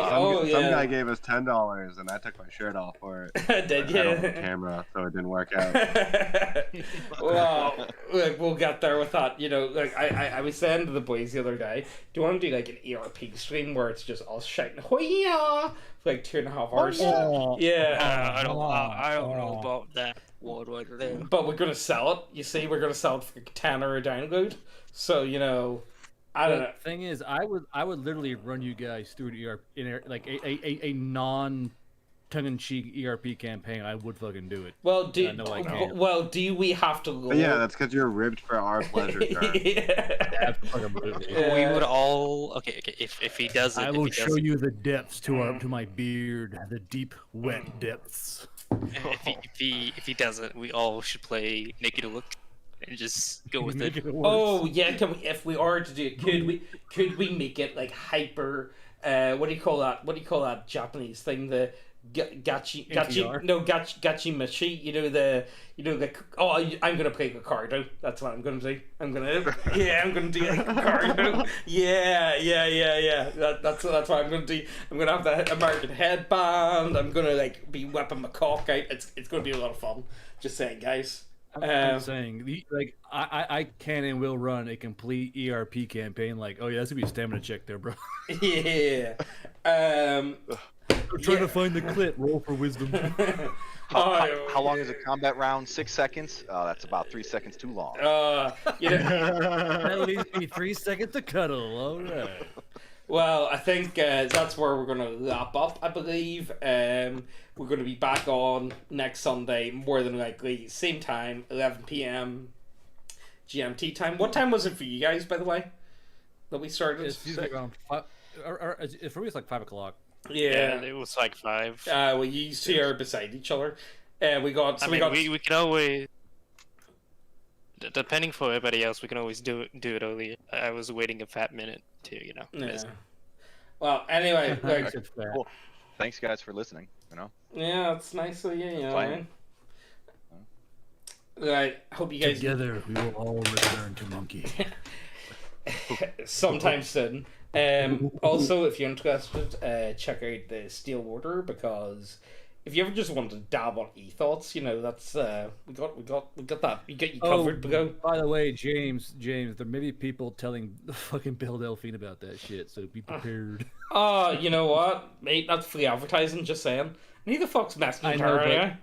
Some guy Yeah. gave us $10, and I took my shirt off for it. Did I had it on you? camera, so it didn't work out. Well, look, we'll get there with that. I was saying to the boys the other day, do you want to do like an ERP stream where it's just us shouting "Hoya" for like 2.5 hours? Yeah. I don't know about that word right there. But we're gonna sell it. You see, we're gonna sell it for $10 a download. So I don't know. The thing is, I would literally run you guys through an like a non tongue-in-cheek ERP campaign. I would fucking do it. Well, do we have to? But yeah, that's because you're ribbed for our pleasure. Sir. Yeah. Absolutely. We would all okay. If he does it, I if will he show does it, you the depths to my beard, the deep, wet depths. if he doesn't, we all should play Naked Look and just go with it. Oh yeah, can we? If we are to do it, could we make it like hyper? What do you call that? What do you call that Japanese thing? The gachi mishi. I'm gonna play Ricardo. That's what I'm gonna do. I'm gonna do like Ricardo. Yeah. That's what I'm gonna do. I'm gonna have the American headband. I'm gonna be whipping my cock out. It's gonna be a lot of fun. Just saying, guys. I'm saying, I can and will run a complete ERP campaign. Oh yeah, that's gonna be a stamina check there, bro. Yeah. I'm trying to find the clit. Roll for wisdom. How long is a combat round? 6 seconds? That's about 3 seconds too long. That leaves me 3 seconds to cuddle. All right. Well, I think that's where we're going to wrap up, I believe. We're going to be back on next Sunday, more than likely. Same time, 11 p.m. GMT time. What time was it for you guys, by the way, that we started? It's usually around 5. For me, it's like 5 o'clock. Yeah. It was like 5. Well, you two are beside each other. We can always, depending for everybody else, we can always do it earlier. I was waiting a fat minute to, Yeah. Well, anyway, Cool. Thanks, guys, for listening. yeah, it's nice of you, Fine. man. Right. Hope you guys Together, we will all return to Monkey. sometime soon. Also, if you're interested, check out the Steel Order, because if you ever just want to dab on e-thoughts, you know, that's we got that. We get you covered, Bigo. By the way, James, there may be people telling the fucking Bill Delphine about that shit, so be prepared. Oh, you know what, mate? That's free advertising. Just saying. Who the fuck's messaging know, her anyway?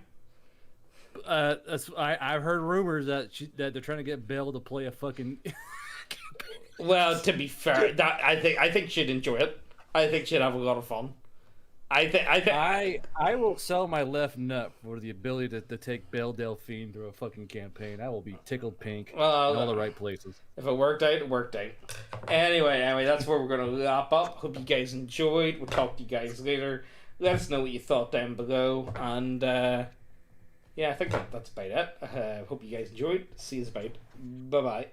I've heard rumors that that they're trying to get Bill to play a fucking. Well, to be fair, that I think she'd enjoy it. I think she'd have a lot of fun. I will sell my left nut for the ability to take Belle Delphine through a fucking campaign. I will be tickled pink in all the right places. If it worked out, it worked out. Anyway, that's where we're gonna wrap up. Hope you guys enjoyed. We'll talk to you guys later. Let us know what you thought down below, and yeah, I think that's about it. Hope you guys enjoyed. See you about. Bye bye.